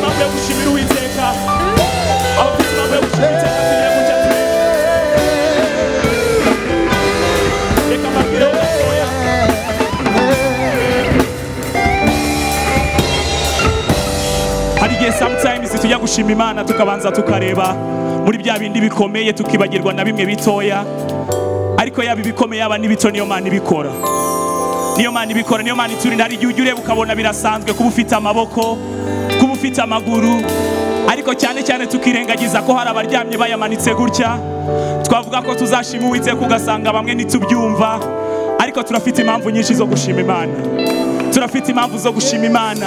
impamvu yo gushimira Uwiteka abafite impamvu yo gushimira Uwiteka tugiye guca reka mbabwire gatoya hari igihe sometimes tujya gushima Imana tukabanza tukareba muri bya bindi bikomeye tukibagirwa na bimwe bitoya ariko yaba ibikomeye yaba n'ibito niyo Mana ibikora niyo Mana ibikora niyo Mana iturinda hari igihe ujya ureba ukabona birasanzwe kuba ufite amaboko kuba ufite amaguru ariko cyane cyane tukirengagiza ko hari abaryamye bayamanitse gutya twavuga ko tuzashima Uwiteka ugasanga bamwe ntitubyumva ariko turafite impamvu nyinshi zo gushima Imana turafite impamvu zo gushima Imana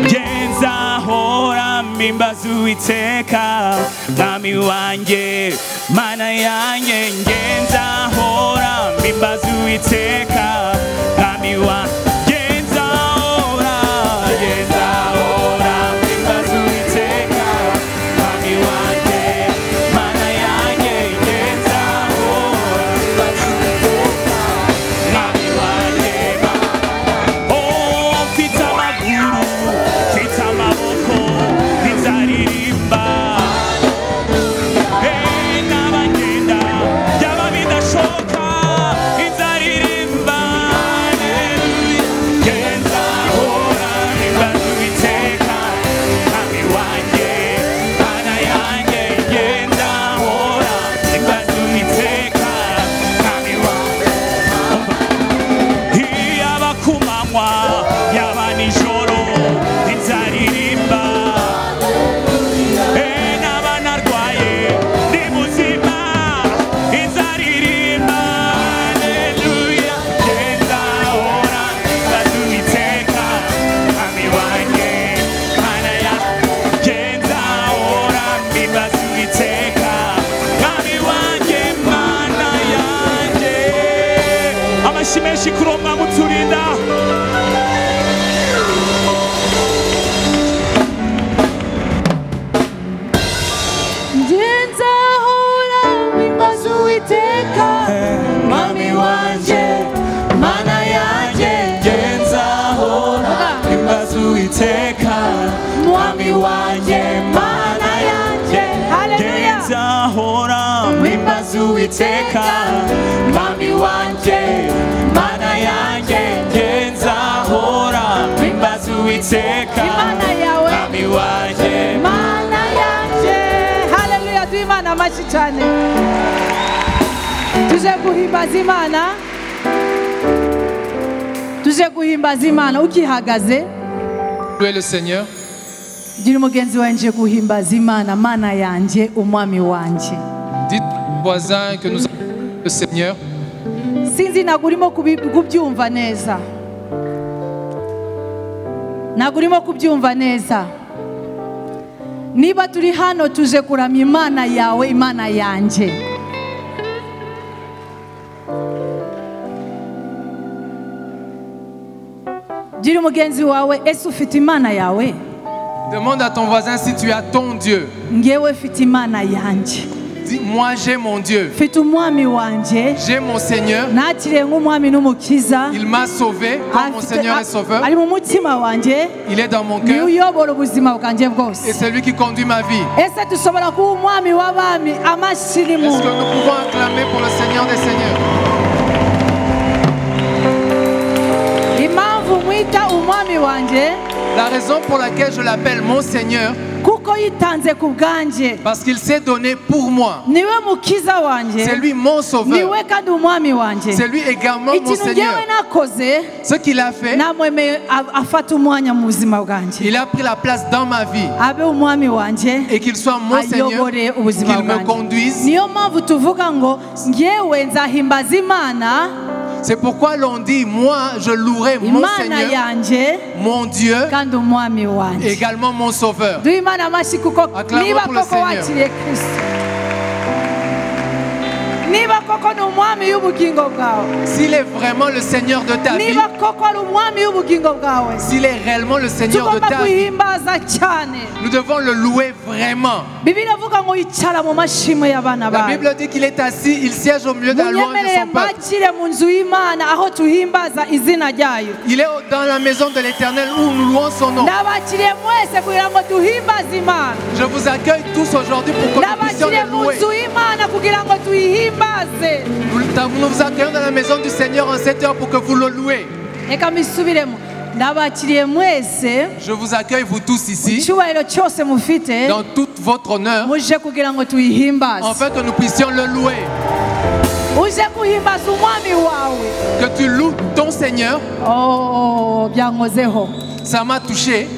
genza hora mimbaza Uwiteka mwami wanjye Mana yanjye genza hora mimbaza Uwiteka mwami wanjye genza hora mimbaza Uwiteka mwami wanjye Mana yanjye genza hora mimbaza Uwiteka mwami wanjye mfite amaguru mfite amaboko nzaririmba n'abagenda byaba bidashoboka nzaririmba genza hora mimbaza Uwiteka mwami wanjye Mana yanjye genza hora mimbaza Uwiteka mwami wanjye yaba ku manywa yaba nijoro nzaririmba n'aba narwaye ndi muzima nzaririmba haleluya genza hora mimbaza Uwiteka mwami wanjye Mana yanjye genza hora mimbaza Uwiteka mwami wanjye Mana yanjye amashyi menshi kuri uwo mwami uturinda genza hora mimbaza Uwiteka mwami wanjye Mana yanjye genza hora mimbaza Uwiteka mwami wanjye Mana yanjye genza hora mimbaza Uwiteka mwami wanjye Mana yanjye genza hora mimbaza Uwiteka Imana yawe mwami wanjye Mana yanjye haleluya duhe Imana amashyi cyane tuje guhimbaza Imana tuje guhimbaza Imana ukihagaze Louez le Seigneur. gira umugenzi wanje guhimbaza Imana Mana yanjye umwami wanjye Dites aux voisins que nous avons le Seigneur. sinzi ntabwo urimo kubyumva neza ntabwo urimo kubyumva neza niba turi hano tuje kuramya Imana yawe Imana yanjye gira umugenzi wawe ese ufite Imana yawe Demande à ton voisin si tu as ton Dieu. ngewe mfite Imana yanjye Dis, moi j'ai mon Dieu. mfite umwami wanjye J'ai mon Seigneur. nakiriye nk'umwami n'umukiza Il m'a sauvé comme mon Seigneur et Sauveur. ari mu mutima wanjye Il est dans mon niwe cœur uyobora ubuzima bwanjye et bwose c'est lui qui conduit ma vie. ese dushobora kuba umwami w'abami amashirimu Est-ce que nous pouvons acclamer pour le Seigneur des Seigneurs? impamvu mwita umwami wanjye La raison pour laquelle je l'appelle mon Seigneur, kuko yitanze ku bwanjye parce qu'il s'est donné pour moi. niwe mukiza wanjye C'est lui mon Sauveur. niwe kandi umwami wanjye C'est lui également mon ikintu Seigneur. ngewe nakoze Ce qu'il a fait, namwemeye afata umwanya mu buzima bwanjye il a pris la place dans ma vie abe umwami wanjye et qu'il soit mon Seigneur, ayobore ubuzima qu'il me bwanjye conduise. niyo mpamvu tuvuga ngo ngewe nzahimbaza Imana C'est pourquoi l'on dit, moi je louerai mon Imana Seigneur, yanjye mon Dieu, kandi umwami wanjye également mon Sauveur. duhe Imana amashyi kuko Acclamons niba pour le koko Seigneur. wakiriye Kristo niba koko ni umwami y'ubugingo bwawe, s'il est vraiment le Seigneur de ta vie, niba koko ari umwami y'ubugingo bwawe, s'il est réellement le Seigneur de tugomba ta vie, kuhimbaza cyane. nous devons le louer vraiment. Bibiliya ivuga ngo yicara mu mashimwe y'abana La bawe. Bible dit qu'il est assis, il siège au milieu de la louange de munyemerere son peuple. mbakire mu nzu y'Imana aho tuhimbaza izina ryayo. Il est dans la maison de l'Éternel où nous louons son nom. Ndabakiriye mwese kugira ngo tuhimbaze Imana. Je vous accueille tous aujourd'hui pour que nous puissions Ndabakiriye le mu louer. nzu y'Imana kugira ngo tuyihimbaze. Nous vous accueillons dans la maison du Seigneur en cette heure pour que vous le louez. Reka mbisubiremo. Ndabakiriye mwese Je vous accueille vous tous ici, icyubahiro cyose mufite dans tout votre honneur, muje kugira ngo tuyihimbaze. afin que nous puissions le louer. Uje kuhimbaza umwami wawe. Que tu loues ton Seigneur, Oh, byankozeho. ça m'a touché.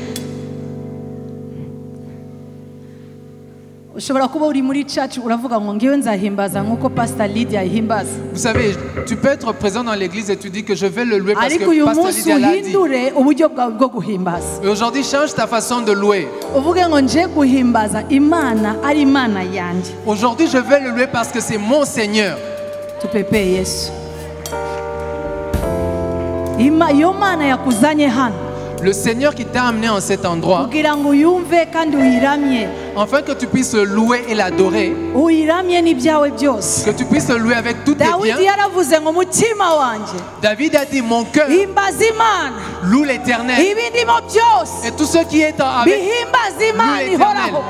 Ushobora kuba uri muri church uravuga ngo ngiwe nzahimbaza nkuko Pastor Lydia ihimbaza. Vous savez, tu peux être présent dans l'église et tu dis que je vais le louer parce Ariko uyu que Pasteur munsi Lydia l'a dit. uhindure uburyo bwawe bwo guhimbaza. Et aujourd'hui, change ta façon de louer. Uvuge ngo nje guhimbaza Imana ari Imana yanjye. Aujourd'hui, je vais le louer parce que c'est mon Seigneur. Tupepe Yesu. Iyo Mana yakuzanye hano Le Seigneur qui t'a amené en cet endroit, kugira ngo uyumve kandi uyiramye. afin que tu puisses le louer et l'adorer, Uyiramye n'ibyawe byose. que tu puisses le louer avec tous tes biens. Dawidi yaravuze ngo mutima wanje David a dit, mon cœur himbaza Imana. loue l'Éternel. Ibindimo byose Et tout ce qui est avec bihimbaza Imana Loue l'Éternel. ihoraho.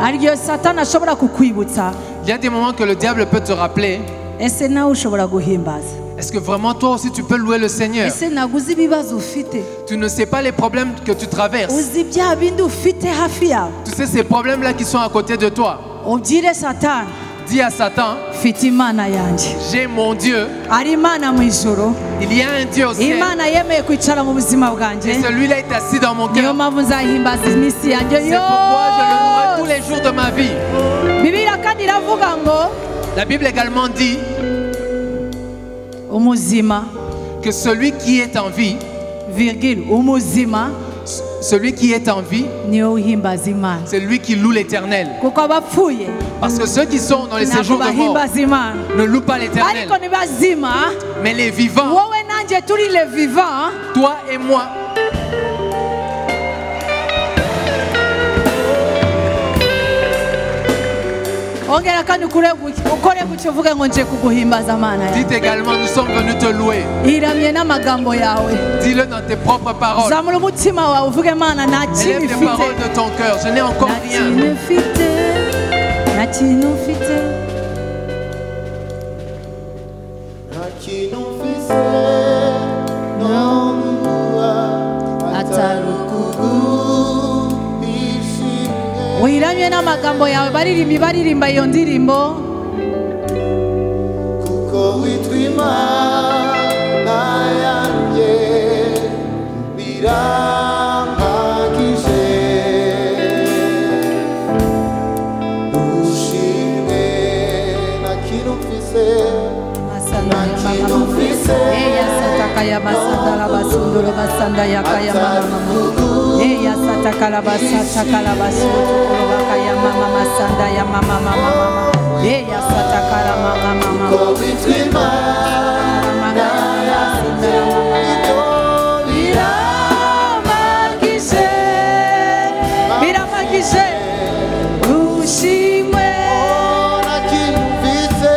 Aryo Satani ashobora kukwibutsa. Il y a des moments que le diable peut te rappeler. Ese nawe ushobora guhimbaza. Est-ce que vraiment toi aussi tu peux louer le Seigneur? Ese naguze ibibazo ufite. Tu ne sais pas les problèmes que tu traverses. Uzi bya bindi ufite hafi yawe. Tu sais ces problèmes-là qui sont à côté de toi. Ubwire Satani Dis à Satan, mfite Imana yanjye. j'ai mon Dieu. Ari Imana mu ijuru. Il y a un Dieu au ciel. Imana yemeye kwicara mu buzima bwanjye. Et celui-là est assis dans mon Niyo cœur. mpamvu nzahimbaza iminsi yanjye C'est pourquoi je le louerai tous yose. les jours de ma vie. Bibiliya kandi iravuga ngo La Bible également dit umuzima que celui qui est en vie, virgule umuzima celui qui est en vie, niwe uhimbaza Imana. c'est lui qui loue l'Éternel. Kuko abapfuye Parce que ceux qui sont dans les ntabwo séjours de mort bahimbaza Imana. ne louent pas l'Éternel. Ariko nibazima Mais les vivants, wowe nanjye turi le vivant. toi et moi, Ongera kandi ukore gutyo uvuge ngo nje kuguhimbaza Mana yawe. dites également, nous sommes venus te louer. Iramye n'amagambo yawe. Dis-le dans tes propres paroles. Zamura umutima wawe uvuge Mana nta kintu Élève les paroles ufite. de ton cœur. Je n'ai encore Nta rien. kintu ufite. Nta kintu ufite. Wiramye n'amagambo yawe baririmba iyo ndirimbo. Kuko witwa Imana yanjye birampagije, ushimwe nta kintu mfise, nta kintu mfise Eya sataka ya masandala basundoro basanda ya kaya mama mama. Eya sataka la basataka la basundoro bakaya mama masanda ya mama mama mama. Eya sataka la mama mama. kuko witwa Imana yanjye Biramagije, biramagije, ushimwe nta kintu mfise,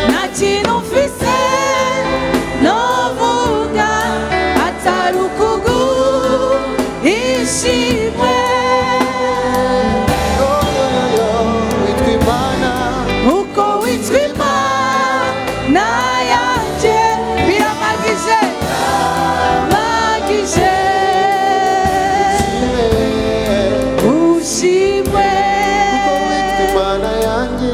nta kintu mfise novuga atari ukugushimwe. witwa Imana Uko witwa Imana yanjye biramagije, magije, ushimwe. Imana yanjye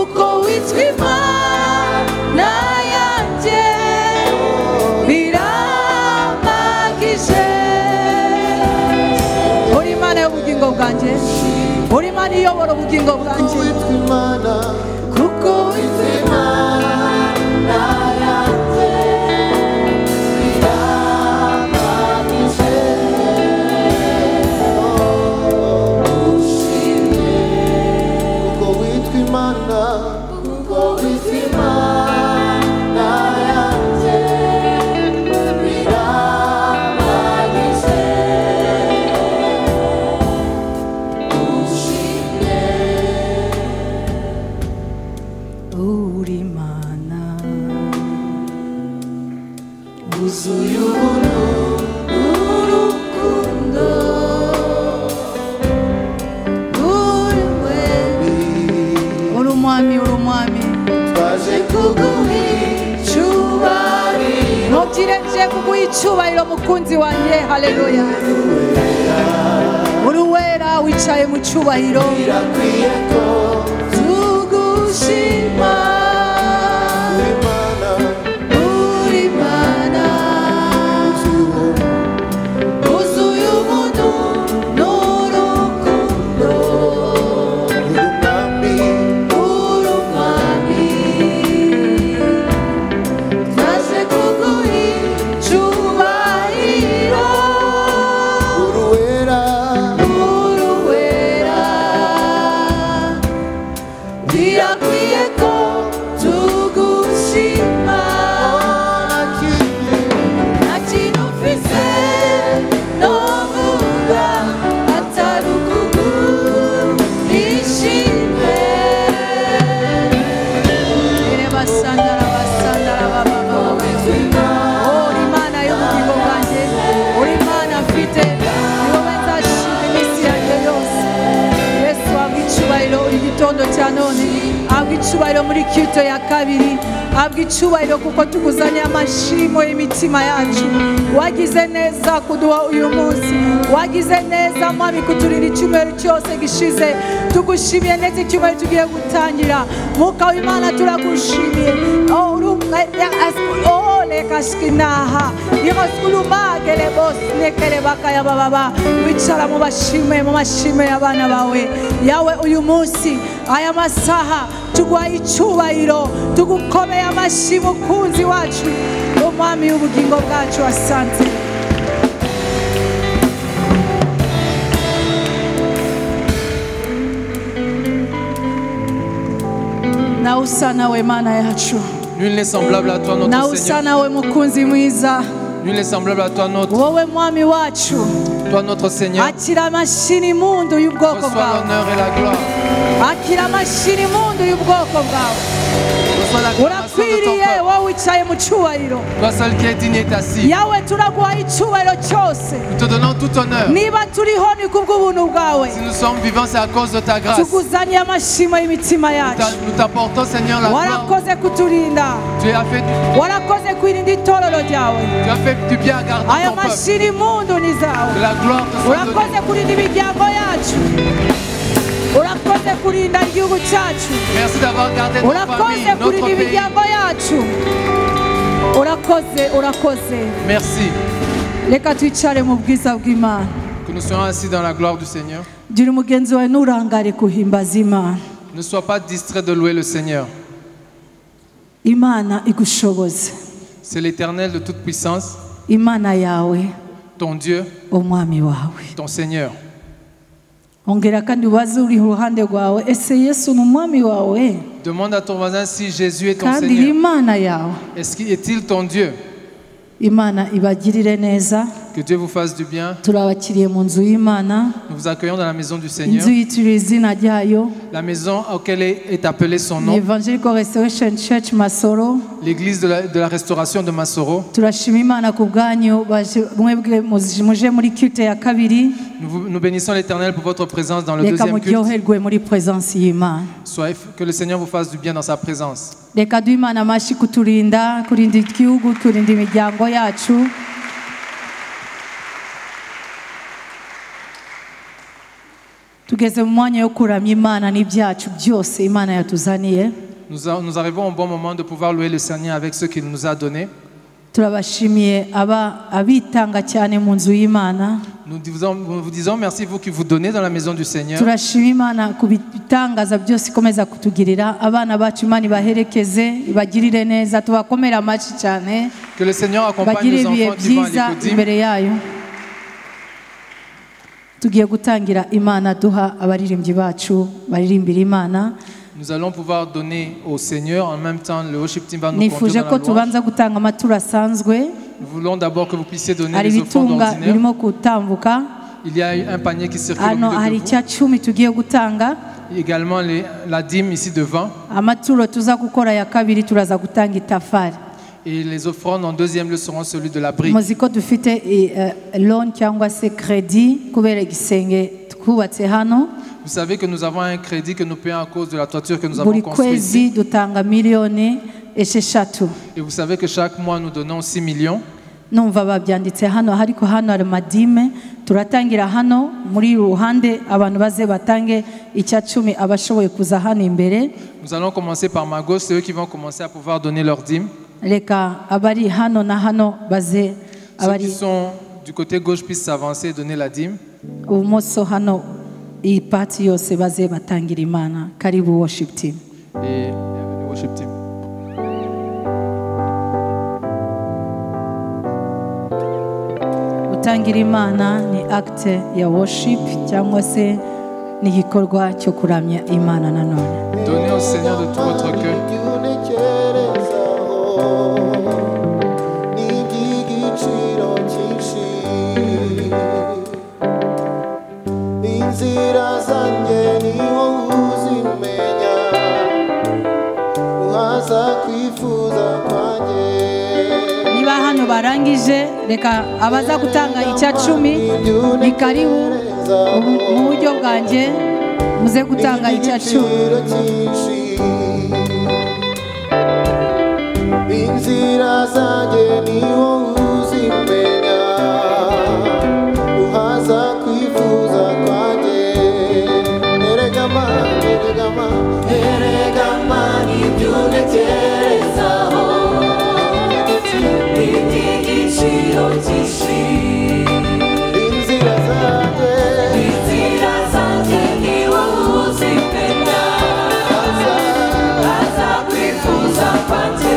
Uko witwa Imana yanjye biramagije. Uri Imana y'ubugingo bwanjye, uri Imana iyobora ubugingo bwanjye. witwa Imana Kuko witwa Imana yanjye biramagije. kuko witwa Imana icyubahiro mukunzi wanjye haleluya uruwera wicaye mu cyubahiro birakwiye ko tugushima uri mana uzuye ubuntu n'urukundo urumami urumami maze kuguha icyubahiro uruwera uruwera birakwiye ko tugushima nta kintu mfise novuga atari ukugushime basandara basandara baba uri Imana y'ubugingo bwanjye uri Imana mfite ni wowe nzashima iminsi yanjye yose Yesu habwa icyubahiro igitondo cya none habwa icyubahiro muri kito ya kabiri habwa icyubahiro kuko tuguzanye amashimo y'imitima yacu wagize neza kuduha uyu munsi wagize neza mwami kuturinda icyumweru cyose gishize tugushimiye neza icyumweru tugiye gutangira mwuka w'Imana turagushimiye lekashkinaha iroskulumagele bosnekele bakaya baba wicara mu mashime y'abana bawe yawe uyu munsi aya masaha tuguhaye icyubahiro tugukomeye amashyi mukunzi wacu umwami w'ubugingo bwacu asante na usa nawe Mana yacu Nul n'est semblable à toi, na notre usa Seigneur. nawe mukunzi mwiza Nul n'est semblable à toi, wowe mwami wacu toi, notre Seigneur. akira amashyi n'impundu y'ubwoko Reçois bwawe l'honneur et la gloire. akira amashyi n'impundu y'ubwoko bwawe Reçois l'acclamation de ton urakwiriye peuple. wowe wicaye mu cyubahiro Toi seul qui es digne est assis. yawe turaguhaye icyubahiro cyose Nous te donnons tout honneur. niba turiho ni kubw'ubuntu bwawe Si nous sommes vivants, c'est à cause de ta grâce. tuguzaniye amashimo y'imitima yacu Nous t'apportons, Seigneur, la gloire. warakoze kuturinda Tu as fait warakoze kurinda itorero ryawe du bien à garder aya ton peuple. mashyi n'impundu ni Que zawe la gloire te soit donnée. urakoze kurinda imiryango yacu urakoze kurinda igihugu cyacu Merci d'avoir gardé notre famille, urakoze notre kurinda pays. imiryango yacu urakoze Merci. reka twicare mu bwiza bw'Imana Que nous soyons assis dans la gloire du Seigneur. gira umugenzi wawe nturangare kuhimbaza Imana Ne sois pas distrait de louer le Seigneur. Imana igushoboze C'est l'Éternel de toute puissance, Imana yawe ton Dieu, umwami wawe ton Seigneur. ongera kandi ubaze uri iruhande rwawe ese Yesu ni umwami wawe Demande à ton voisin si Jésus est ton kandi iri Seigneur. Imana yawe Est-il ton Dieu? Imana ibagirire neza Que Dieu vous fasse du bien. turabakiriye mu nzu y'Imana Nous vous accueillons dans la maison du Seigneur. inzu yitiriwe izina ryayo La maison auquel est appelé son ni nom. Evangelical Restoration Church Masoro L'église de la restauration de Masoro. turashima Imana ku bwanyu mwebwe muje muri kite ya kabiri Nous bénissons l'Éternel pour votre présence dans le reka deuxième culte. muryoherwe muri presence y'Imana Que le Seigneur vous fasse du bien dans sa présence. reka duhe Imana amashyi kuturinda kurinda igihugu kurinda imiryango yacu tugeze mu mwanya wo kuramya Imana n'ibyacu byose Imana yatuzaniye Nous arrivons au bon moment de pouvoir louer le Seigneur avec ce qu'il nous a donné. turabashimiye abitanga cyane mu nzu y'Imana Nous vous disons merci, vous qui vous donnez dans la maison du Seigneur. turashima Imana ku bitangaza byose ikomeza kutugirira abana bacu Imana ibaherekeze ibagirire neza tubakomere amashyi cyane Que le Seigneur accompagne bagire nos ibihe enfants qui vont à byiza l'écoute. imbere yayo tugiye gutangira Imana duha abaririmbyi bacu baririmbira Imana Nous allons pouvoir donner au Seigneur en même temps. Le worship team va nous nifuje conduire ko dans la louange. tubanza gutanga amaturo asanzwe Nous voulons d'abord que vous puissiez donner hari les offrandes ibitunga ordinaires. birimo gutambuka Il y a un panier qui circule au hano hari milieu de icya cumi tugiye gutanga vous. Également la dîme ici devant. amaturo tuza gukora ya kabiri turaza gutanga itafari Et les offrandes en deuxième lieu seront celui de la brique. muzi ko dufite loan cyangwa se credit kubera igisenge twubatse hano Vous savez que nous avons un crédit que nous payons à cause de la toiture que nous avons buri construite kwezi ici. dutanga miliyoni esheshatu Et vous savez que chaque mois nous donnons 6 millions. numva babyanditse hano ariko hano hari madime turatangira hano muri ruhande abantu baze batange icya 10 abashoboye kuza hano imbere. Nous allons commencer par ma gauche, c'est eux qui vont commencer à pouvoir donner leur dîme. Reka abari hano na hano baze Ceux qui sont du côté gauche puissent s'avancer et donner la dîme. ubumoso hano iyi party yose baze batangira Imana. Karibu worship team. Et bienvenue worship team. Gutangira Imana ni acte ya worship cyangwa se ni igikorwa cyo kuramya Imana nanone. Donnez au Seigneur de tout votre cœur. Niba hano barangije reka abaza gutanga icya 10 ni karibu mu buryo bwanjye muze gutanga icya 10. Inzira zanjye ni wowe uzimenya uhaza kwifuza kwanjye eregama ibyo unekerezaho igiciro cyinshi inzira zanjye ni wowe uzimenya uhaza kwifuza kwanjye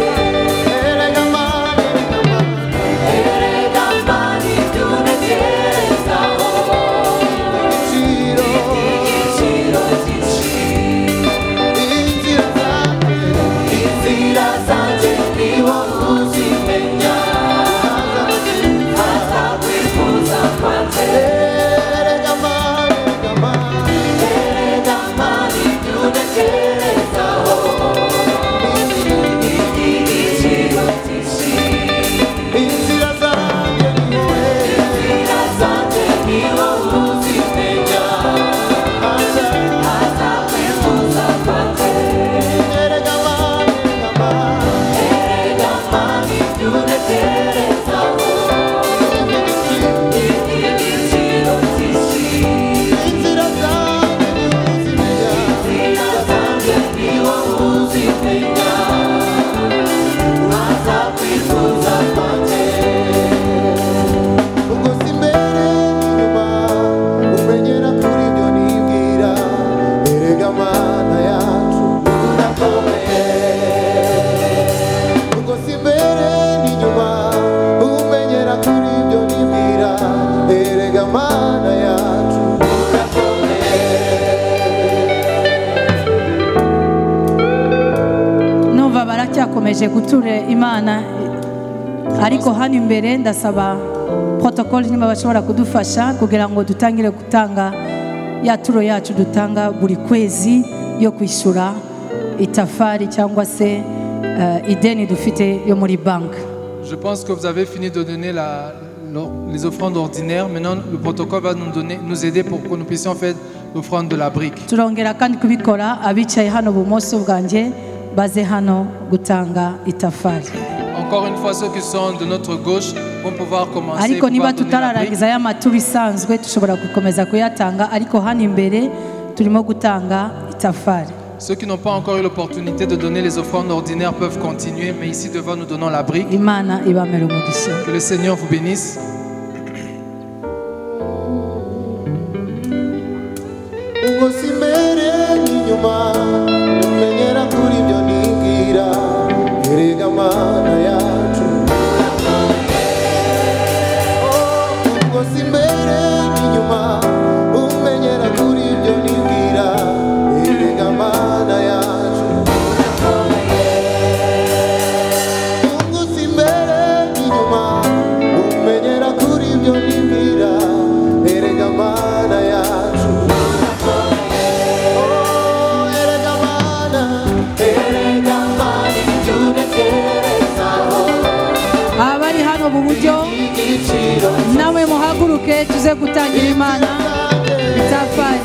Komeje guture Imana ariko hano imbere ndasaba protocole niba bashobora kudufasha kugira ngo dutangire gutanga ya turo yacu dutanga buri kwezi yo kwishura itafari cyangwa se ideni dufite yo muri bank. Je pense que vous avez fini de donner les offrandes ordinaires. Maintenant, le protocole va nous aider pour que nous puissions faire l'offrande de la brique. Turongera kandi kubikora abicaye hano bumoso bwanjye baze hano gutanga itafari. Encore une fois, ceux qui sont de notre gauche vont pouvoir commencer. Ariko niba tutararangiza ya maturi sanzwe tushobora gukomeza kuyatanga ariko hano imbere turimo gutanga itafari. Ceux qui n'ont pas encore eu l'opportunité de donner les offrandes ordinaires peuvent continuer, mais ici devant nous donnons la brique. Imana ibamere umugisha. Que le Seigneur vous bénisse. Nawe muhaguruke tuze gutangira Imana itafari.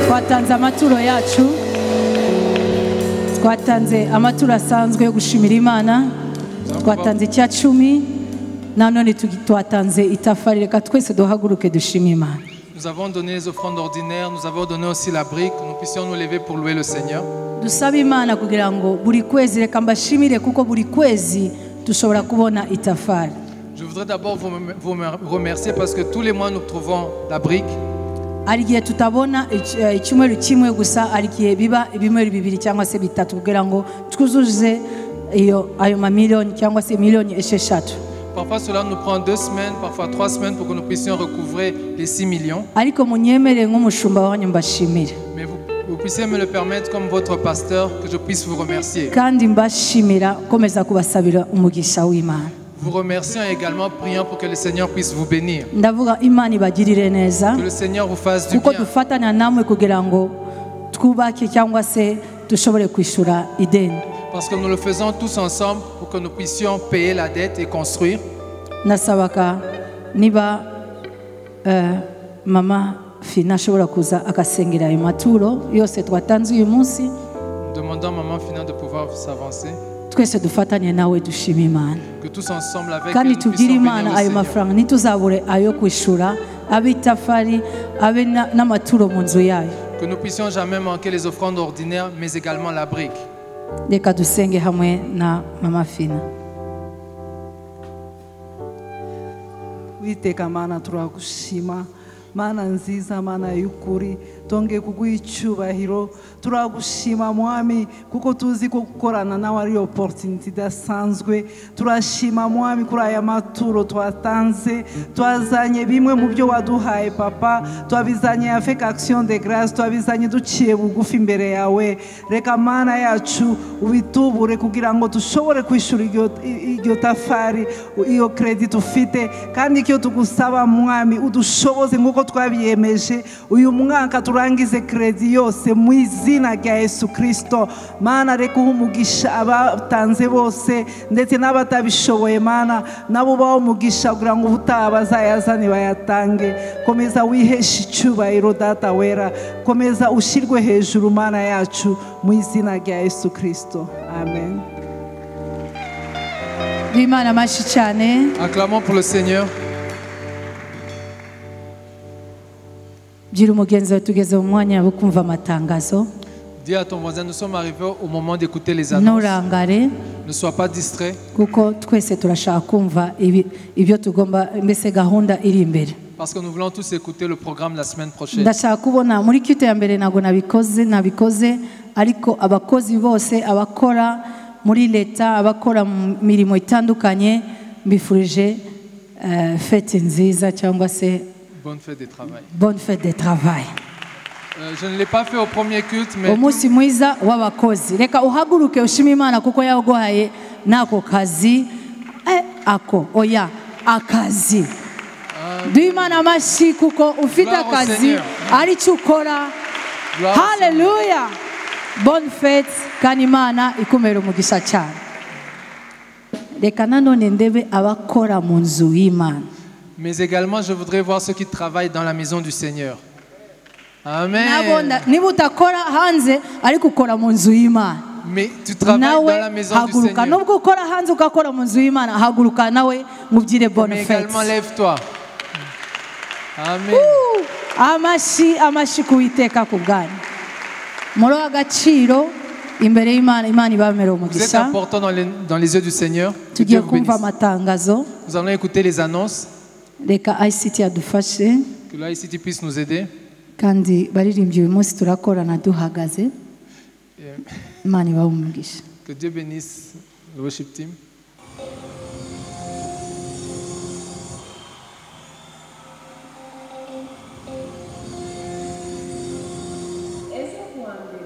twatanze amaturo yacu, twatanze amaturo asanzwe yo gushimira Imana, twatanze icya 10, nanone twatanze itafari. Reka twese duhaguruke dushime Imana. Nous avons donné les offrandes ordinaires, nous avons donné aussi la brique, nous puissions nous lever pour louer le Seigneur. Dusaba Imana kugira ngo buri kwezi, reka mbashimire kuko buri kwezi dushobora kubona itafari. Je voudrais d'abord vous remercier parce que tous les mois nous trouvons la brique. Ari gihe tutabona icyumweru kimwe gusa, ari gihe biba ibimweru bibiri cyangwa se bitatu kugira ngo twuzuze ayo mamiliyoni cyangwa se miliyoni esheshatu. Parfois cela nous prend 2 semaines, parfois 3 semaines pour que nous puissions recouvrer les 6 millions. Ariko munyemere nk'umushumba wanyu mbashimire. Mais vous puissiez me le permettre comme votre pasteur, que je puisse vous remercier. Kandi mbashimira komeza kubasabira umugisha w'Imana. Vous remercions également, priant pour que le Seigneur puisse vous bénir. Ndavuga Imana ibagirire neza. Que le Seigneur vous fasse du Kuko bien. dufatanya namwe kugira ngo twubake cyangwa se dushobore kwishura ideni. Parce que nous le faisons tous ensemble pour que nous puissions payer la dette et construire. Nasabaka niba mama Fina ashobora kuza akasengera ayo maturo yose twatanze uyu munsi. Demandons à maman Fina de pouvoir s'avancer. Twese dufatanye nawe dushima Imana. Que tous ensemble avec Kandi elle, nous tubwire puissions bénir Imana le ayo Seigneur. mafaranga ntituzabure ayo kwishura abitafari abe n'amaturo mu nzu yayo. Que nous puissions jamais manquer les offrandes ordinaires, mais également la brique. Reka dusenge hamwe na mama Fina. Witeka Mana turagushima, Mana nziza, Mana y'ukuri, tonge kuguha icyubahiro. Turagushima Mwami kuko tuzi ko gukorana nawe ari opportunity idasanzwe. Turashima Mwami kuri aya maturo twatanze, twazanye bimwe mu byo waduhaye Papa, twabizanye avec action de grâce, twabizanye duciye bugufi imbere yawe. Reka Mana yacu ubitubure kugira ngo dushobore kwishura iryo tafari, iyo credit ufite, kandi icyo tugusaba Mwami udushoboze nk'uko twabiyemeje uyu mwaka turangize credit yose mu izina rya Yesu Kristo. Mana reka umugisha abatanze bose ndetse n'abatabishoboye Mana nabo bawo umugisha kugira ngo ubutaha bazayazane bayatange. Komeza wiheshe icyubahiro Data wera, komeza ushirwe hejuru Mana yacu mu izina rya Yesu Kristo. Amen. Imana mashi cyane. Acclamons pour le Seigneur. Gira umugenzi wawe tugeze mu mwanya wo kumva amatangazo. Dis à ton voisin, nous sommes arrivés au moment d'écouter les annonces. Nturangare Ne sois pas distrait. kuko twese turashaka kumva ibyo tugomba, mbese gahunda iri imbere. Parce que nous voulons tous écouter le programme la semaine prochaine. Ndashaka kubona muri kito ya mbere nago nabikoze ariko abakozi bose, abakora muri leta, abakora mu mirimo itandukanye, mbifurije fete nziza cyangwa se Bonne fête de travail. bonne fête de travail. Je ne l'ai pas fait au premier culte, mais Umunsi mwiza w'abakozi. Reka uhaguruke ushime Imana kuko yaguhaye nako kazi akazi. Duhe Imana amashyi kuko ufite Gloire au akazi Seigneur. ari cyo ukora. Gloire au Haleluya. Bonne fête kandi Imana ikumere umugisha cyane. Reka nanone ndebe abakora mu nzu y'Imana. mais également je voudrais voir ceux qui travaillent dans la maison du Seigneur. Amen. Niba utakora hanze ariko ukora mu nzu y'Imana. Mais tu travailles dans la maison du haguruka. Seigneur. Nubwo ukora hanze ugakora mu nzu y'Imana, haguruka nawe mubyire bonne Mais fête. également lève-toi. Amen. amashi kuwiteka ku bwanyu muri agaciro imbere y'Imana. Imana ibamere Vous êtes umugisha. important dans les yeux du Seigneur. Que Dieu Tugiye vous kumva bénisse. amatangazo. Nous allons écouter les annonces. Reka ICT adufashe Que l'ICT puisse nous aider. kandi baririmbye uyu munsi turakorana duhagaze. Imana ibahe umugisha. Que Dieu bénisse le worship team. ejo kuwa mbere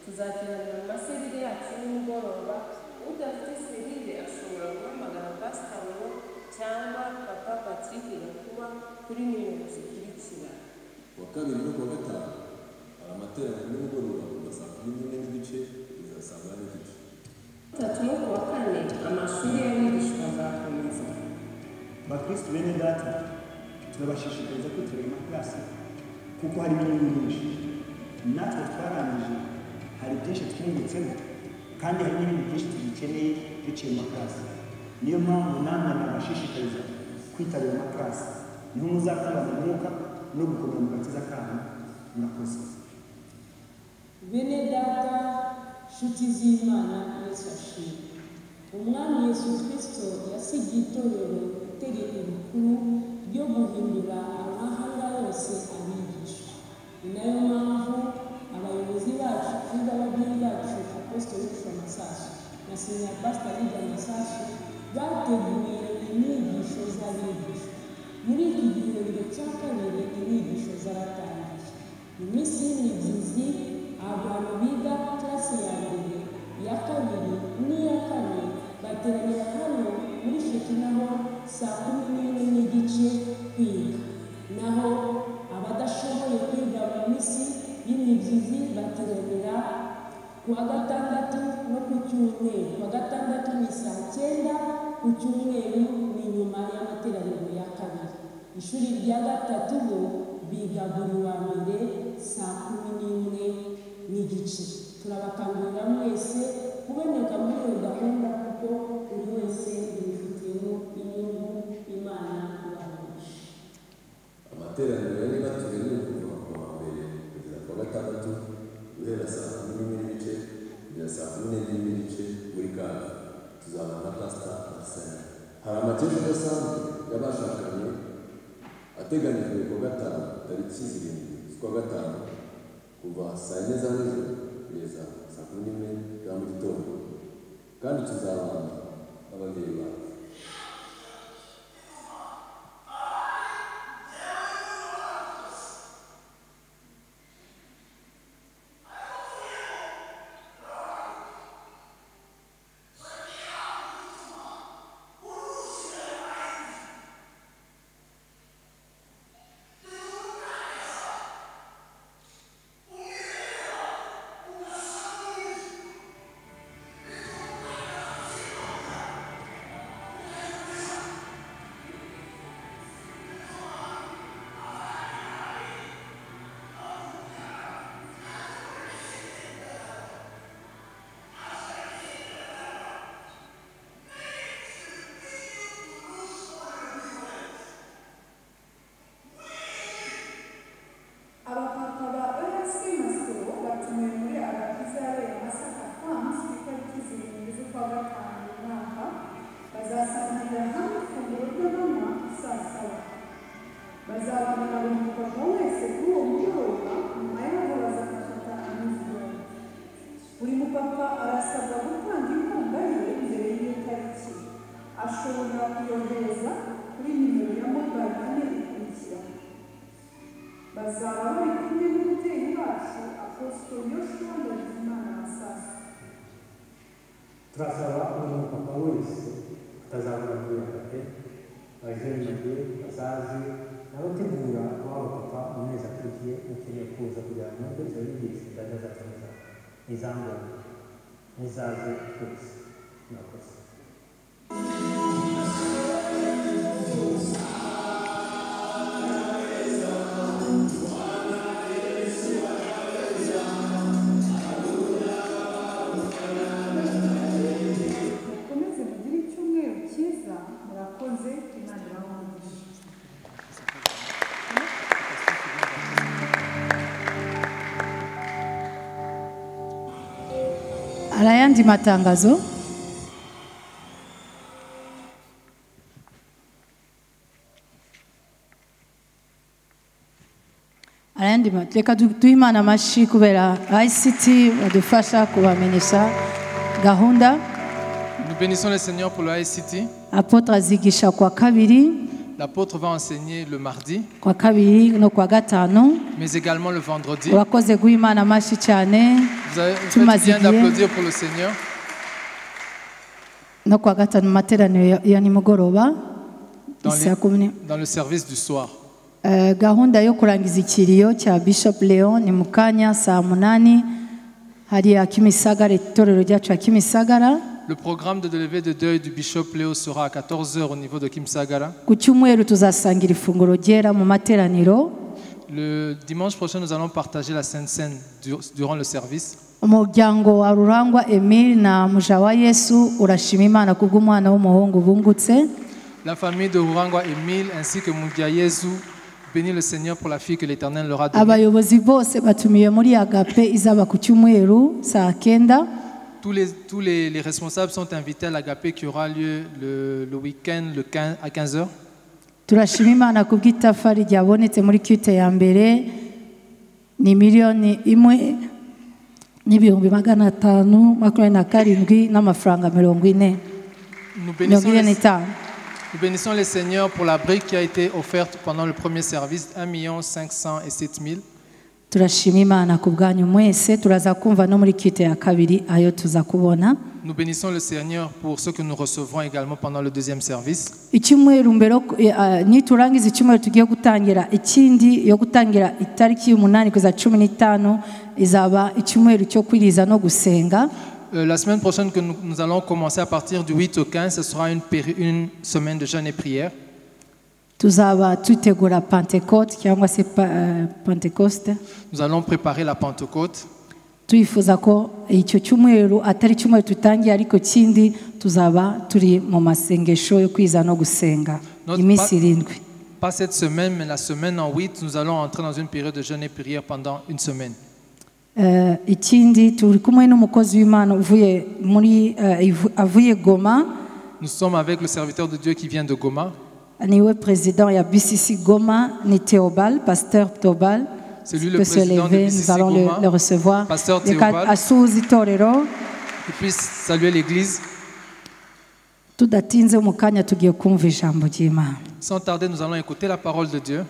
tuzateranira mu maserire yacu y'umugoroba. Udafite serire ashobora guhamagara pasitoro cyangwa papa Patrick Gakuba kuri nimero zikurikira. Kuwa kabiri no kuwa gatanu hari amateraniro y'umugoroba kuva saa 11:30 kugeza saa 8:30. Gatatu no kuwa kane amashuri y'abigisha azakomeza. bakristo bene data turabashishikariza kwitabira amaklasi kuko harimo inyungu nyinshi. Natwe twarangije hari byinshi twungutsemo kandi hari n'ibindi byinshi tugikeneye biciye mu maklasi. Niyo mpamvu namwe nabashishikariza kwitabira amaklasi niho muzakubana umwuka no gukomera mu gakiza kanyu. Murakoze. Bene data, nshuti z'Imana Yesu ashimwe. Umwami Yesu Kristo yasigiye itorero itegeko rikuru ryo guhindura amahanga yose abigisha. Ni nayo mpamvu abayobozi bacu kandi ababyeyi bacu Apostle Wicwa Masasu na Senior Pastor Lydia Masasu bateguye inyigisho z'abigisha. Muri iki gihembwe cya kabiri inyigisho zaratangiye. Mu minsi y'imibyizi abantu biga klasi ya mbere, iya kabiri n'iya kane bateranira hano muri Shekinaho saa 11:30 kwiga. Naho abadashoboye kwiga mu minsi y'imibyizi bateranira kuwa gatandatu no ku cyumweru. Kuwa gatandatu ni saa 9, ku cyumweru ni nyuma y'amateraniro ya kabiri. Ishuri rya gatatu bo biga buri wa mbere saa 11:30. Turabakangurira mwese kuboneka muri iyo gahunda kuko buri wese yifitemo inyungu. Imana ibahoresha. Amateraniro yari bateganya kuva ku wa mbere kugeza ku wa gatandatu guhera saa 11:30 kugeza saa 11:30 muri gare. Tuzabana na Pastor Arsene. Hari amakesha adasanzwe y'abashakanye ateganyijwe ku wa gatanu tariki 7 z'ukwa gatanu kuva saa 4 za nijoro kugeza saa 11 za mu gitondo, kandi tuzabana n'ababyeyi bacu. Turasaba umuntu papa wese utazabura muri hagati ajenjye azazi n'abategura waba papa mu mezi akurikiye ukeneye kuza kugira ngo nubwo izo nyigisho zazatanga izango nizaze twese. Murakoze. Hari ayandi matangazo. Reka duhe Imana amashyi kubera ICT badufasha kubamenyesha gahunda. Nous bénissons le Seigneur pour le ICT. Apôtre azigisha kwa kabiri, L'apôtre va enseigner le mardi, kwa kabiri no kwa gatanu. mais également le vendredi. Urakoze guha Imana amashyi cyane. Vous faites bien d'applaudir pour le Seigneur. No kwa gatanu materaniro ya nimugoroba. Dans le service du soir. Gahunda yo kurangiza ikiriyo cya Bishop Leon ni mukanya saa 8 hari akimisagara itorero ryacu akimisagara. Le programme de levée de deuil du Bishop Léo sera à 14h au niveau de Kimisagara. Ku cyumweru tuzasangira ifunguro ryera mu materaniro. Le dimanche prochain, nous allons partager la Sainte Seine durant le service. Umuryango wa Rurangwa Emile na Mujawa Yesu urashima Imana kubw'umwana w'umuhungu bungutse. La famille de Rurangwa Emile ainsi que Mugia Yesu bénit le Seigneur pour la fille que l'Éternel leur a donnée. Abayobozi bose batumiye muri Agape izaba ku cyumweru saa 9. Tous les responsables sont invités à l'Agapé qui aura lieu le week-end à 15h. Turashima Imana kubw'itafari ryabonetse muri kite ya mbere ni miliyoni 1,527 n'amafaranga 40. Nous bénissons le Seigneur pour la brique qui a été offerte pendant le premier service, 1,507 000. Turashima Imana kubwanyu mwese turaza kumva no muri kite ya kabiri ayo tuza kubona. Nous bénissons le Seigneur pour ce que nous recevrons également pendant le deuxième service. Icyumweru mbere niturangiza icyumweru tugiye gutangira ikindi yo gutangira itariki y'umunani kugeza 15 izaba icyumweru cyo kwiriza no gusenga. La semaine prochaine que nous allons commencer à partir du 8 au 15, ce sera une semaine de jeûne et prière. Tuzaba tutegura Pentecôte cyangwa se Pentecoste. Nous allons préparer la Pentecôte. Tuyifuza ko icyo cyumweru atari cyumweru tutangiye ariko kindi tuzaba turi mu masengesho yo kwiza no gusenga iminsi 7. Pas cette semaine, mais la semaine en 8, nous allons entrer dans une période de jeûne et prière pendant une semaine. Ikindi turi kumwe n'umukozi w'Imana avuye Goma. Nous sommes avec le serviteur de Dieu qui vient de Goma. Niwe président ya BCC Goma ni Théobal, pasteur Théobal. C'est lui le président de BCC nous allons Goma, le recevoir. Pasteur Théobal. Asuzi itorero. Qu'il puisse saluer l'église. Tudatinze mu kanya tugiye kumva ijambo ry'Imana. Sans tarder, nous allons écouter la parole de Dieu.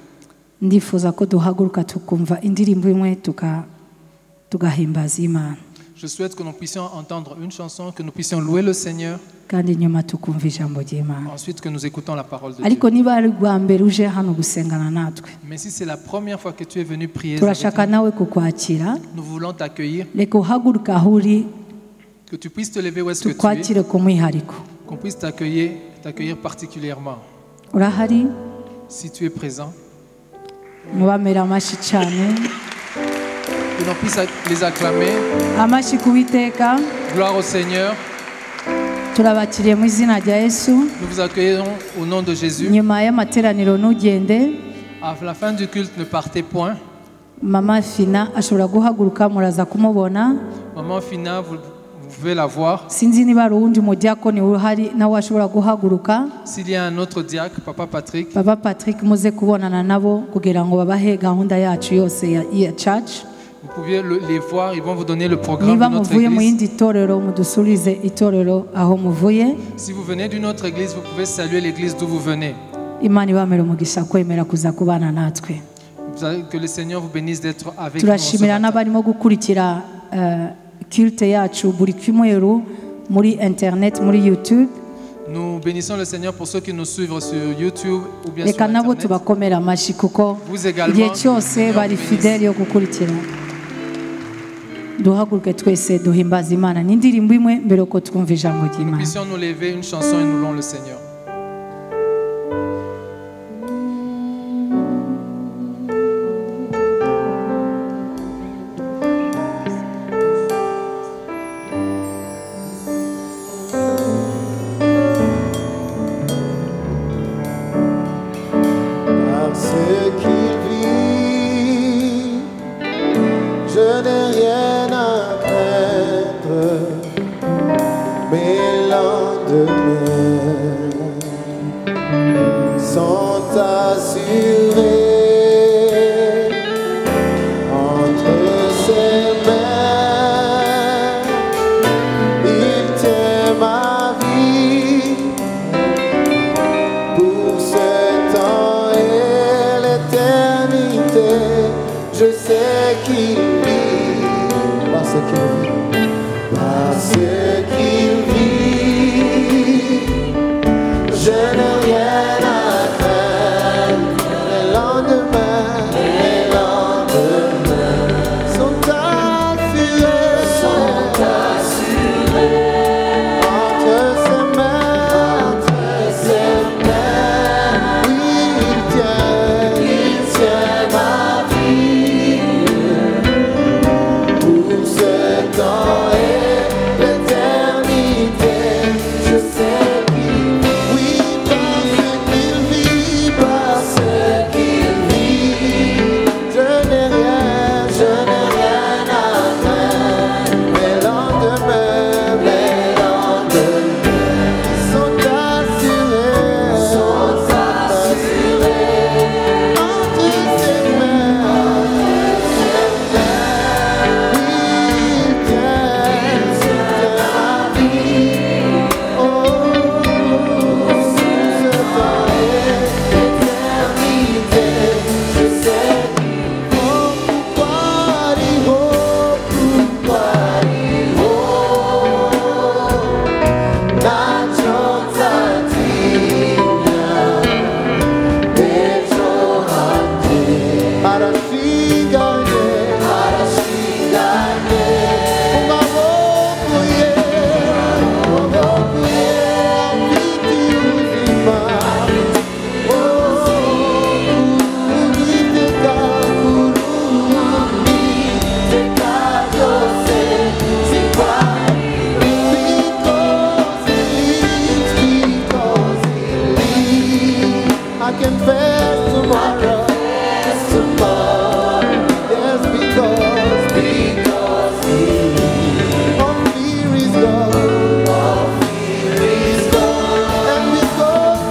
Ndifuza ko duhaguruka tukumva indirimbo imwe tugahimbaza Imana. Je souhaite que nous puissions entendre une chanson, que nous puissions louer le Seigneur. Kandi nyuma tukumva ijambo ry'Imana. Ensuite que nous écoutons la parole de Ariko Dieu. niba ari rwa mbere uje hano gusengana natwe. Mais si c'est la première fois que tu es venu prier avec Turashaka nawe kukwakira. nous voulons t'accueillir. Reka uhaguruka aho uri Que tu puisses te lever où est-ce que tu es. tukwakire ku mwihariko. Qu'on puisse t'accueillir particulièrement. Urahari? Si tu es présent. Mubamera amashyi cyane. Que l'on puisse les acclamer. Amashyi ku Uwiteka. Gloire au Seigneur. Turabakiriye mu izina rya Yesu. Nous vous accueillons au nom de Jésus. Nyuma y'amateraniro ntugende. À la fin du culte, ne partez point. Mama Fina ashobora guhaguruka muraza kumubona. Maman Fina, vous pouvez la voir. Sinzi niba ari uwundi mudiyakoni uhari nawe ashobora guhaguruka. S'il y a un autre diacre, Papa Patrick. Papa Patrick muze kubonana nabo kugira ngo babahe gahunda yacu yose ya church. Vous pouvez les voir, ils vont vous donner le programme Niba de notre muvuye mu église. yindi torero mudusulize itorero aho muvuye. Si vous venez d'une autre église, vous pouvez saluer l'église d'où vous venez. Imana ibamere umugisha kwemera kuza kubana natwe. Que le Seigneur vous bénisse d'être avec nous. Turashimira n'abarimo gukurikira culte yacu buri cyumweru muri internet muri YouTube. Nous bénissons le Seigneur pour ceux qui nous suivent sur YouTube ou bien sur Reka nabo Internet. tubakomera amashyi kuko Vous également, igihe cyose Seigneur bari vous bénisse. fidèle yo gukurikira. Duhaguruke twese duhimbaza Imana n'indirimbo imwe mbere yuko twumva ijambo Nous ry'Imana. puissions nous lever une chanson et nous louons le Seigneur. Parce qu'il vit, je n'ai rien à craindre. Parce qu'il vit, je n'ai rien à craindre. Les lendemains sont assurés. Entre ses mains, oui, il tient ma vie. Pour ce temps et l'éternité, je sais qu'il vit, oui, parce qu'il vit, je n'ai rien à craindre. Les lendemains sont assurés, entre ses mains. I can face tomorrow. Yes, because all fear is gone. And because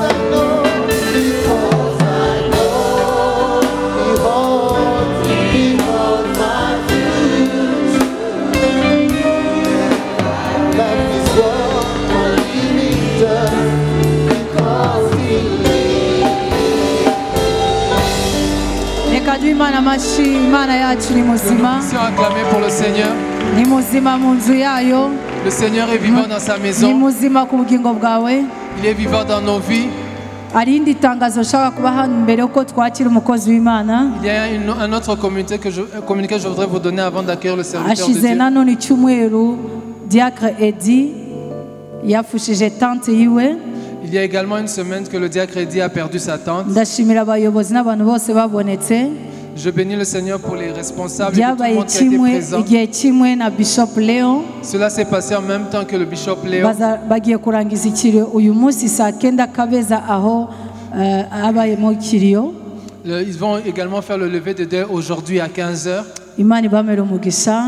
I know He holds my future. Life is worth living just because He reka duhe imana amashyi. Imana yacu ni muzima, Si on acclamait pour le Seigneur, ni muzima mu nzu yayo, le Seigneur est vivant dans sa ni maison, muzima ku bugingo bwawe. il est vivant dans nos vies. hari irindi tangazo nshaka kuba hano mbere yuko twakira umukozi w'imana. Il y a un autre communiqué que je voudrais vous donner avant d'accueillir le serviteur de hashize Dieu. nanone icyumweru diacre Edi yafushije tante yiwe. Il y a également une semaine que le diacre Eddy a perdu sa tante. ndashimira abayobozi n'abantu bose babonetse. Je bénis le Seigneur pour les responsables et pour tout le byabaye monde qui a été kimwe présent. igihe kimwe na Bishop Leo. Cela s'est passé en même temps que le bishop Léo. bagiye kurangiza ikiriyo uyu munsi saa kenda Kabeza aho habayemo ikiriyo. Ils vont également faire le lever de deuil aujourd'hui à 15h. Imana ibamere umugisha.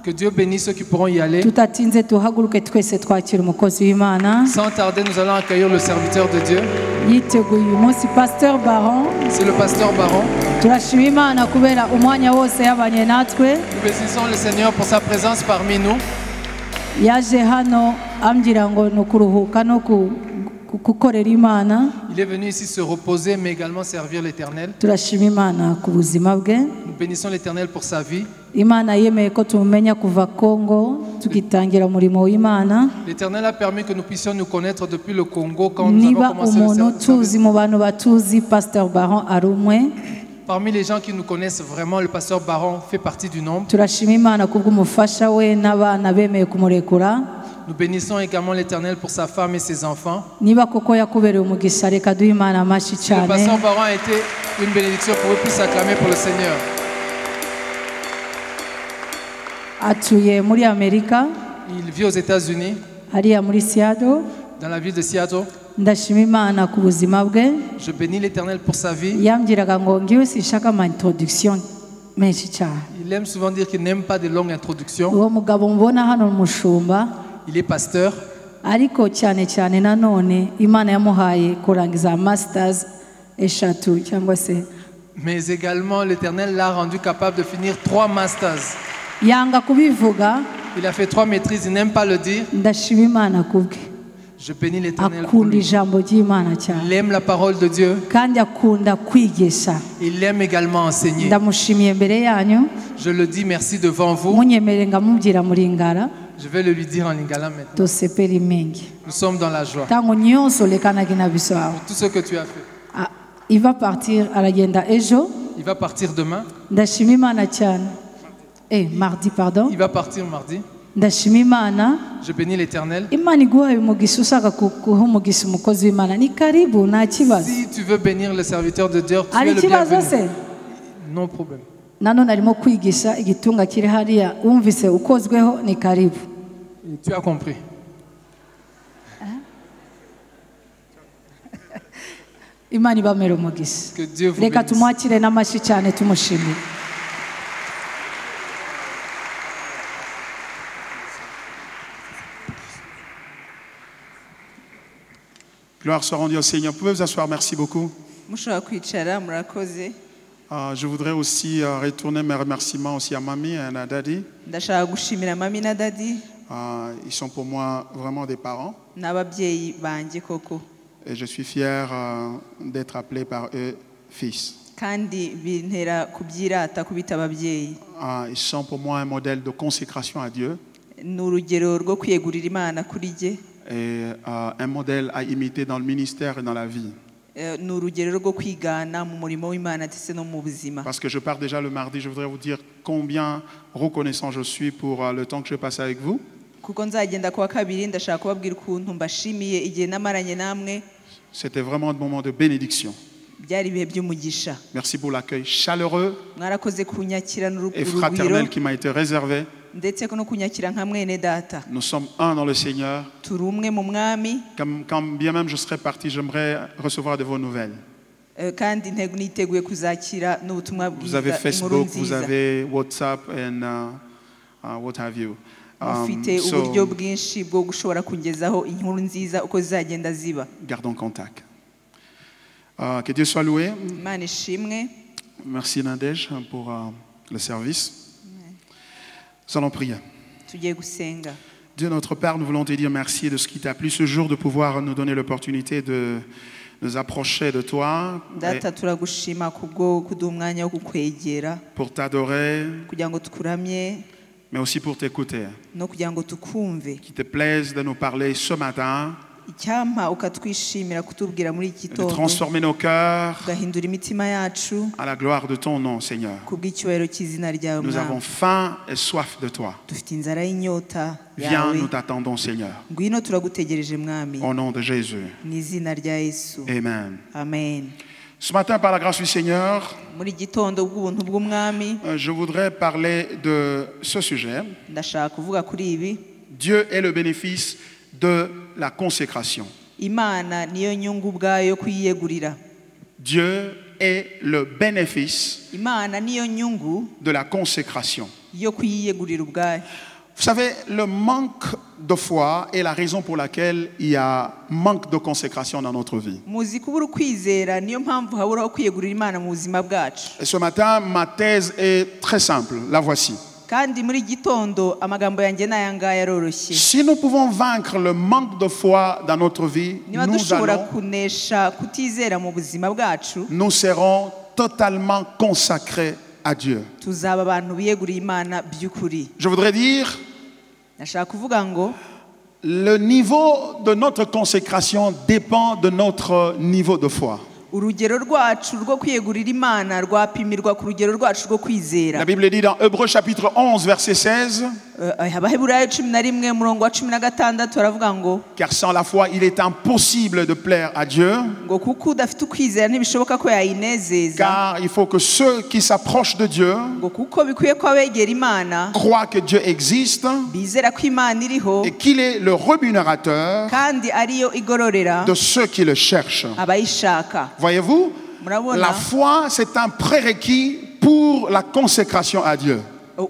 Que Dieu bénisse ceux qui pourront y aller. tutatinze tuhaguruke twese twakira umukozi w'Imana. Sans tarder, nous allons accueillir le serviteur de Dieu. yiteguye uyu munsi Pasteur Baron. C'est le pasteur Baron. turashima Imana kubera umwanya wose yabanye natwe. Nous bénissons le Seigneur pour sa présence parmi nous. yaje hano ambwira ngo ni ukuruhuka no gukorera Imana. Il est venu ici se reposer mais également servir l'Éternel. turashima Imana ku buzima bwe. Nous bénissons l'Éternel pour sa vie. Imana yemeye ko tumumenya kuva Congo tugitangira umurimo w'Imana. L'Éternel a permis que nous puissions nous connaître depuis le Congo quand nous avons niba commencé le umuntu service. tuzi mu bantu batuzi Pasteur Baron ari umwe. Parmi les gens qui nous connaissent vraiment, le pasteur Baron fait partie du nombre. turashima Imana kubw'umufasha we n'abana bemeye kumurekura. Nous bénissons également l'Éternel pour sa femme et ses enfants. niba koko yakubereye umugisha reka duhe Imana amashyi Le cyane. pasteur Baron a été une bénédiction pour vous, puisse acclamer pour le Seigneur. atuye muri Amerika Il vit aux États-Unis, hariya muri Seattle. dans la ville de Seattle. ndashima Imana ku buzima bwe. Je bénis l'Éternel pour sa vie. yambwiraga ngo ngiwe sinshaka ama introduction menshi cyane. Il aime souvent dire qu'il n'aime pas de longues introductions. uwo mugabo mbona hano umushumba Il est pasteur, ariko cyane cyane nanone Imana yamuhaye kurangiza masters eshatu cyangwa se mais également l'Éternel l'a rendu capable de finir 3 masters. yanga kubivuga. Il a fait 3 maîtrises, il n'aime pas le dire. ndashima Imana kubwe. Je bénis l'Éternel pour akunda lui. ijambo ry'imana cyane Il aime la parole de Dieu. kandi akunda kwigisha. Il aime également enseigner. Ndamushimiye mbere yanyu, Je le dis merci devant vous. munyemere ngamubwira muri ngara Je vais le lui dire en lingala maintenant. tosepeli mingi Nous sommes dans la joie. ntango nyonso lekanaki na biso awa. Tout ce que tu as fait. Ah, il va partir aragenda ejo. Il va partir demain. Ndashima imana cyane. Mardi pardon. Il va partir mardi. Ndashima imana. Je bénis l'Éternel. Imana iguhaye umugisha ushaka kuha umugisha umukozi w'imana ni karibu, nta kibazo. Si tu veux bénir le serviteur de Dieu, tu es Ari le ikibazo bienvenu. se? Non problème. Nanone arimo kwigisha igitunga kiri hariya, wumvise ukozweho ni karibu. Et tu as compris. Imana ibamere umugisha. Que Dieu vous Reka bénisse. tumwakire n'amashyi cyane tumushimire. Gloire soit rendue au Seigneur. Vous pouvez vous asseoir, merci beaucoup. mushobora kwicara murakoze. Je voudrais aussi retourner mes remerciements aussi à Mamie et à Daddy. Ndashaka gushimira mami na dadi Ils sont pour moi vraiment des parents n'ababyeyi banjye koko, et je suis fier d'être appelé par eux fils. kandi bintera kubyirata kubita ababyeyi. Ils sont pour moi un modèle de consécration à Dieu Ni urugero rwo kwiyegurira Imana kuri jye, et un modèle à imiter dans le ministère et dans la vie. ni urugero rwo kwigana mu murimo w'Imana ndetse no mu buzima. Parce que je pars déjà le mardi, je voudrais vous dire combien reconnaissant je suis pour le temps que je passe avec vous. Kuko nzagenda kuwa kabiri, ndashaka kubabwira ukuntu mbashimiye igihe namaranye namwe. C'était vraiment un moment de bénédiction. Byari ibihe by'umugisha. Merci pour l'accueil chaleureux Mwarakoze kunyakirana et urugwiro fraternel qui m'a été réservé. ndetse no kunyakira nka mwene data. Nous sommes un dans le Seigneur. Turi umwe mu mwami, Quand bien même je serais parti, j'aimerais recevoir de vos nouvelles. kandi niteguye kuzakira n'ubutumwa Vous avez bwiza, inkuru Facebook, vous nziza. avez WhatsApp and what have you. Mufite uburyo bwinshi bwo gushobora kungezaho inkuru nziza uko zizagenda ziba. Gardons contact. Que Dieu soit loué. Imana ishimwe. Merci Nadège pour le service. Nous allons prier. Tugiye gusenga. Dieu notre Père, nous voulons te dire merci de ce qui t'a plu ce jour, de pouvoir nous donner l'opportunité de nous approcher de toi Data turagushima kubwo kuduha umwanya wo kukwegera pour t'adorer, kugira ngo tukuramye mais aussi pour t'écouter. no kugira ngo tukumve. Qu'il te plaise de nous parler ce matin, Icyampa ukatwishimira kutubwira muri iki de gitondo, transformer nos cœurs ugahindura imitima yacu à la gloire de ton nom, Seigneur. kubw'icyubahiro cy'izina ryawe Nous avons Mwami. faim et soif de toi. Dufite inzara y'inyota Viens, yawe. nous t'attendons, Seigneur. Ngwino turagutegereje Mwami, Au nom de Jésus. mu izina rya Yesu. Amen. Amen. Ce matin, par la grâce du Seigneur, Muri gitondo bw'ubuntu bw'umwami je voudrais parler de ce sujet. ndashaka kuvuga kuri ibi. Dieu est le bénéfice de la consécration. Imana niyo nyungu ubwayo kuyiyegurira. Dieu est le bénéfice Imana niyo nyungu de la consécration. yo kuyiyegurira ubwayo. Vous savez, le manque de foi est la raison pour laquelle il y a manque de consécration dans notre vie. Muzi kubura ukwizera niyo mpamvu haburaho kwiyegurira Imana mu buzima bwacu. Et ce matin, ma thèse est très simple. La voici. Kandi muri gitondo amagambo yanjye n'aya ngaya aroroshye. Si nous pouvons vaincre le manque de foi dans notre vie, Niba dushobora kunesha kutizera mu buzima bwacu, nous serons totalement consacrés à Dieu. tuzaba abantu biyeguriye Imana by'ukuri. Je voudrais dire, Nashaka kuvuga ngo le niveau de notre consécration dépend de notre niveau de foi. urugero rwacu rwo kwiyegurira Imana rwapimirwa ku rugero rwacu rwo kwizera. La Bible dit dans Hébreux chapitre 11 verset 16, Abaheburayo 11 murongo wa 16 baravuga ngo car sans la foi il est impossible de plaire à Dieu, ngo kuko udafite ukwizera ntibishoboka ko yayinezeza, car il faut que ceux qui s'approchent de Dieu ngo kuko bikwiye ko abegera Imana croient que Dieu existe bizera ko Imana iriho et qu'il est le rémunérateur kandi ariyo igororera de ceux qui le cherchent. abayishaka. Voyez-vous, Murabona? la foi c'est un prérequis pour la consécration à Dieu.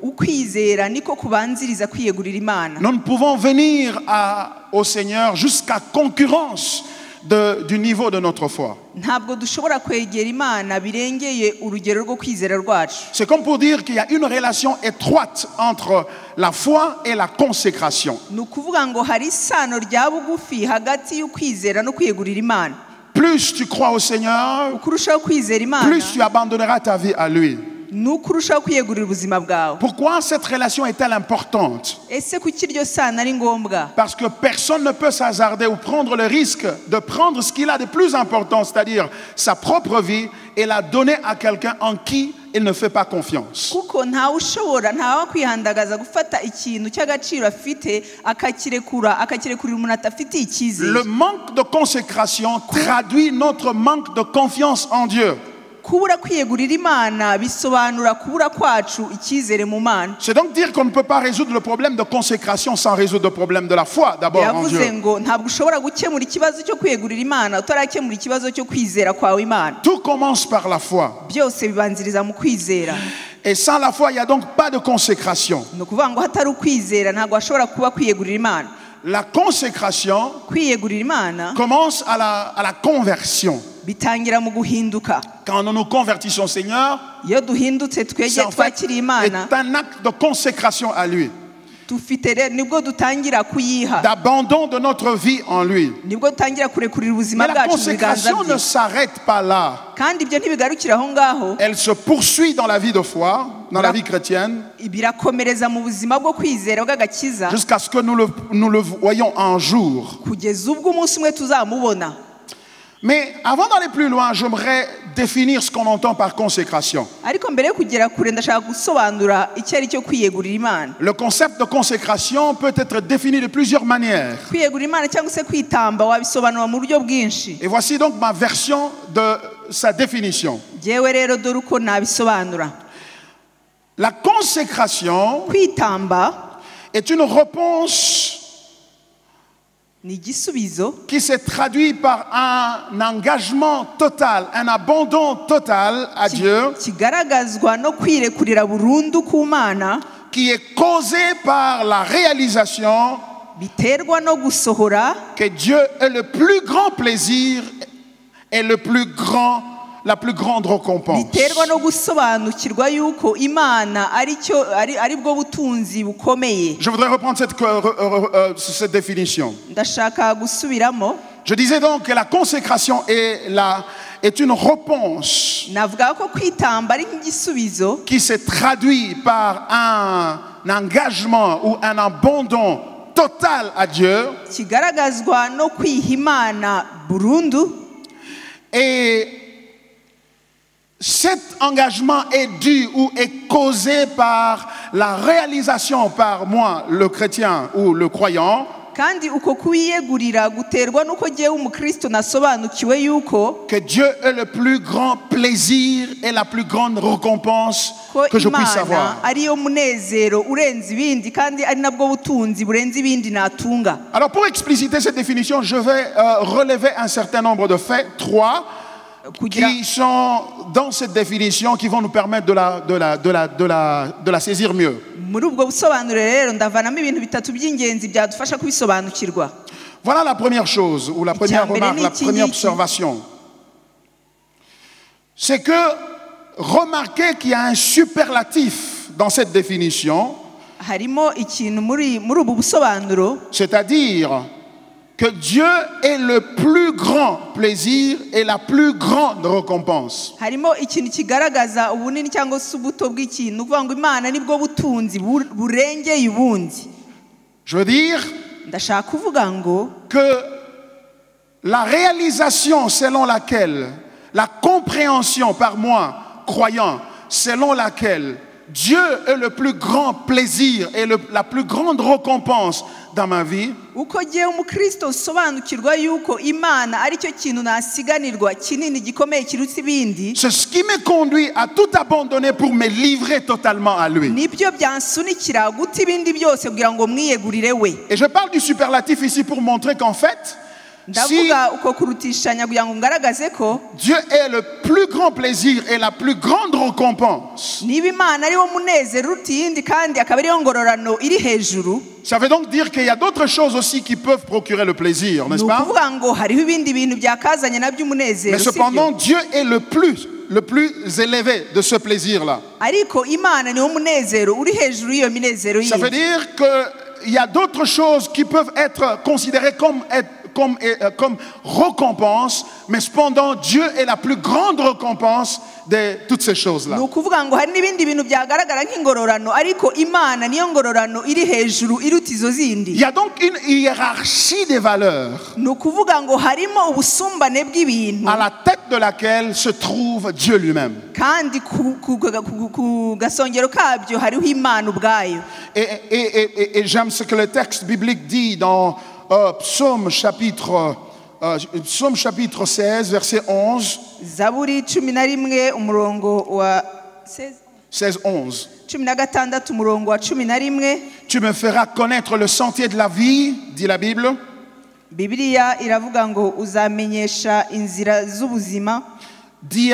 Ukwizera niko kubanziriza kwiyegurira Imana. Nous ne pouvons venir au Seigneur jusqu'à concurrence du niveau de notre foi. ntabwo dushobora kwegera imana birengeye urugero rwo kwizera rwacu. C'est comme pour dire qu'il y a une relation étroite entre la foi et la consécration. ni ukuvuga ngo hari isano rya bugufi hagati y'ukwizera no kwiyegurira imana. Plus tu crois au Seigneur, uko urushaho kwizera imana plus tu abandonneras ta vie à lui. nuko urushaho kwiyegurira ubuzima bwawe. Pourquoi cette relation est-elle importante? ese kuki iryo sano ari ngombwa? Parce que personne ne peut s'hasarder ou prendre le risque de prendre ce qu'il a de plus important, c'est-à-dire sa propre vie, et la donner à quelqu'un en qui il ne fait pas confiance. kuko ntawe ushobora ntawe kwihandagaza gufata ikintu cy'agaciro afite akakirekurira umuntu atafitiye icyizere. Le manque de consécration traduit notre manque de confiance en Dieu. kubura kwiyegurira imana bisobanura kubura kwacu icyizere mu mana. C'est donc dire qu'on ne peut pas résoudre le problème de consécration sans résoudre le problème de la foi d'abord en Dieu. yavuze ngo ntabwo ushobora gukemura ikibazo cyo kwiyegurira imana utarakemura ikibazo cyo kwizera kwawe imana. Tout commence par la foi. byose bibanziriza mu kwizera. Et sans la foi, il n'y a donc pas de consécration. ni ukuvuga ngo hatari ukwizera ntabwo hashobora kuba kwiyegurira imana. La consécration kwiyegurira imana commence à la conversion. bitangira mu guhinduka. Quand nous nous convertissons au Seigneur, iyo duhindutse c'est twegeye en fait twakiriye imana un acte de consécration à lui, nibwo dutangira kuyiha, d'abandon de notre vie en lui. nibwo dutangira kurekurira ubuzima Mais la bwacu mu biganza consécration ne bye. s'arrête pas là. kandi ibyo ntibigarukira aho ngaho, Elle se poursuit dans la vie de foi, dans la vie chrétienne, birakomereza mu buzima bwo kwizera bw'agakiza jusqu'à ce que nous le voyons un jour. kugeza ubwo umunsi umwe tuzamubona. Mais avant d'aller plus loin, j'aimerais définir ce qu'on entend par consécration. ariko mbere yo kugera kure ndashaka gusobanura icyo ari cyo kwiyegurira imana. Le concept de consécration peut être défini de plusieurs manières. kwiyegurira imana cyangwa se kwitamba wabisobanura mu buryo bwinshi. Et voici donc ma version de sa définition. Jewe rero dore uko nabisobanura. La consécration kwitamba est une réponse ni igisubizo qui se traduit par un engagement total, un abandon total à Dieu, kigaragazwa no kwirekurira burundu ku mana, qui est causé par la réalisation biterwa no gusohora que Dieu est le plus grand plaisir et la plus grande récompense. biterwa no gusobanukirwa yuko imana ari bwo butunzi bukomeye. Je voudrais reprendre cette définition. ndashaka gusubiramo. Je disais donc que la consécration est une réponse navuga ko kwitamba ari nk'igisubizo qui se traduit par un engagement ou un abandon total à Dieu. kigaragazwa no kwiha imana burundu. Et cet engagement est dû ou est causé par la réalisation par moi, le chrétien ou le croyant, kandi uko kwiyegurira guterwa nuko jewe umukristo nasobanukiwe yuko que Dieu est le plus grand plaisir et la plus grande récompense que je puisse avoir. ariyo munezero urenze ibindi kandi ari nabwo butunzi burenze ibindi natunga. Alors pour expliciter cette définition, je vais relever un certain nombre de faits, 3, qui sont dans cette définition, qui vont nous permettre de la saisir mieux. muri ubwo busobanuro rero ndavanamo ibintu bitatu by'ingenzi byadufasha kubisobanukirwa. Voilà la première chose, ou la première remarque, la première observation. C'est que remarquez qu'il y a un superlatif dans cette définition, harimo ikintu muri ubu busobanuro, c'est-à-dire que Dieu est le plus grand plaisir et la plus grande récompense. harimo ikintu kigaragaza ubunini cyangwa se ubuto bw'ikintu, uvuga ngo imana nibwo butunzi burengeye ubundi. Je veux dire ndashaka kuvuga ngo que la réalisation selon laquelle, la compréhension par moi, croyant, selon laquelle Dieu est le plus grand plaisir et la plus grande récompense dans ma vie, uko giye umukristo usobanukirwa yuko imana ari cyo kintu nasiganirwa kinini gikomeye kirutse ibindi, c'est ce qui me conduit à tout abandonner pour me livrer totalement à lui. nibyo byansunikira guta ibindi byose kugira ngo mwiyegurire we. Et je parle du superlatif ici pour montrer qu'en fait, ndavuga uko kurutishanya kugira ngo ngaragaze ko Dieu est le plus grand plaisir et la plus grande récompense, niba imana ariwo munezero uruta iyindi kandi akaba ariyo ngororano iri hejuru, ça veut donc dire qu'il y a d'autres choses aussi qui peuvent procurer le plaisir, ni n'est-ce pas? ukuvuga ngo hariho ibindi bintu byakazanye nabyo umunezero, Mais cependant, Dieu est le plus élevé de ce plaisir-là. ariko imana niwo munezero uri hejuru y'iyo minezero Ça veut yindi. dire qu'il y a d'autres choses qui peuvent être considérées comme récompense, mais cependant, Dieu est la plus grande récompense de toutes ces choses-là. ni ukuvuga ngo hari n'ibindi bintu byagaragara nk'ingororano, ariko imana niyo ngororano iri hejuru iruta izo Il zindi. y a donc une hiérarchie des valeurs ni ukuvuga ngo harimo ubusumbane bw'ibintu, à la tête de laquelle se trouve Dieu lui-même. kandi ku gasongero kabyo hariho imana ubwayo. Et j'aime ce que le texte biblique dit dans Psaume chapitre 16, verset 11. Zaburi 11 umurongo wa 16, 11. 16 umurongo wa 11. Tu me feras connaître le sentier de la vie, dit la Bible. Bibiliya iravuga ngo uzamenyesha inzira z'ubuzima, Il y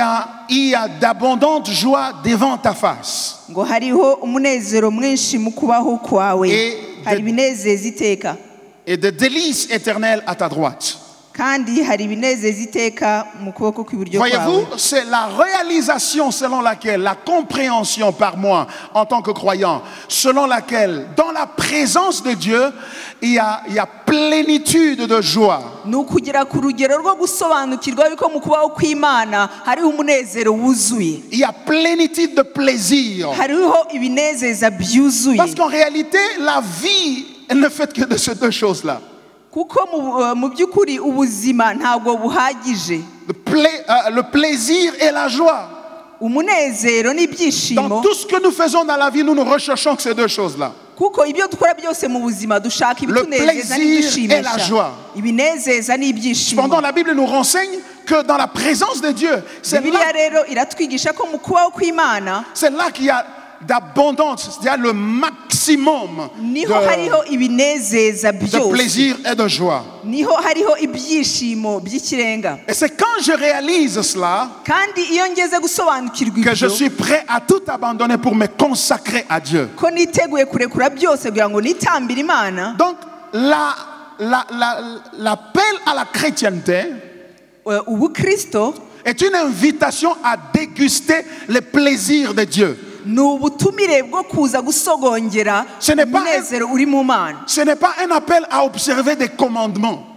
a d'abondantes joies devant ta face. ngo hariho umunezero mwinshi mu kubaho kwawe, hari ibinezeza iteka, Et de délices éternelles à ta droite. kandi hari ibinezeza iteka mu kuboko kw'iburyo kwawe. Voyez-vous, c'est la réalisation selon laquelle, la compréhension par moi en tant que croyant, selon laquelle, dans la présence de Dieu, il y a plénitude de joie. Ni ukugera ku rugero rwo gusobanukirwa yuko mu kubaho kw'Imana hariho umunezero wuzuye, Il y a plénitude de plaisir. hariho ibinezeza byuzuye. Parce qu'en réalité, la vie, elle ne fait que de ces deux choses-là. kuko mu by'ukuri ubuzima ntabwo buhagije. Le plaisir et la joie. Umunezero n'ibyishimo. Dans tout ce que nous faisons dans la vie, nous recherchons ces deux choses-là. kuko ibyo dukora byose mu buzima dushaka ibitunezeza n'ibidushimisha, ibinezeza n'ibyishimo. Cependant, la Bible nous renseigne que dans la présence de Dieu, c'est là qu'il y a d'abondance, c'est-à-dire le maximum de plaisir et de joie. Et c'est quand je réalise cela que je suis prêt à tout abandonner pour me consacrer à Dieu. Donc, l'appel à la chrétienté est une invitation à déguster les plaisirs de Dieu. Ce n'est pas un appel à observer des commandements.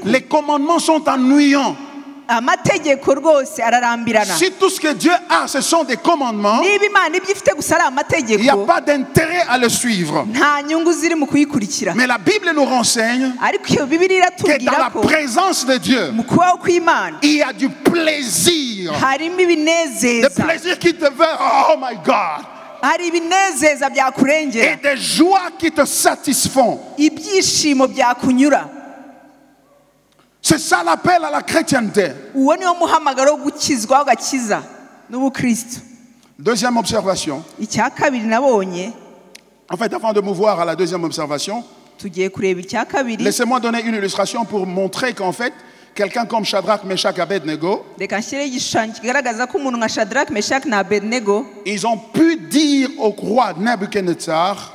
Les commandements sont ennuyants. Si tout ce que Dieu a, ce sont des commandements, il n'y a pas d'intérêt à le suivre. Mais la Bible nous renseigne que dans la présence de Dieu, il y a du plaisir. Des plaisirs qui te veulent, oh my God. Et des joies qui te satisfont. C'est ça l'appel à la chrétienté. Deuxième observation. En fait, avant de mouvoir à la deuxième observation, laissez-moi donner une illustration pour montrer qu'en fait, quelqu'un comme Shadrach, Meshach et Abednego, ils ont pu dire au roi Nebuchadnezzar,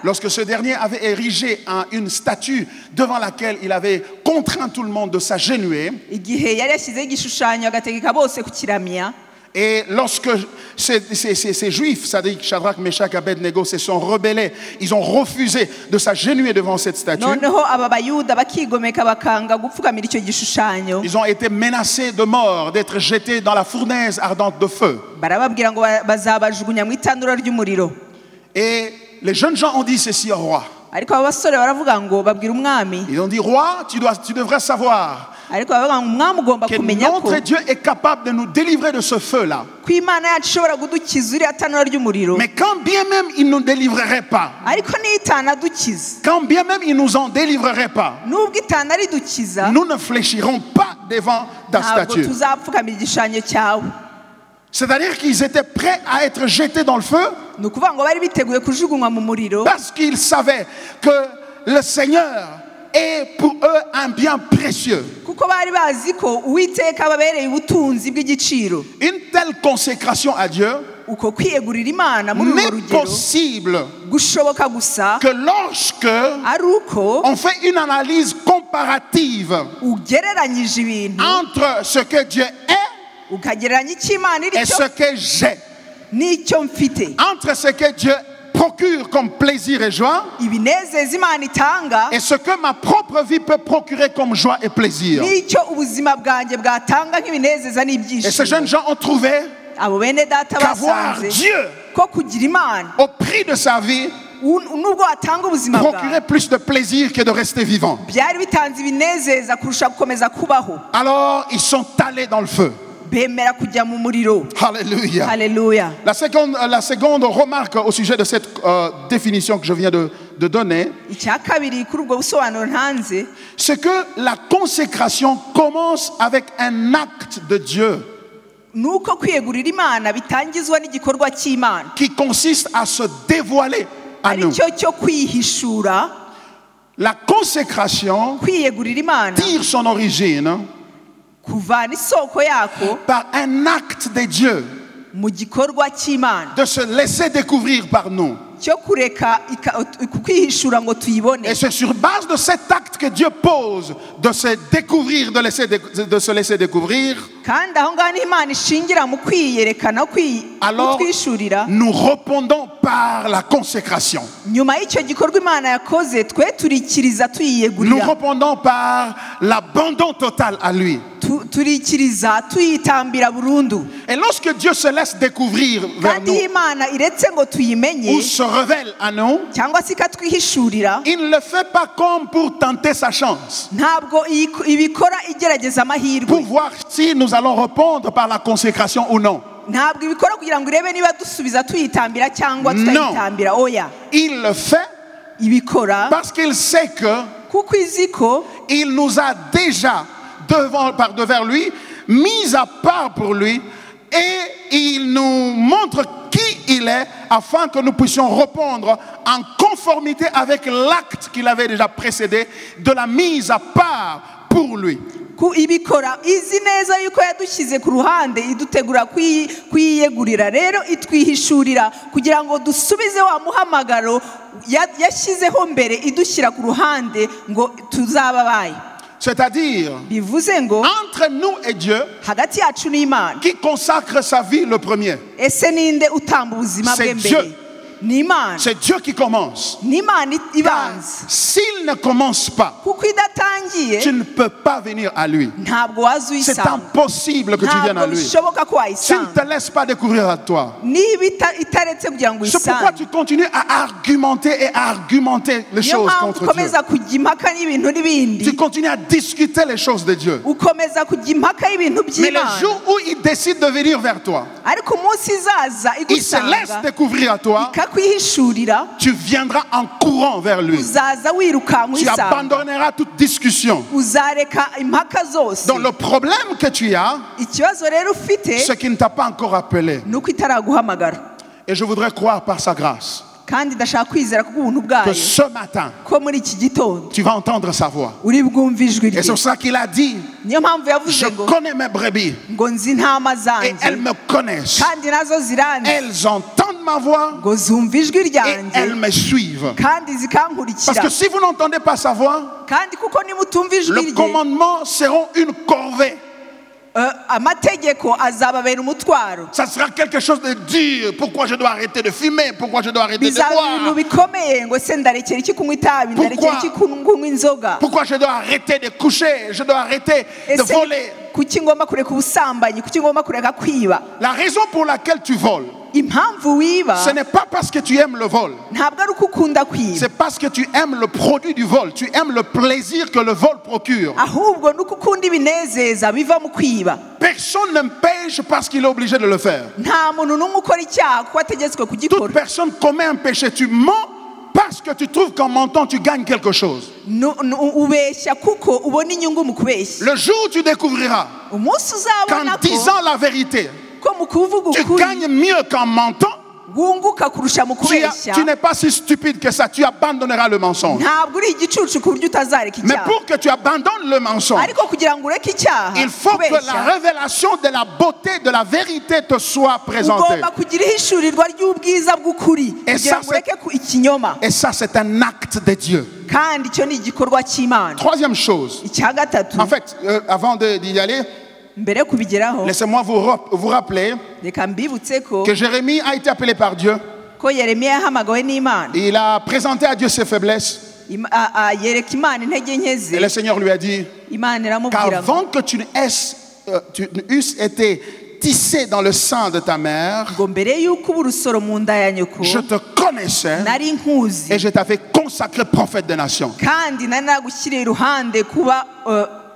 lorsque ce dernier avait érigé une statue devant laquelle il avait contraint tout le monde de s'agenouiller, et lorsque ces juifs, c'est-à-dire Shadrach, Meshach et Abednego, se sont rebellés, ils ont refusé de s'agenouiller devant cette statue. Ils ont été menacés de mort, d'être jetés dans la fournaise ardente de feu. Et les jeunes gens ont dit ceci au roi. Ils ont dit, roi, tu devrais savoir que notre Dieu est capable de nous délivrer de ce feu-là. Mais quand bien même il ne nous délivrerait pas, quand bien même il ne nous en délivrerait pas, nous ne fléchirons pas devant ta statue. C'est-à-dire qu'ils étaient prêts à être jetés dans le feu, ni ukuvuga ngo bari biteguye kujugunywa mu muriro parce qu'ils savaient que le Seigneur est pour eux un bien précieux. kuko bari bazi ko uwiteka ababereye ubutunzi bw'igiciro. Une telle consécration à Dieu uko kwiyegurira imana muri urwo n'est rugero possible gushoboka gusa que lorsque ari uko on fait une analyse comparative ugereranyije ibintu entre ce que Dieu est ukagereranya icyo imana iri et cyo ce que j'ai, n'icyo mfite, entre ce que Dieu procure comme plaisir et joie ibinezeza imana itanga et ce que ma propre vie peut procurer comme joie et plaisir. n'icyo ubuzima bwanjye bwatanga nk'ibinezeza Et ces n'ibyishimo. jeunes gens ont trouvé abo bene data qu'avoir basanze Dieu ko kugira imana au prix de sa vie nubwo watanga ubuzima procurait bwawe plus de plaisir que de rester vivant. byari bitanze ibinezeza kurusha gukomeza kubaho. Alors ils sont allés dans le feu. bemera kujya mu muriro. Alléluia. Haleluya. La seconde remarque au sujet de cette définition que je viens de donner, icya kabiri kuri ubwo busobanuro ntanze, c'est que la consécration commence avec un acte de Dieu nuko kwiyegurira imana bitangizwa n'igikorwa cy'imana qui consiste à se dévoiler à nous. aricyo cyo kwihishura. La consécration kwiyegurira imana tire son origine kuvana isoko yako par un acte de Dieu mu gikorwa cy'imana de se laisser découvrir par nous. cyo kureka kwihishura ngo tuyibone. Et c'est sur base de cet acte que Dieu pose de se découvrir, de se laisser découvrir. kandi aho ngaho niho imana ishingira mu kwiyerekana Alors kutwishurira. nous répondons par la consécration. nyuma y'icyo gikorwa imana yakoze twe turikiriza Nous tuyiyegurira, répondons par l'abandon total à lui. turikiriza tuyitambira burundu. Et lorsque Dieu se laisse découvrir vers kandi nous iyo imana iretse ngo tuyimenye ou se révèle à nous, cyangwa se ikatwihishurira, il ne le fait pas comme pour tenter sa chance, ntabwo ibikora igerageza pour amahirwe. voir si nous allons répondre par la consécration ou non. ntabwo ibikora kugira ngo irebe niba dusubiza tuyitambira cyangwa Non. tutayitambira. oya, Il le fait ibikora parce qu'il sait que kuko izi ko il nous a déjà devant lui, mis à part pour lui, et il nous montre qui il est afin que nous puissions répondre en conformité avec l'acte qu'il avait déjà précédé de la mise à part pour lui. ibikora izi neza yuko yadushyize ku ruhande idutegura kwiyegurira, rero itwihishurira kugira ngo dusubize wa muhamagaro yashyizeho mbere idushyira ku ruhande ngo tuzababaye. C'est-à-dire, bivuze ngo entre nous et Dieu, hagati yacu n'Imana, qui consacre sa vie le premier? ese ninde utamba ubuzima bwe C'est mbere? Dieu. ni Imana. C'est Dieu qui commence. ni Imana ibanza, S'il ne commence pas, kuko idatangiye tu ne peux pas venir à lui. ntabwo waza C'est uyisanga, impossible que tu viennes à ntabwo lui. bishoboka ko S'il ne wayisanga te laisse pas découvrir à toi. niba itaretse kugira ngo C'est pourquoi tu uyisange. continues à argumenter et à argumenter les niyo choses mpamvu contre Dieu. ukomeza kujya impaka y'ibintu Tu n'ibindi, continues à discuter les choses de Dieu. ukomeza kujya impaka y'ibintu Mais le by'Imana, jour où il décide de venir vers toi, ariko umunsi izaza il se laisse igusanga découvrir à toi, ikakwihishurira, tu viendras en courant vers lui. uzaza wirukanka Tu uyisanga, abandonneras toute discussion. uzareka impaka zose. Donc le problème que tu as, ikibazo rero ufite c'est qu'il ne t'a pas encore appelé. ni uko itaraguhamagara, Et je voudrais croire par sa grâce kandi ndashaka kwizera kubw'ubuntu que bwayo ce matin, ko muri iki gitondo tu vas entendre sa voix. uri bwumve ijwi Et rye. c'est pour ça qu'il a dit, niyo mpamvu je yavuze ngo connais mes brebis ngo nzi intama et elles zanjye me connaissent. kandi nazo ziranzi, Elles entendent ma voix ngo zumva ijwi et ryanjye elles me suivent. kandi Parce zikankurikira. que si vous n'entendez pas sa voix, kandi kuko nimutumva ijwi le rye, commandement sera une corvée. amategeko azababera umutwaro, Ça sera quelque chose de dur. Pourquoi je dois arrêter de fumer? Pourquoi je dois arrêter de bizaba ibintu boire? bikomeye ngo se ndarekera iki kunywa itabi, Pourquoi? ndarekera iki kunywa inzoga, Pourquoi je dois arrêter de coucher? Je dois arrêter de ese voler. kuki ngomba kureka ubusambanyi, kuki ngomba kureka kwiba. La raison pour laquelle tu voles, impamvu wiba ce n'est pas parce que tu aimes le vol. ntabwo ari uko ukunda kwiba, C'est parce que tu aimes le produit du vol. Tu aimes le plaisir que le vol procure. ahubwo ni uko ukunda ibinezeza biva mu kwiba. Personne ne pêche parce qu'il est obligé de le faire. nta muntu n'umwe ukora icyaha kuko ategetswe Toute kugikora. personne commet un péché. Tu mens parce que tu trouves qu'en mentant, tu gagnes quelque chose. ubeshya kuko ubona inyungu mu kubeshya. Le jour où tu découvriras umunsi qu'en uzabona ko disant la vérité, mu kuvuga tu ukuri gagnes mieux qu'en mentant, wunguka kurusha mu kubeshya Tu n'es pas si stupide que ça, tu abandonneras le mensonge. ntabwo uri igicucu ku buryo utazareka Mais icyaha pour que tu abandonnes le mensonge, ariko kugira ngo ureke icyaha il faut que la kubeshya révélation de la beauté de la vérité te soit présentée. ugomba kugira ihishurirwa ry'ubwiza bw'ukuri Et kugira ça, ngo ureke ikinyoma Et ça, c'est un acte de Dieu. kandi icyo ni igikorwa cy'Imana. Troisième chose. icya gatatu En fait, avant d'y aller, mbere yo kubigeraho laissez-moi vous rappeler reka mbibutse ko que Jérémie a été appelé par Dieu. ko Yeremiya yahamagawe n'Imana Il a présenté à Dieu ses faiblesses. yereka Imana intege nke ze Et le Seigneur lui a dit Imana iramubwira ngo qu'avant que tu eusses été tissé dans le sang de ta mère, ngo mbere y'uko uba urusoro mu nda ya nyoko je te connaissais nari nkuzi et je t'avais consacré prophète des nations. kandi nari nagushyiriye iruhande kuba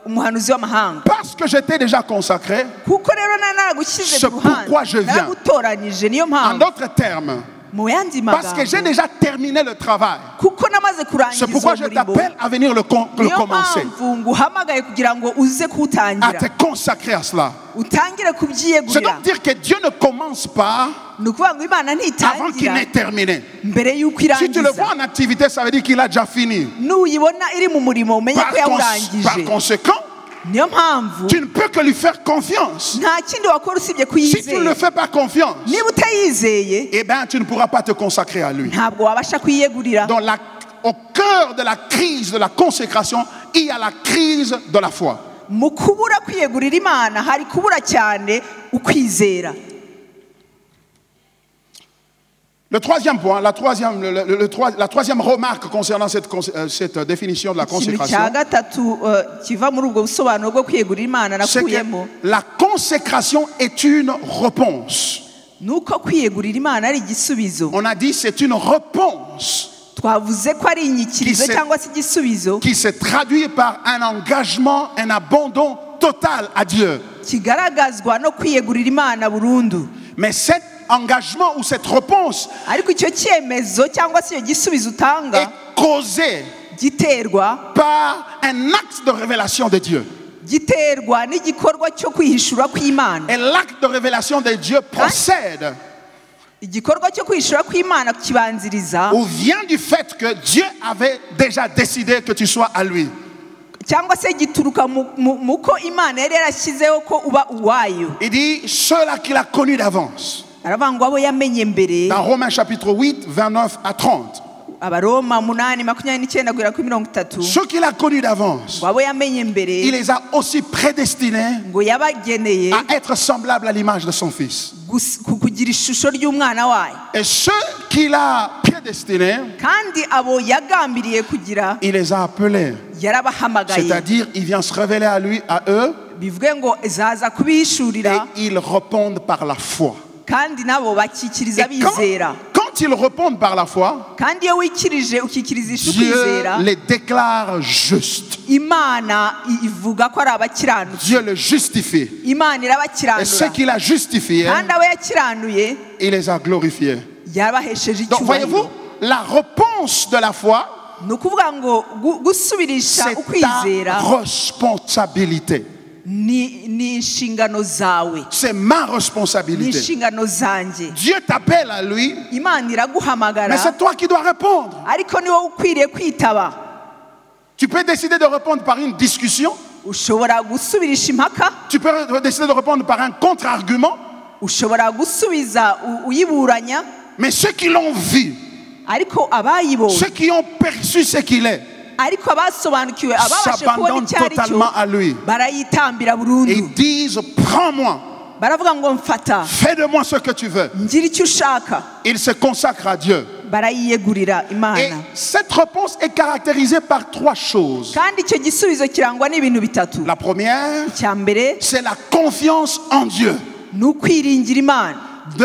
umuhanuzi w'amahanga Parce que j'étais déjà consacré, kuko rero nari naragushyize c'est ku ruhande pourquoi je viens. naragutoranyije niyo En mpamvu d'autres termes, mu yandi parce que j'ai magambo déjà terminé le travail. kuko namaze C'est kurangiza pourquoi je umurimo t'appelle à venir le niyo commencer, mpamvu nguhamagaye kugira ngo uze à kuwutangira te consacrer à cela. utangire C'est kubyiyegurira donc dire que Dieu ne commence pas ni ukuvuga ngo Imana avant qu'il ntitangira n'ait terminé. mbere y'uko Si tu le irangiza vois en activité, ça veut dire qu'il a déjà fini. nuyibona iri mu murimo umenye ko Par yawurangije conséquent, niyo mpamvu tu ne peux que lui faire confiance. nta kindi wakora usibye Si tu ne le kuyizera fais pas confiance, niba utayizeye eh bien, tu ne pourras pas te consacrer à lui. ntabwo wabasha kuyiyegurira Donc, au cœur de la crise de la consécration, il y a la crise de la foi. mu kubura kwiyegurira Imana hari kubura cyane ukwizera. Le troisième point, la troisième remarque concernant cette définition de la ikintu cya consécration, gatatu kiva muri ubwo busobanuro bwo kwiyegurira Imana c'est que nakuyemo la consécration est une réponse. ni uko kwiyegurira Imana ari igisubizo. On a dit c'est une réponse twavuze ko ari inyikirizo cyangwa se igisubizo qui se traduit par un engagement, un abandon total à Dieu. kigaragazwa no kwiyegurira Imana burundu. Mais cet engagement ou cette réponse ariko icyo cyemezo cyangwa se iyo gisubizo est utanga causé giterwa par un acte de révélation de Dieu. giterwa n'igikorwa cyo kwihishura kw'Imana. Et l'acte de révélation de Dieu procède igikorwa cyo kwihishura kw'Imana kibanziriza ou vient du fait que Dieu avait déjà décidé que tu sois à lui. cyangwa se gituruka mu ko Imana yari yarashyizeho ko uba uwayo. Il dit ceux-là qu'il a connus d'avance. aravuga ngo abo yamenye mbere. Dans Romains chapitre 8, 29 à 30. Abaroma 8:29-30. Ceux qu'il a connus d'avance, ngo abo yamenye mbere il les a aussi prédestinés ngo yabageneye à être semblables à l'image de son Fils. kugira ishusho ry'umwana wayo. Et ceux qu'il a prédestinés, kandi abo yagambiriye kugira il les a appelés. yarabahamagaye. C'est-à-dire, il vient se révéler à lui, à eux, bivuge ngo zaza kubihishurira et ils répondent par la foi. kandi nabo bakikiriza Et bizera. quand ils répondent par la foi, kandi iyo wikirije ukikirizisha Dieu ukwizera les déclare justes. Imana ivuga ko ari abakiranutsi. Dieu les justifie. Imana Et ceux irabakiranura qu'il a justifiés, kandi abo yakiranuye il les a glorifiés. yabahesheje Donc voyez-vous, icyubahiro. la réponse de la foi, ni ukuvuga ngo gusubirisha c'est ta ukwizera responsabilité. ni inshingano zawe, C'est ma ni responsabilité. inshingano zanjye. Dieu t'appelle à lui, Imana mais iraguhamagara c'est toi qui dois répondre. ariko ni wowe ukwiriye kwitaba. Tu peux décider de répondre par une discussion. ushobora gusubirisha impaka, Tu peux décider de répondre par un contre-argument. ushobora gusubiza uyiburanya, Mais ceux qui l'ont vu, ariko abayibonye, ceux qui ont perçu ce qu'il est, ariko abasobanukiwe ababashe kubona s'abandonnent icyo ari cyo totalement à lui. barayitambira Et burundu. ils disent, prends-moi, baravuga ngo mfata fais de moi ce que tu veux. ngira icyo ushaka. Ils se consacrent à Dieu. barayiyegurira Et Imana. cette réponse est caractérisée par trois choses. kandi icyo gisubizo kirangwa n'ibintu bitatu. La première, icya mbere c'est la confiance en Dieu. ni ukwiringira Imana.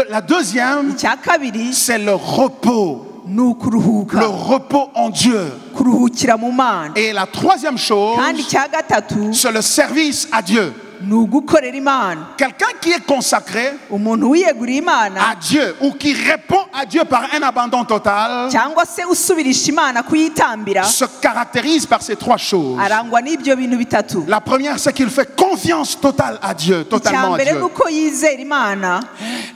La deuxième, icya kabiri c'est le repos. ni ukuruhuka, Le repos en Dieu. kuruhukira mu Mana. Et la troisième chose, kandi icya gatatu c'est le service à Dieu. ni ugukorera Imana. Quelqu'un qui est consacré umuntu wiyeguriye Imana à Dieu ou qui répond à Dieu par un abandon total cyangwa se usubirisha Imana kuyitambira se caractérise par ces trois choses. arangwa n'ibyo bintu bitatu. La première, c'est qu'il fait confiance totale à Dieu, icya totalement à mbere ni Dieu. uko yizera Imana.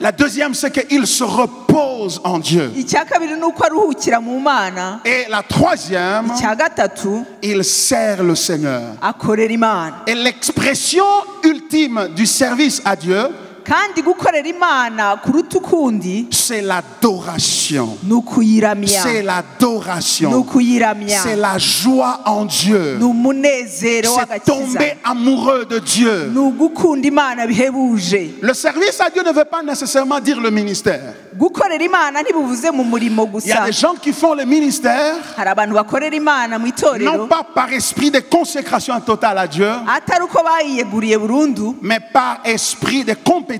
La deuxième, c'est qu'il se repose en Dieu. icya kabiri ni uko aruhukira mu Mana. Et la troisième, icya gatatu il sert le Seigneur. akorera Imana. Et l'expression ultime du service à Dieu, kandi gukorera Imana kuruta ukundi c'est l'adoration. ni ukuyiramya, C'est ni l'adoration. ukuyiramya, C'est la joie en Dieu. ni umunezero C'est w'agakiza, tomber amoureux de Dieu. ni ugukunda Imana bihebuje. Le service à Dieu ne veut pas nécessairement dire le ministère. gukorera Imana ntibivuze mu murimo Il y a gusa. des gens qui font le ministère, hari abantu bakorera Imana mu itorero non pas par esprit de consécration totale à Dieu, atari uko bayiyeguriye burundu, mais par esprit de compétition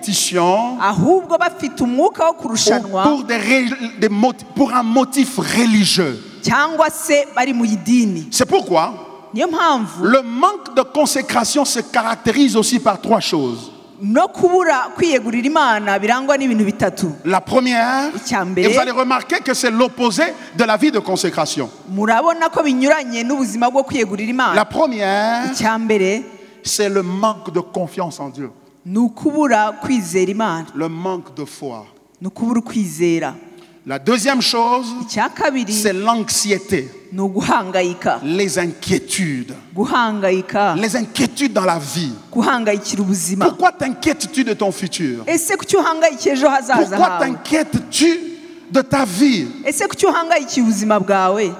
ahubwo bafite umwuka wo ou kurushanwa pour un motif religieux. cyangwa se bari mu idini. C'est pourquoi niyo mpamvu le manque de consécration se caractérise aussi par trois choses. no kubura kwiyegurira Imana birangwa n'ibintu bitatu. La première, icya et mbere, vous allez remarquer que c'est l'opposé de la vie de consécration. murabona ko binyuranye n'ubuzima bwo kwiyegurira La Imana. première, icya mbere c'est le manque de confiance en Dieu, ni ukubura kwizera Imana, le manque de foi. ni ukubura ukwizera. La deuxième chose, icya kabiri c'est l'anxiété, ni uguhangayika, les inquiétudes. guhangayika, Les inquiétudes dans la vie. guhangayikira ubuzima. Pourquoi t'inquiètes-tu de ton futur? ese kuki uhangayikiye ejo hazaza Pourquoi hawe? t'inquiètes-tu de ta vie? ese kuki uhangayikiye ubuzima bwawe?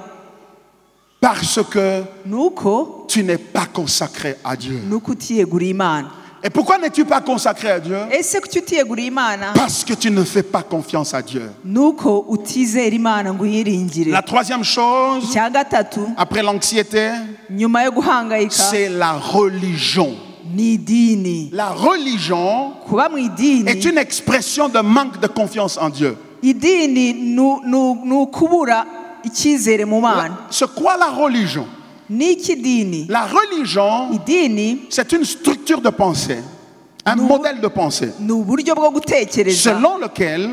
Parce que nuko tu n'es pas consacré à Dieu. nuko utiyeguriye Imana. Et pourquoi n'es-tu pas consacré à Dieu? ese kuki utiyeguriye Imana? Parce que tu ne fais pas confiance à Dieu. nuko utizera Imana ngo uyiringire. La troisième chose, icya gatatu, après l'anxiété, nyuma yo guhangayika, c'est la religion. ni idini. La religion kuba mu idini, est une expression de manque de confiance en Dieu. idini ni ukubura icyizere mu Mana. C'est quoi la religion? ni iki idini? La religion, idini c'est une structure de pensée, un modèle de pensée, ni uburyo bwo gutekereza selon lequel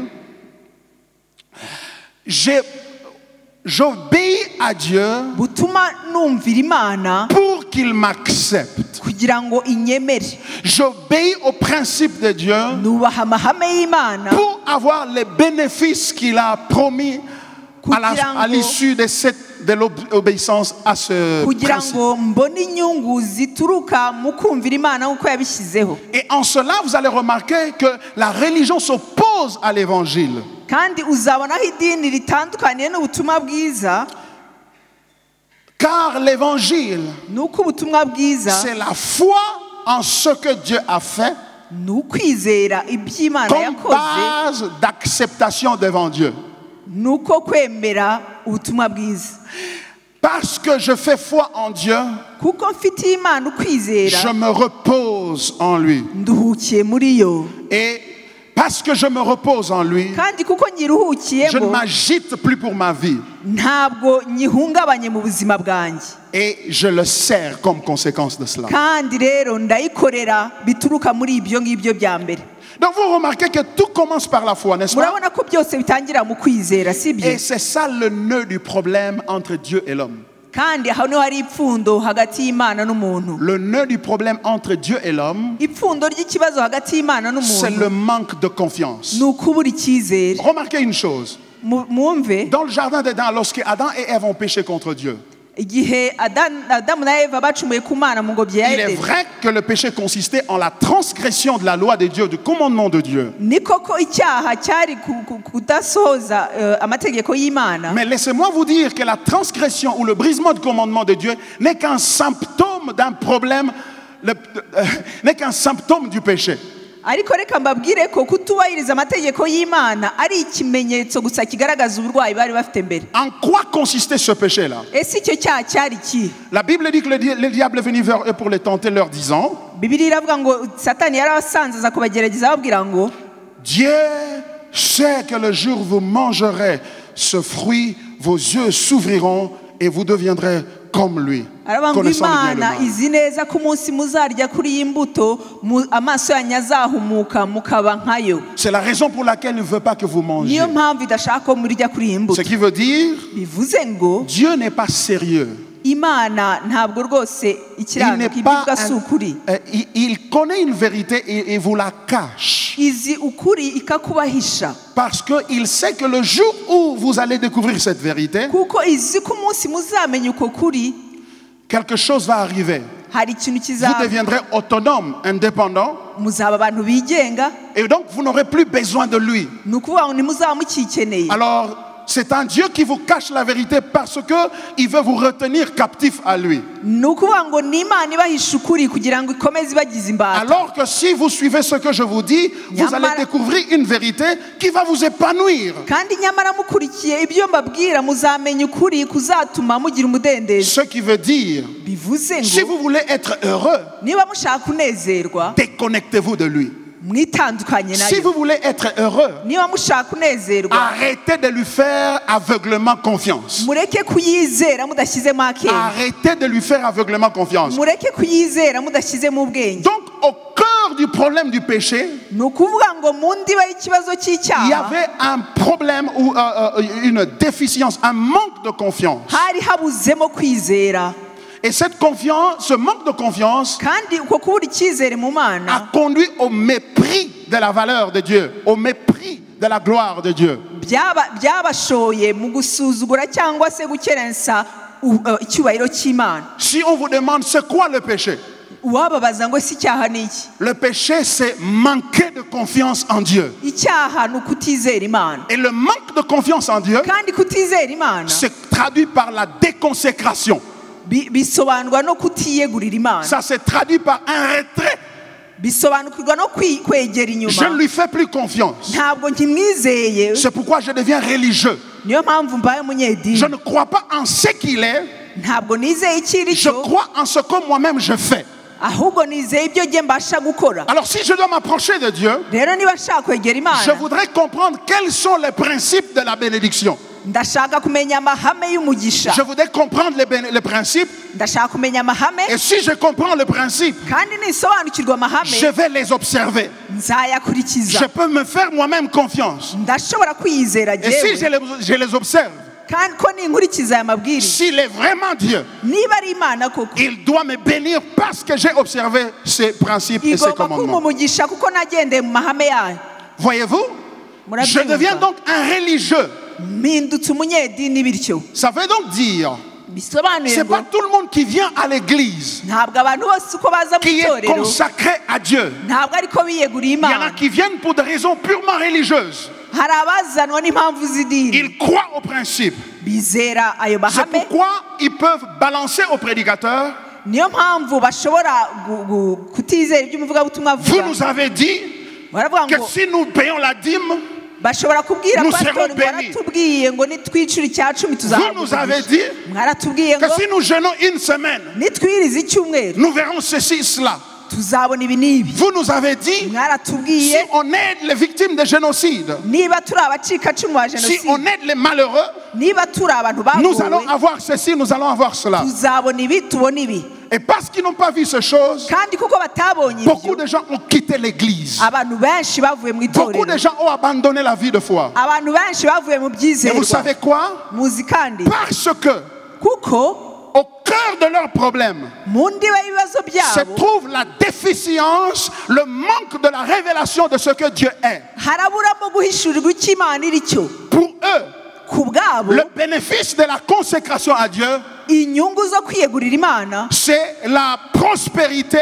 j'obéis à Dieu butuma numvira Imana pour qu'il m'accepte. kugira ngo inyemere. J'obéis au principe de Dieu nubaha amahame y'Imana pour avoir les bénéfices qu'il a promis à l'issue de l'obéissance à ce kugira principe. ngo mbone inyungu zituruka mu kumvira Imana nk'uko yabishyizeho. Et en cela, vous allez remarquer que la religion s'oppose à l'évangile. kandi uzabonaho idini ritandukaniye n'ubutumwa bwiza, Car l'évangile, ni uko ubutumwa bwiza c'est la foi en ce que Dieu a fait ni ukwizera ibyo Imana comme yakoze, base d'acceptation devant Dieu. ni uko kwemera ubutumwa bwiza. Parce que je fais foi en Dieu, kuko mfitiye Imana ukwizera, je me repose en lui. nduhukiye muri yo. Et parce que je me repose en lui, kandi kuko je ne nyiruhukiyemo, m'agite plus pour ma vie. ntabwo nyihungabanye mu buzima bwanjye. Et je le sers comme conséquence de cela. kandi rero ndayikorera bituruka muri ibyo ngibyo bya mbere. Donc vous remarquez que tout commence par la foi, n'est-ce pas? murabona ko byose bitangira mu kwizera, si byo? Et c'est ça le nœud du problème entre Dieu et l'homme. kandi aho niho hari ipfundo hagati y'Imana n'umuntu. Le nœud du problème entre Dieu et l'homme, ipfundo ry'ikibazo hagati y'Imana c'est n'umuntu le manque de confiance. ni ukubura icyizere. Remarquez une chose. mwumve, Dans le jardin d'Éden, lorsque Adam et Ève ont péché contre Dieu, igihe Adamu na Eva bacumuye ku Mana mu ngobyi ya il est Edeni, vrai que le péché consistait en la transgression de la loi de Dieu, du commandement de Dieu. ni koko icyaha cyari kudasohoza amategeko y'Imana. Mais laissez-moi vous dire que la transgression ou le brisement du commandement de Dieu n'est qu'un symptôme d'un problème, n'est qu'un symptôme du péché. ariko reka mbabwire ko kutubahiriza amategeko y'Imana ari ikimenyetso gusa kigaragaza uburwayi bari bafite mbere. En quoi consistait ce péché-là? ese icyo cyaha cyari ki? La Bible dit que le diable est venu vers eux pour les tenter, leur disant, Bibiliya iravuga ngo Satani yarabasanzaza kubagerageza ababwira ngo Dieu sait que le jour où vous mangerez ce fruit, vos yeux s'ouvriront et vous deviendrez comme lui, aravuga ngo connaissant le bien et le Imana mal. izi neza ko umunsi muzarya kuri iyi mbuto amaso yanyu azahumuka mukaba nkayo. C'est la raison pour laquelle il ne veut pas que vous mangiez. niyo mpamvu idashaka ko murya kuri iyi Ce mbuto. qui veut dire, bivuze ngo Dieu n'est pas sérieux. Imana ntabwo rwose Il n'est ikiranuka pas ibibwa si ukuri. il connaît une vérité et vous la cache. izi ukuri ikakubahisha Parce qu'il sait que le jour où vous allez découvrir cette vérité, kuko izi ko umunsi muzamenya uko kuri quelque chose va arriver. hari ikintu Vous kizaba deviendrez autonome, indépendant, muzaba abantu bigenga et donc vous n'aurez plus besoin de lui. ni ukuvuga ngo ntimuzaba mukikeneye. Alors, c'est un Dieu qui vous cache la vérité parce qu'il veut vous retenir captif à lui. ni ukuvuga ngo ni Imana ibahisha ukuri kugira ngo ikomeze ibagize imbata. Alors que si vous suivez ce que je vous dis, vous allez découvrir une vérité qui va vous épanouir. kandi nyamara mukurikiye ibyo mbabwira muzamenya ukuri kuzatuma mugira umudendezo. Ce qui veut dire, bivuze si ngo vous voulez être heureux, niba mushaka kunezerwa déconnectez-vous de lui. mwitandukanye Si nayo. vous voulez être heureux, niba mushaka kunezerwa arrêtez de lui faire aveuglement confiance. mureke kuyizera mudashyizemo akenge. Arrêtez de lui faire aveuglement confiance. mureke kuyizera mudashyizemo ubwenge. Donc, au cœur du problème du péché, ni ukuvuga ngo mu ndiba y'ikibazo il y cy'icyaha avait un problème ou une déficience, un manque de confiance. hari habuzemo kwizera. Et cette confiance, ce manque de confiance kandi uko kubura icyizere mu a Mana conduit au mépris de la valeur de Dieu, au mépris de la gloire de Dieu. byabashoye mu gusuzugura cyangwa se gukerensa icyubahiro cy'Imana. Si on vous demande c'est quoi le péché, uwababaza ngo si icyaha ni iki? le péché c'est manquer de confiance en Dieu. icyaha ni ukutizera Imana. Et le manque de confiance en Dieu kandi kutizera Imana se traduit par la déconsécration. bisobanurwa no kutiyegurira Imana. Ça se traduit par un retrait. bisobanukirwa no kwegera Je ne inyuma. lui fais plus confiance. ntabwo nkimwizeye. C'est pourquoi je deviens religieux. niyo mpamvu mbaye umunyedini. Je ne crois pas en ce qu'il est. ntabwo nizeye ikiri Je cyo crois en ce que moi-même je fais. ahubwo nizeye ibyo nge mbasha gukora. Alors si je dois m'approcher de Dieu, rero niba nshaka kwegera je Imana voudrais comprendre quels sont les principes de la bénédiction. ndashaka kumenya amahame y'umugisha. Je voudrais comprendre les principes. ndashaka kumenya amahame Et si je comprends le principe, kandi nisobanukirwa amahame je vais les observer. nzayakurikiza. Je peux me faire moi-même confiance. ndashobora kwiyizera Et si jewe je les observe, kandi ko ninkurikiza aya mabwiriza s'il est vraiment Dieu, niba ari Imana koko il doit me bénir parce que j'ai observé ces principes et ces igomba kumpa commandements. umugisha kuko nagendeye mu mahame yayo. Voyez-vous? Je deviens donc un religieux. mpindutse umunyedini bityo Ça veut donc dire, bisobanuye c'est ngo pas tout le monde qui vient à l'église ntabwo abantu bose uko baza mu qui est itorero consacré à Dieu. ntabwo ariko biyeguriye Il y en a Imana. qui viennent pour des raisons purement religieuses. hari abazanwa n'impamvu z'idini Ils croient au principe. bizera ayo C'est mahame. pourquoi ils peuvent balancer au prédicateur. niyo mpamvu bashobora kutizera ibyo umuvugabutumwa Vous avuga. nous avez dit baravuga que ngo si nous payons la dîme, bashobora kubwira nous pastori serons ngo bénis. waratubwiye ngo nitwicira icya cumi vous nous avez tuzahabwa. dit mwaratubwiye que ngo si nous jeûnons une semaine, nitwiriza icyumweru nous verrons ceci, cela. tuzabona ibi n'ibi. Vous nous avez dit, si mwaratubwiye on aide les victimes de génocide, niba turi abacikacumu ba si on jenoside aide les malheureux, niba turi abantu nous allons bagowe avoir ceci, nous allons avoir cela. tuzabona ibi tubona ibi. Et parce qu'ils n'ont pas vu ces choses, kandi kuko batabonye beaucoup ibyo de gens ont quitté l'église. abantu benshi bavuye mu Beaucoup itorero. de gens ont abandonné la vie de foi. abantu benshi bavuye mu Et vous byizerwa. savez quoi? muzi kandi Parce que kuko au cœur de leurs problèmes mu ndiba y'ibibazo se byabo trouve la déficience, le manque de la révélation de ce que Dieu est. haraburamo guhishurirwa icyo Imana iri cyo. Pour eux, ku bwabo le bénéfice de la consécration à Dieu, inyungu zo kwiyegurira Imana c'est la prospérité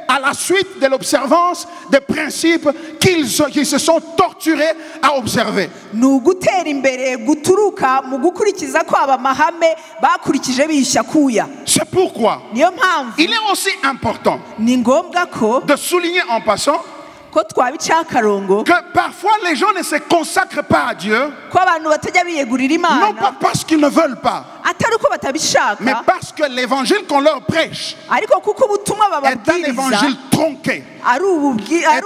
à la suite de l'observance des principes qu'ils se sont torturés à observer. ni ugutera imbere guturuka mu gukurikiza kwabo amahame bakurikije bishyira kuya. C'est pourquoi niyo mpamvu il est aussi important ni ngombwa ko de souligner en passant ko twabicaho akarongo que parfois les gens ne se consacrent pas à Dieu, ko abantu batajya biyegurira non pas Imana parce qu'ils ne veulent pas, atari uko batabishaka mais parce que l'évangile qu'on leur prêche ariko kuko ubutumwa est un bababwiriza évangile tronqué, ari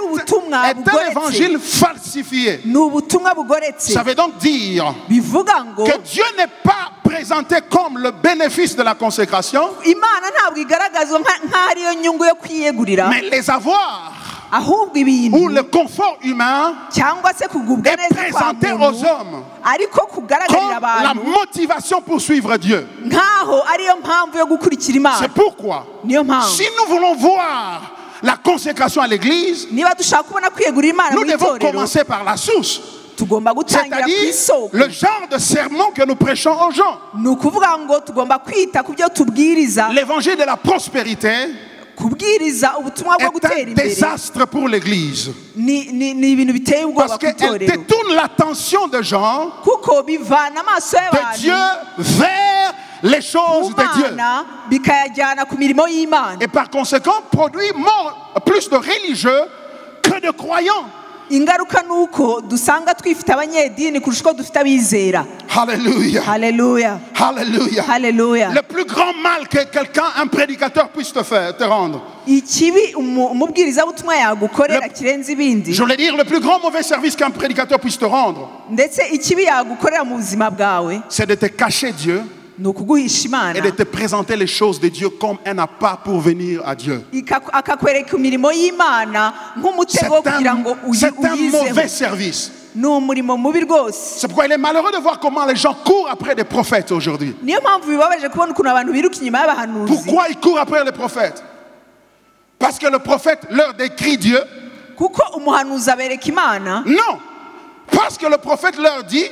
ubutumwa est un bugoretse. évangile falsifié. ni ubutumwa bugoretse. Ça veut donc dire bivuga ngo que Dieu n'est pas présenté comme le bénéfice de la consécration, Imana ntabwo igaragazwa nk'aho ariyo nyungu yo kwiyegurira, mais les avoirs ahubwo ibintu ou le confort humain cyangwa se kugubwa est neza kwa présenté aux muntu hommes ariko kugaragarira comme la abantu motivation pour suivre Dieu. nk'aho ariyo mpamvu yo gukurikira C'est Imana. pourquoi, niyo mpamvu si nous voulons voir la consécration à l'église, niba dushaka kubona kwiyegurira imana nous mu devons itorero commencer par la source. tugomba gutangira ku C'est-à-dire isoko le genre de sermon que nous prêchons aux gens. ni ukuvuga ngo tugomba kwita ku byo tubwiriza L'évangile de la prospérité kubwiriza ubutumwa bwo est gutera un imbere désastre pour l'église. ni ibintu biteye ubwoba Parce ku qu'elle itorero détourne l'attention des gens kuko bivana amaso de Dieu y'abantu vers les choses ku de Dieu. mana bikayajyana ku mirimo y'imana Et par conséquent, produit plus de religieux que de croyants. ingaruka ni uko dusanga twifite abanyedini kurusha uko dufite abizera Alléluia. haleluya Alléluia. haleluya Le plus grand mal que quelqu'un, un prédicateur puisse te rendre. ikibi umubwirizabutumwa yagukorera kirenze ibindi Je voulais dire, le plus grand mauvais service qu'un prédicateur puisse te rendre, ndetse ikibi yagukorera mu buzima bwawe c'est de te cacher Dieu ni ukuguhisha imana et de te présenter les choses de Dieu comme un appât pour venir à Dieu. akakwereka imirimo y'imana nk'umutego wo kugira ngo C'est un uyizeho mauvais service. ni umurimo mubi rwose C'est pourquoi il est malheureux de voir comment les gens courent après des prophètes aujourd'hui. niyo mpamvu bibabaje kubona ukuntu abantu biruka inyuma y'abahanuzi Pourquoi ils courent après les prophètes? Parce que le prophète leur décrit Dieu? kuko umuhanuzi abereka imana Non. Parce que le prophète leur dit,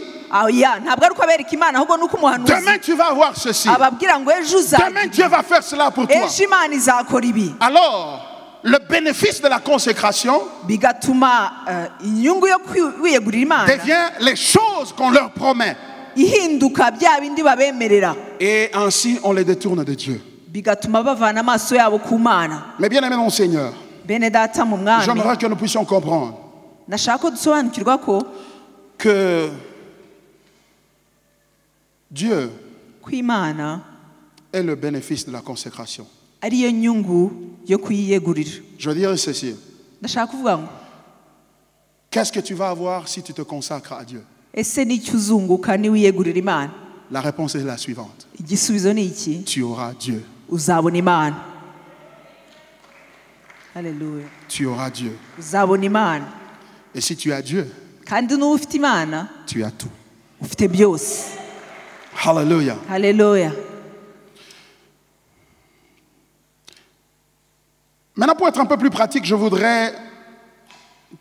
oya ntabwo ari uko abereka imana ahubwo ni uko umuhanuzi demain tu vas avoir ceci. ababwira ngo ejo Demain Dieu va faire cela pour toi. ejo imana izakora ibi Alors, le bénéfice de la consécration bigatuma inyungu yo kwiyegurira imana devient les choses qu'on leur promet. ihinduka bya bindi babemerera Et ainsi, on les détourne de Dieu. bigatuma bavana amaso yabo ku mana Mais bien aimé mon Seigneur, bene data mu mwami j'aimerais que nous puissions comprendre nashaka ko dusobanukirwa ko que Dieu kw'imana est le bénéfice de la consécration. ariyo nyungu yo kwiyegurira Je veux dire ceci. ndashaka kuvuga ngo Qu'est-ce que tu vas avoir si tu te consacres à Dieu? ese n'icyo uzunguka niwiyegurira imana La réponse est la suivante. igisubizo ni iki Tu auras Dieu. uzabona imana haleluya Tu auras Dieu. uzabona imana Et si tu as Dieu, kandi n'uba ufite imana tu as tout. ufite byose Hallelujah. haleluya Maintenant, pour être un peu plus pratique, je voudrais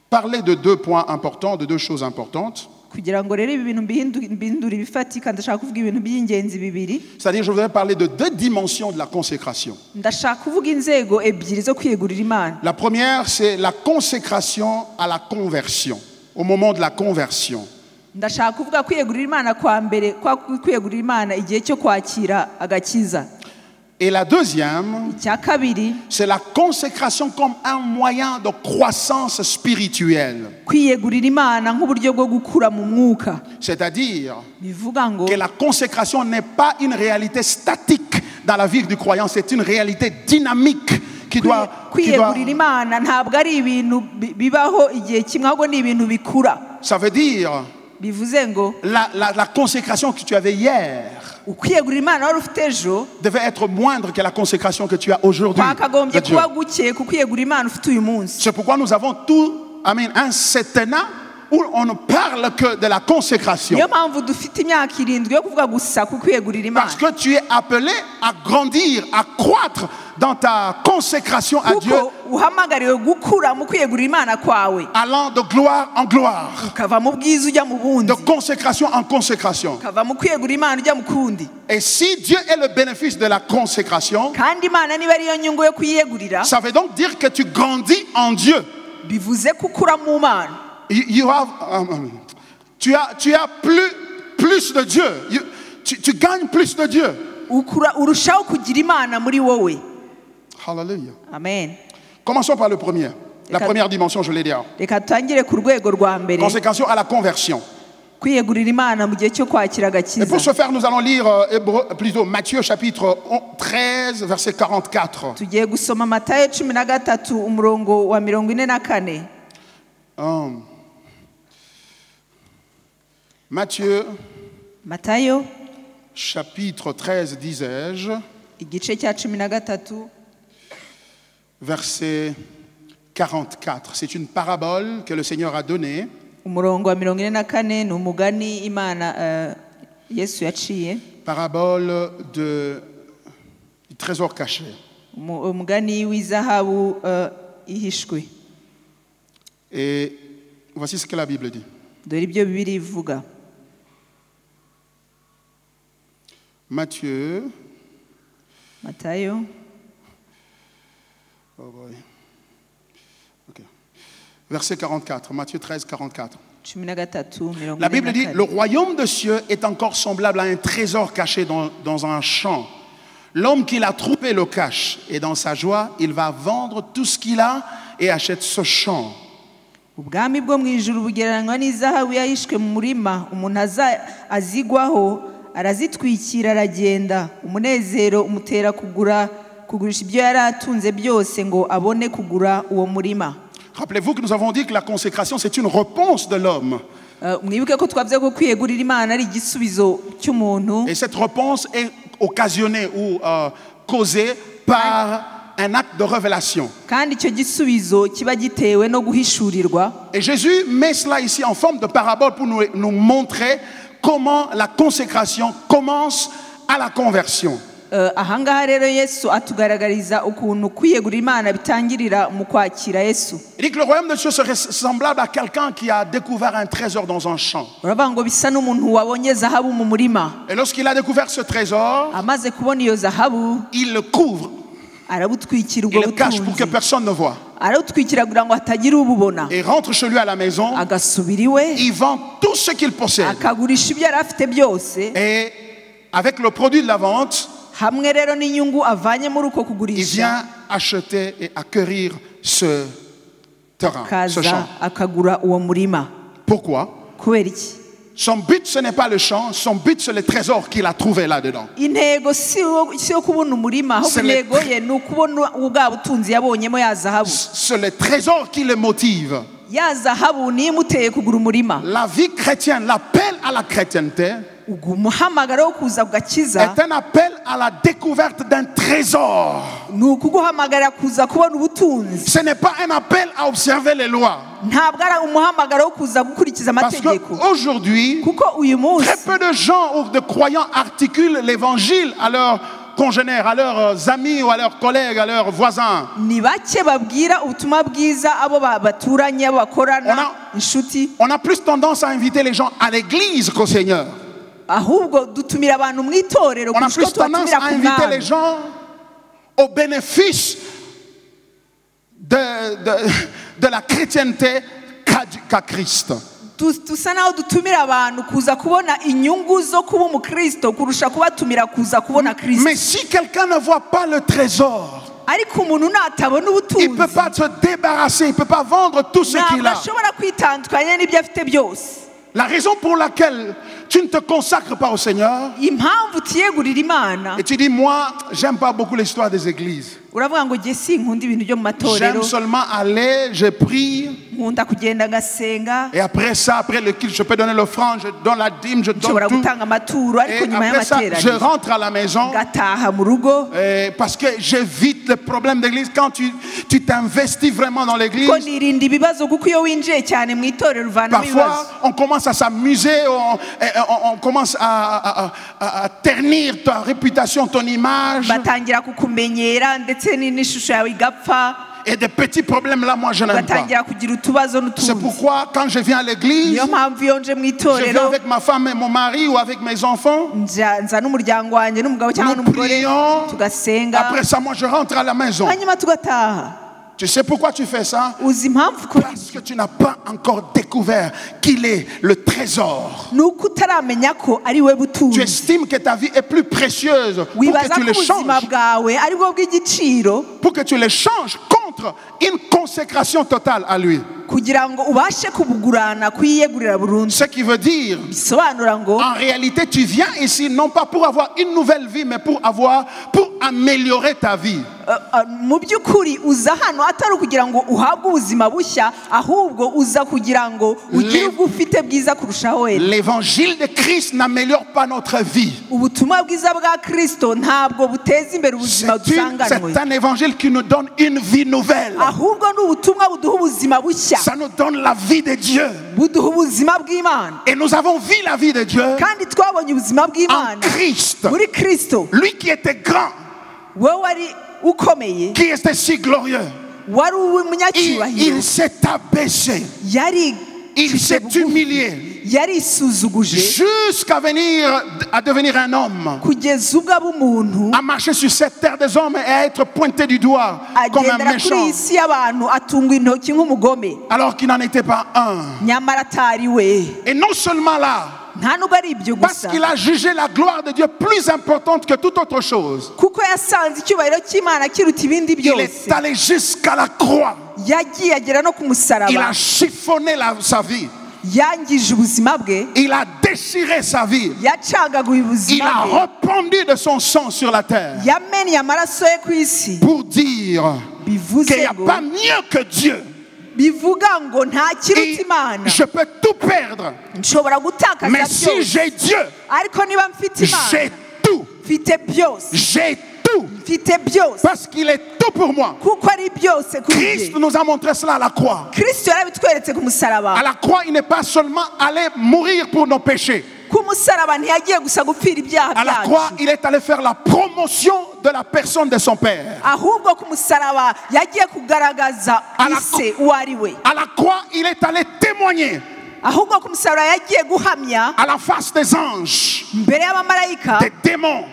parler de deux points importants, de deux choses importantes. kugira ngo rero ibi bintu mbihindure ibifatika ndashaka kuvuga ibintu by'ingenzi bibiri C'est-à-dire, je voudrais parler de deux dimensions de la consécration. ndashaka kuvuga inzego ebyiri zo kwiyegurira imana La première, c'est la consécration à la conversion, au moment de la conversion. ndashaka kuvuga kwiyegurira imana kwa mbere kwa kwiyegurira imana igihe cyo kwakira agakiza Et la deuxième, icya kabiri c'est la consécration comme un moyen de croissance spirituelle. kwiyegurira imana nk'uburyo bwo gukura mu mwuka C'est-à-dire bivuga ngo que la consécration n'est pas une réalité statique dans la vie du croyant, c'est une réalité dynamique qui doit... kwiyegurira imana ntabwo ari ibintu bibaho igihe kimwe ahubwo ni ibintu bikura Ça veut dire bivuze ngo la consécration que tu avais hier ukwiyegurira imana wari ufite ejo devait être moindre que la consécration que tu as aujourd'hui. kwakagombye de Dieu. kuba guke ku kwiyegurira imana ufite uyu munsi C'est pourquoi nous avons tout, un septennat où on ne parle que de la consécration. niyo mpamvu dufite imyaka 7 yo kuvuga gusa ku kwiyegurira imana Parce que tu es appelé à grandir, à croître dans ta consécration à Dieu, kuko uhamagariwe gukura mu kwiyegurira imana kwawe allant de gloire en gloire, ukava mu bwiza ujya mu bundi de consécration en consécration. ukava mu kwiyegurira imana ujya mu kundi Et si Dieu est le bénéfice de la consécration, kandi imana niba ariyo nyungu yo kuyiyegurira ça veut donc dire que tu grandis en Dieu. bivuze ko ukura mu mana You have, tu as plus de Dieu. Tu gagnes plus de Dieu. urushaho kugira imana muri wowe Hallelujah. amen Commençons par le premier. La première dimension, je l'ai dit. reka tutangire ku rwego rwa mbere Consécration à la conversion. kwiyegurira imana mu gihe cyo kwakira Et pour agakiza ce faire, nous allons lire plutôt Matthieu chapitre 13, verset 44. tugiye gusoma matayo 13 umurongo wa 44 Matthieu matayo chapitre 13, disais-je, igice cya 13 verset 44. C'est une parabole que le Seigneur a donnée. umurongo wa 44 ni umugani imana yesu yaciye Parabole du trésor caché. umugani w'izahabu ihishwe. Et voici ce que la Bible dit. Dore ibyo Bibiliya ivuga. Matthieu. Matayo. Oh boy. Okay. Verset 44, Matthieu 13, 44. La Bible dit, le royaume des cieux est encore semblable à un trésor caché dans un champ. L'homme qui l'a trouvé le cache, et dans sa joie, il va vendre tout ce qu'il a et achète ce champ. Ubwami bwo mu ijuru bugereranywa n'izahabu yahishwe mu murima, umuntu azigwaho arazitwikira aragenda, umunezero umutera kugurisha ibyo yari atunze byose ngo abone kugura uwo murima. Rappelez-vous que nous avons dit que la consécration c'est une réponse de l'homme. Mwibuke ko twavuze ko kwiyegurira Imana ari igisubizo cy'umuntu. Et cette réponse est occasionnée ou causée par un acte de révélation. Kandi icyo gisubizo kiba gitewe no guhishurirwa. Et Jésus met cela ici en forme de parabole pour nous montrer comment la consécration commence à la conversion. Ahangaha rero Yesu atugaragariza ukuntu kwiyegurira Imana bitangirira mu kwakira Yesu. Il dit que le royaume de Dieu serait semblable à quelqu'un qui a découvert un trésor dans un champ. Uravuga ngo bisa n'umuntu wabonye zahabu mu murima. Et lorsqu'il a découvert ce trésor, amaze kubona iyo zahabu, il le couvre. Arabutwikira ubwo butunzi. Il le cache pour que personne ne voit. Arabutwikira kugira ngo hatagira ububona. Et rentre chez lui à la maison. Agasubira iwe. Il vend tout ce qu'il possède. Akagurisha ibyo yarafite byose. Et avec le produit de la vente, hamwe rero n'inyungu avanye muri uko kugurisha, il vient acheter et acquérir ce terrain, ce champ. Akagura uwo murima. Pourquoi? Kubera iki? Son but ce n'est pas le champ, son but c'est le trésor qu'il a trouvé là-dedans. Intego si yo kubona umurima, ahubwo intego ye ni ukubona ubwa butunzi yabonyemo ya zahabu. C'est le trésor qui le motive. Ya zahabu ni imuteye kugura umurima. La vie chrétienne, l'appel à la chrétienté est un appel à la découverte d'un trésor. Ce n'est pas un appel à observer les lois. Parce qu'aujourd'hui, très peu de gens ou de croyants articulent l'évangile à leurs congénères, à leurs amis ou à leurs collègues, à leurs voisins. On a plus tendance à inviter les gens à l'église qu'au Seigneur. On a plus tendance à inviter les gens au bénéfice de la chrétienté qu'à Christ. Mais si quelqu'un ne voit pas le trésor, il ne peut pas se débarrasser, il ne peut pas vendre tout ce qu'il a. La raison pour laquelle tu ne te consacres pas au Seigneur, et tu dis, moi, j'aime pas beaucoup l'histoire des églises. J'aime seulement aller, je prie. Et après ça, après le culte, je peux donner l'offrande, je donne la dîme, je donne tout. Et après ça, je rentre à la maison. Parce que j'évite le problème d'église. Quand tu t'investis vraiment dans l'église, parfois on commence à s'amuser, on commence à ternir ta réputation, ton image. Et des petits problèmes là, moi je n'aime pas. C'est pourquoi quand je viens à l'église, je viens avec ma femme et mon mari ou avec mes enfants. Nous prions. Après ça, moi je rentre à la maison. Tu sais pourquoi tu fais ça? Parce que tu n'as pas encore découvert qu'il est le trésor. Tu estimes que ta vie est plus précieuse pour que tu le changes. Pour que tu le changes contre une consécration totale à lui. Ce qui veut dire, en réalité, tu viens ici non pas pour avoir une nouvelle vie, mais pour améliorer ta vie. L'évangile de Christ n'améliore pas notre vie. C'est un évangile qui nous donne une vie nouvelle. Ça nous donne la vie de Dieu. Et nous avons vu la vie de Dieu en Christ. Lui qui était grand, qui était si glorieux, wari il uw'umunyacyubahiro s'est abaissé. Il s'est humilié yarisuzuguje jusqu'à devenir un homme, kugeza ubwo aba umuntu à marcher sur cette terre des hommes et à être pointé du doigt comme un agendera kuri méchant, iyi si y'abantu atunga intoki nk'umugome alors qu'il n'en était pas un. nyamara atari we. Et non seulement là, nta nubwo ari ibyo parce gusa qu'il a jugé la gloire de Dieu plus importante que toute autre chose. kuko yasanze icyubahiro cy'Imana kiruta ibindi Il byose. est allé jusqu'à la croix. yagiye agera no ku Il musaraba a chiffonné sa vie. yangije ubuzima bwe, Il a déchiré sa vie. yacagaguye Il ubuzima a bwe, répandu de son sang sur la terre yamennye amaraso ye ku isi. pour dire bivuze qu'il n'y a ngo pas mieux que Dieu. bivuga ngo nta kiruta Et Imana. je peux tout perdre, nshobora gutakaza mais si byose j'ai Dieu, ariko niba mfite j'ai Imana tout. mfite byose, J'ai tout. mfite byose Parce qu'il est tout pour moi. kuko ari byose kuri Christ jye. nous a montré cela à la croix. Kristo yarabitweretse ku musaraba. À la croix, il n'est pas seulement allé mourir pour nos péchés. ku musaraba ntiyagiye gusa gupfira ibyaha À la croix, byacu, il est allé faire la promotion de la personne de son Père. ahubwo ku musaraba yagiye kugaragaza ise uwo ari we. À la croix, il est allé témoigner ahubwo ku musaraba yagiye guhamya à la face des anges, mbere y'abamarayika des démons,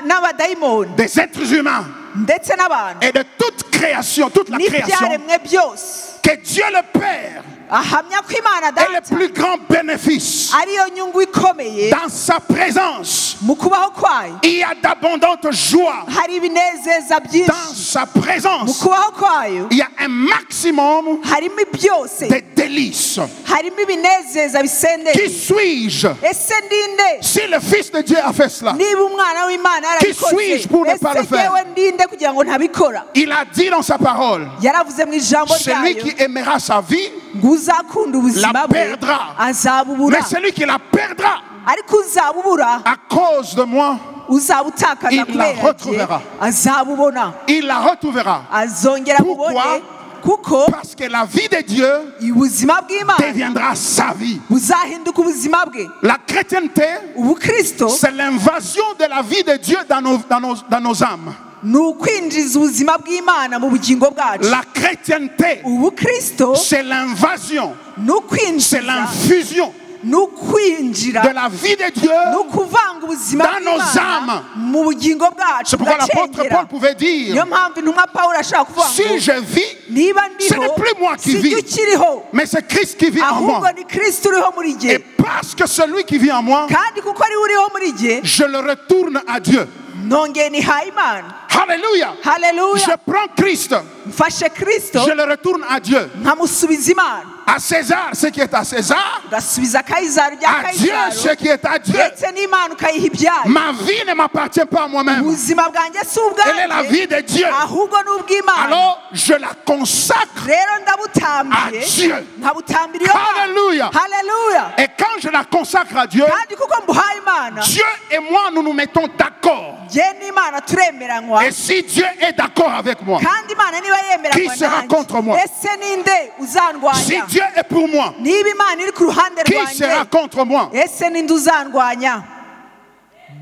n'abadayimoni des êtres humains ndetse n'abantu et de toute création, toute la création, n'ibyaremwe byose, que Dieu le Père ahamya ko Imana est le data plus grand bénéfice. ariyo nyungu ikomeye Dans sa présence, mu kubaho kwayo. il y a d'abondantes joies. hari ibinezeza Dans byinshi sa mu présence, kubaho kwayo. il y a un maximum harimo byose, de délices. harimo ibinezeza Qui bisendeye. suis-je ese ndinde si le Fils de Dieu a fait cela? niba umwana w'Imana Qui suis-je pour ne pas le ese faire? yewe ndinde kugira ngo ntabikora? Il a dit dans sa parole, yaravuze mu ijambo celui ryayo qui aimera sa vie, ngo uzakunda ubuzima la bwe perdra. azabubura, mais celui qui la perdra ariko uzabubura à cause de moi, uzabutakaza il la kubera jye retrouvera. azabubona, il la retrouvera. azongera Pourquoi? bubone, kuko Parce que la vie de Dieu ubuzima bw'Imana deviendra sa vie. buzahinduka ubuzima bwe. La chrétienté, ubukristo c'est l'invasion de la vie de Dieu dans nos âmes. ni ukwinjiza ubuzima bw'Imana mu bugingo bwacu. La chrétienté, ubukristo c'est l'invasion, ni c'est ukwinjiza, l'infusion ni ukwinjira, de la vie de Dieu. ni ukuvanga ubuzima dans nos bw'Imana âmes. mu bugingo bwacu C'est pourquoi l'apôtre bugacengera. Paul pouvait dire, niyo mpamvu intumwa Pawulo ashaka kuvuga si ngo je vis, niba ce ndiho n'est plus moi qui si vis, jye ukiriho, mais c'est Christ qui vit en ahubwo moi. ni Kristo uriho muri Et jye, parce que celui qui vit en moi, kandi kuko ari we uriho muri jye je le retourne à Dieu. nongeye nihaye Imana. Alléluia. haleluya. Je prends Christ, mfashe Kristo je le retourne à Dieu. nkamusubiza Imana, À César, ce qui est à César. ugasubiza Kayizari ibya À Dieu, ce Kayizari, qui est à Dieu. ndetse n'Imana ukayiha ibyayo. Ma vie ne m'appartient pas à moi-même. ubuzima bwanjye si Elle est la vie ubwanjye de Dieu. ahubwo ni ubw'Imana. Alors, je la consacre. rero ndabutambiye à Dieu. nkabutambira iyo Mana. Alléluia. haleluya. Et quand je la consacre à Dieu, kandi kuko mbuhaye Imana, Dieu et moi, nous nous mettons d'accord. jye n'Imana turemeranywa, Et si Dieu est d'accord avec moi, kandi Imana niba yemeranywa Qui sera contre moi? ese ninde si uzandwanya? Dieu est pour moi, niba Imana iri ku ruhande qui sera rwanjye, contre moi? ese ninde uzandwanya?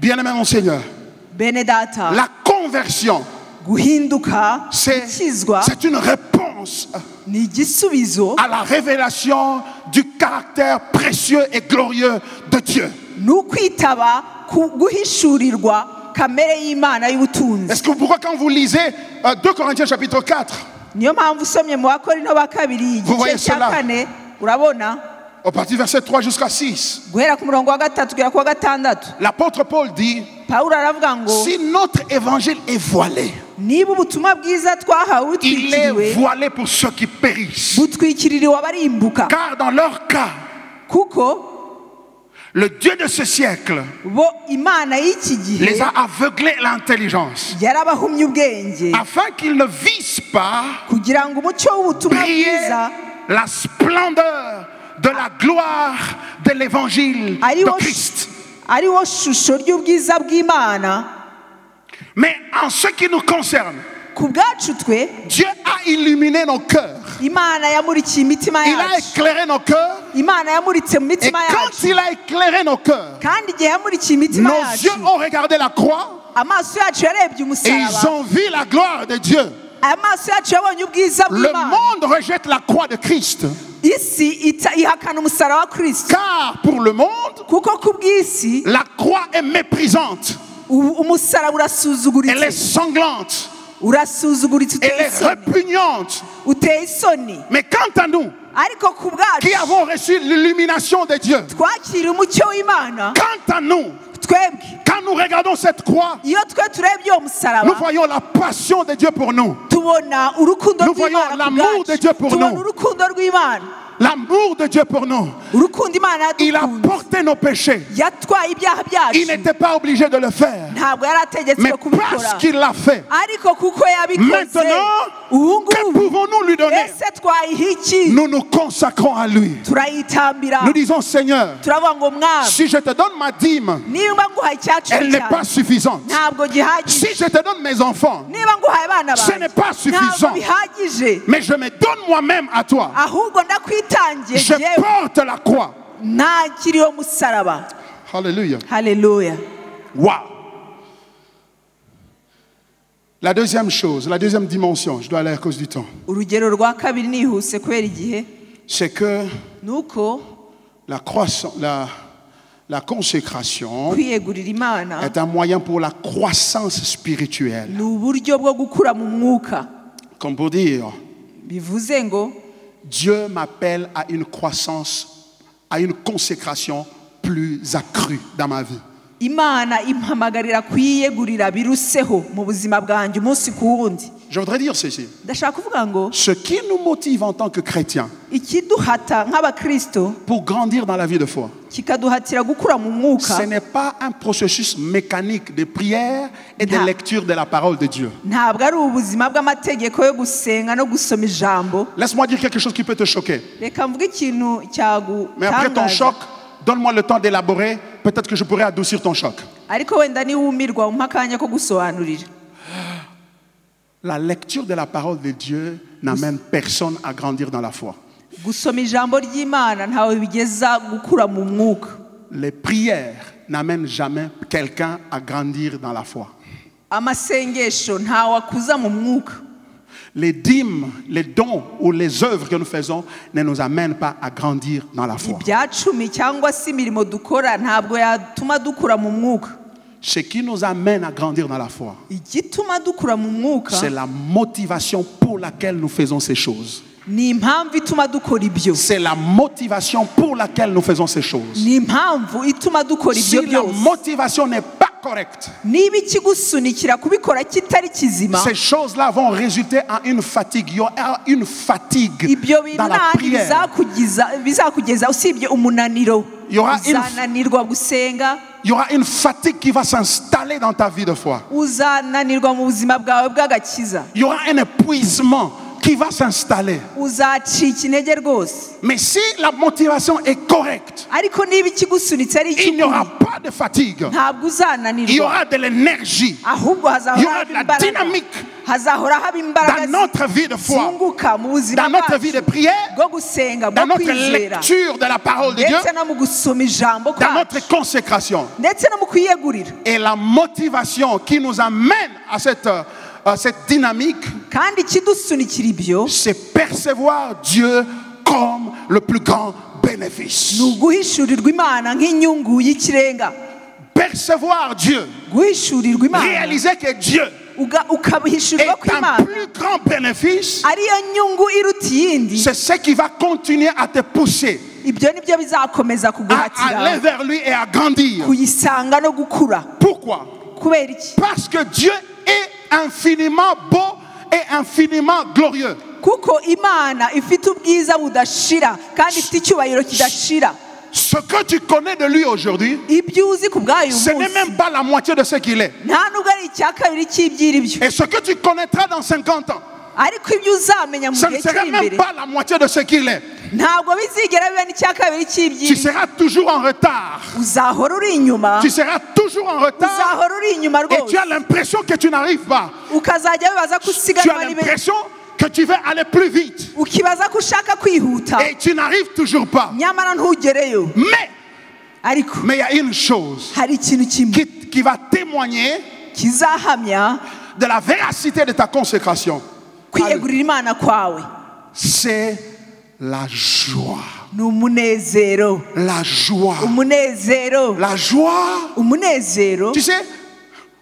Bien-aimé mon Seigneur, bene data, la conversion, guhinduka, c'est gukizwa une réponse ni igisubizo, à la révélation du caractère précieux et glorieux de Dieu. ni ukwitaba ku guhishurirwa kamere y'Imana y'ubutunzi. Est-ce que pourquoi quand vous lisez 2 Corinthiens chapitre 4, niyo mpamvu usomye mu Bakorinto ba kabiri Vous voyez igice cya cela? kane, urabona au partir du verset 3 jusqu'à 6, guhera ku murongo wa gatatu kugera ku wa gatandatu, l'apôtre Paul dit, Pawulo aravuga ngo si notre évangile est voilé, niba ubutumwa bwiza twahawe il est butwikiriwe, voilé pour ceux qui périssent. butwikiririwe abarimbuka, Car dans leur cas, kuko le Dieu de ce siècle bo Imana y'iki gihe les a aveuglés l'intelligence, yarabahumye ubwenge, afin qu'ils ne visent pas kugira ngo umucyo w'ubutumwa briller bwiza la splendeur de la gloire de l'évangile ari de wo Christ. ari wo shusho ry'ubwiza bw'Imana. Mais en ce qui nous concerne, ku bwacu twe Dieu a illuminé nos cœurs. Imana yamurikiye imitima Il a yacu, éclairé nos cœurs. Imana yamuritse mu Et mitima quand yacu, il a éclairé nos cœurs, kandi igihe yamurikiye imitima nos yeux yacu, ont regardé la croix. amaso yacu yarebye Et umusaraba, ils ont vu la gloire de Dieu. amaso yacu yabonye ubwiza Le bw'Imana. monde rejette la croix de Christ. Isi ihakana umusaraba wa Kristo. Car pour le monde, Kuko ku bw'isi la croix est méprisante. umusaraba urasuzuguritse. Elle est sanglante. Urasuzuguritse, Elle uteye est isoni. répugnante. Uteye isoni. Mais quant à nous, Ariko ku qui bwacu avons reçu l'illumination de Dieu, twakira umucyo w'Imana. quant à nous, Twebwe quand nous regardons cette croix, iyo twe turebye uwo nous musaraba voyons la passion de Dieu pour nous. tubona urukundo Nous voyons rw'Imana ku l'amour de Dieu bwacu. pour Tubona nous. urukundo rw'Imana. L'amour de Dieu pour nous. Urukundo Imana Il a yadukunze. porté nos péchés. Yatwaye ibyaha Il byacu. n'était pas obligé de le faire. Ntabwo yari ategetswe Mais kubikora. parce qu'il l'a fait, Ariko kuko yabikoze maintenant, ubu que ngubu pouvons-nous lui donner? ese twayiha iki? Nous nous consacrons à lui. Turayitambira. Nous disons, Seigneur, turavuga ngo mwami si je te donne ma dîme, niba nguhaye icyacu elle n'est pas suffisante. ntabwo gihagije. Si je te donne mes enfants, niba nguhaye abana ce n'est pas suffisant. ntabwo bihagije. Mais je me donne moi-même à toi. ahubwo ndakwitangiye Je jewe porte la croix. ntakiriho musaraba. Alléluia. Haleluya. Wow. La deuxième chose, la deuxième dimension, je dois aller à cause du temps, urugero rwa kabiri nihuse kubera igihe c'est que nuko la consécration kwiyegurira Imana est un moyen pour la croissance spirituelle. ni uburyo bwo gukura mu mwuka. Comme pour dire, bivuze ngo Dieu m'appelle à une croissance, à une consécration plus accrue dans ma vie. Imana impamagarira kwiyegurira biruseho mu buzima bwanjye umunsi ku wundi. Je voudrais dire ceci. Ndashaka kuvuga ngo Ce qui nous motive en tant que chrétiens ikiduhata nk'abakristo pour grandir dans la vie de foi, kikaduhatira gukura mu mwuka ce n'est pas un processus mécanique de prière et de Non. lecture de la parole de Dieu. ntabwo ari ubuzima bw'amategeko yo gusenga no gusoma ijambo. Laisse-moi dire quelque chose qui peut te choquer. Reka mvuge ikintu Mais après ton cyagutangaza. choc, donne-moi le temps d'élaborer. Peut-être que je pourrais adoucir ton choc. ariko wenda niwumirwa umpa akanya ko gusobanurira. La lecture de la parole de Dieu n'amène personne à grandir dans la foi. Gusoma ijambo ry'Imana ntawe bigeza gukura mu mwuka. Les prières n'amènent jamais quelqu'un à grandir dans la foi. Amasengesho ntawe akuza mu mwuka. Les dîmes, les dons ou les œuvres que nous faisons ne nous amènent pas à grandir dans la foi. Ibyacumi cyangwa se imirimo dukora ntabwo yatuma dukura mu mwuka. Ce qui nous amène à grandir dans la foi, Igituma dukura mu mwuka c'est la motivation pour laquelle nous faisons ces choses. ni impamvu ituma dukora ibyo. C'est la motivation pour laquelle nous faisons ces choses. Ni impamvu ituma dukora Si ibyo la byose. motivation n'est pas correcte, Niba ikigusunikira kubikora kitari kizima, ces choses-là vont résulter en une fatigue. Il y aura une fatigue ibyo bintu dans la ntahandi prière. bizakugeza usibye umunaniro. Il y aura une- Uzananirwa gusenga, Il y aura une fatigue qui va s'installer dans ta vie de foi. uzananirwa mu buzima bwawe bw'agakiza, Il y aura un épuisement qui va s'installer. uzacika intege rwose. Mais si la motivation est correcte, Ariko niba ikigusunitse ari il n'y aura icy'ukuri pas de fatigue. ntabwo Il y uzananirwa, aura de l'énergie. ahubwo Il y aura de la imbaraga, dynamique hazahora haba imbaraga dans notre vie de foi, zunguka mu buzima dans notre vie de bwacu prière, bwo gusenga, dans bwo notre kwizera, lecture de la parole de Dieu, ndetse no mu gusoma ijambo dans kwacu, notre consécration. ndetse no mu kwiyegurira. Et la motivation qui nous amène à cette dynamique, Kandi ikidusunikira ibyo c'est percevoir Dieu comme le plus grand bénéfice. ni uguhishurirwa Imana nk'inyungu y'ikirenga. Percevoir Dieu, Guhishurirwa Imana réaliser que Dieu ukabihishurirwa ko est un Imana plus grand bénéfice, ariyo nyungu iruta iyindi. c'est ce qui va continuer à te pousser Ibyo nibyo bizakomeza à kuguhatira aller vers lui et à grandir. kuyisanga no gukura. Pourquoi? Kubera iki? Parce que Dieu est infiniment beau et infiniment glorieux. Kuko Imana ifite ubwiza budashira kandi ifite icyubahiro kidashira. Ce que tu connais de lui aujourd'hui, Ibyo uzi ku bwayo ce n'est munsi même pas la moitié de ce qu'il est. nta nubwo ari icya kabiri cy'ibyiribyo, Et ce que tu connaîtras dans 50 ans, ariko ibyo uzamenya mu ce ne gihe sera kiri même imbere pas la moitié de ce qu'il est. ntabwo bizigera biba n'icya kabiri Tu cy'ibyiribyo. seras toujours en retard. Uzahora uri inyuma, Tu seras toujours en retard uzahora uri inyuma et tu rwose, as l'impression que tu n'arrives pas. ukazajya wibaza ko Tu usiganwa as n'ibihe, l'impression que tu veux aller plus vite ukibaza ko ushaka kwihuta et tu n'arrives toujours pas. nyamara ntugereyo. Mais il y a une chose hari ikintu kimwe qui va témoigner kizahamya de la véracité de ta consécration. kwiyegurira imana kwawe c'est la joie. ni umunezero La joie. umunezero La joie. umunezero Tu sais,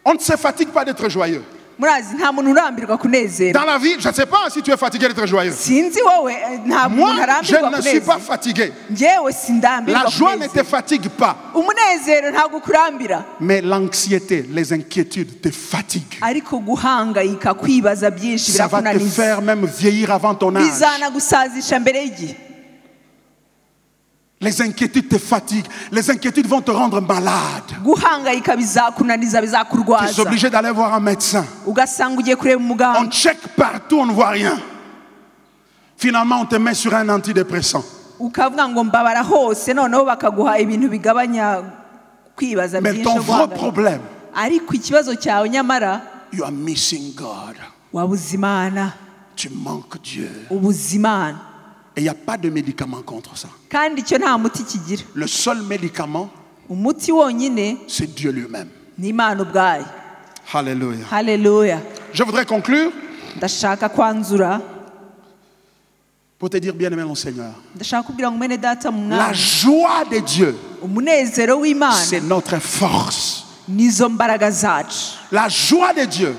on ne se fatigue pas d'être joyeux. murazi nta muntu urambirwa kunezera Dans la vie, je ne sais pas si tu es fatigué d'être joyeux. sinzi wowe nta muntu Moi, je arambirwa ne suis pas kunezera fatigué. njyewe sindambirwa La joie ne te kunezera fatigue pas. umunezero ntabwo kurambira Mais l'anxiété, les inquiétudes te fatiguent. ariko guhangayika kwibaza byinshi Ça va te birakunaniza faire même vieillir avant ton âge. bizanagusazisha mbere y'igihe Les inquiétudes te fatiguent. Les inquiétudes vont te rendre malade. guhangayika bizakunaniza Tu es bizakurwaza obligé d'aller voir un médecin. ugasanga ugiye kureba On umuganga check partout, on ne voit rien. Finalement, on te met sur un antidépressant. ukavuga ngo mbabara hose noneho bakaguha ibintu bigabanya kwibaza Mais byinshi ton no vrai guhangayika. problème, ariko ikibazo cyawe nyamara you are missing God. wabuze imana Tu manques Dieu. ubuze imana Et il n'y a pas de médicament contre ça. kandi icyo nta muti kigira Le seul médicament, umuti wonyine c'est Dieu lui-même. ni imana ubwayo Alléluia. haleluya Je voudrais conclure ndashaka kwanzura pour te dire, bien-aimé mon Seigneur, ndashaka kubwira ngo mwene data mu la mwami joie de Dieu, umunezero w'imana c'est notre force. nizo mbaraga zacu La joie de Dieu,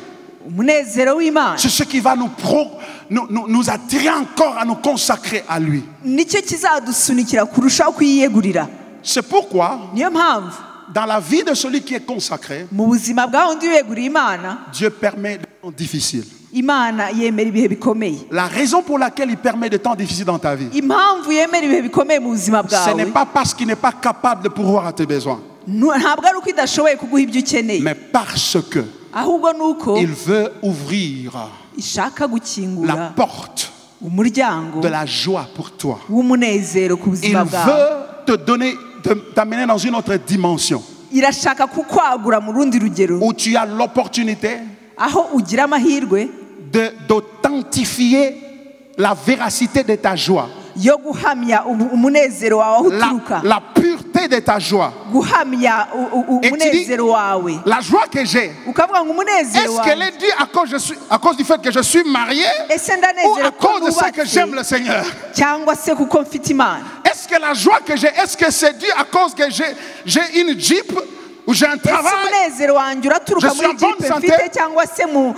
umunezero w'imana c'est ce qui va nous attirer encore à nous consacrer à lui. nicyo kizadusunikira kurushaho kuyiyegurira C'est pourquoi, niyo mpamvu dans la vie de celui qui est consacré, mu buzima bwa wundi wiyeguriye imana Dieu permet des temps difficiles. imana yemera ibihe bikomeye La raison pour laquelle il permet des temps difficiles dans ta vie, impamvu yemera ibihe bikomeye mu buzima ce n'est bwawe pas parce qu'il n'est pas capable de pourvoir à tes besoins, ntabwo ari uko idashoboye kuguha ibyo ukeneye mais parce que ahubwo ni uko il veut ouvrir ishaka la gukingura porte umuryango de la joie pour toi. w'umunezero ku Il buzima bwawe veut te donner, t'amener dans une autre dimension irashaka kukwagura mu rundi rugero où tu as l'opportunité aho ugira amahirwe d'authentifier la véracité de ta joie, yo guhamya umunezero wawe aho uturuka la pureté de ta joie. guhamya Et tu dis, umunezero wawe la joie que j'ai, ukavuga ngo umunezero est-ce qu'elle wawe est due à cause du fait que je suis marié ese ou ndanezero à ko cause de ça que j'aime le nubatse Seigneur? cyangwa se kuko mfite imana Est-ce que la joie que j'ai, est-ce que c'est dû à cause que j'ai une Jeep ou j'ai un ese travail umunezero wanjye uraturuka Je suis muri en bonne jipe santé. mfite cyangwa se mu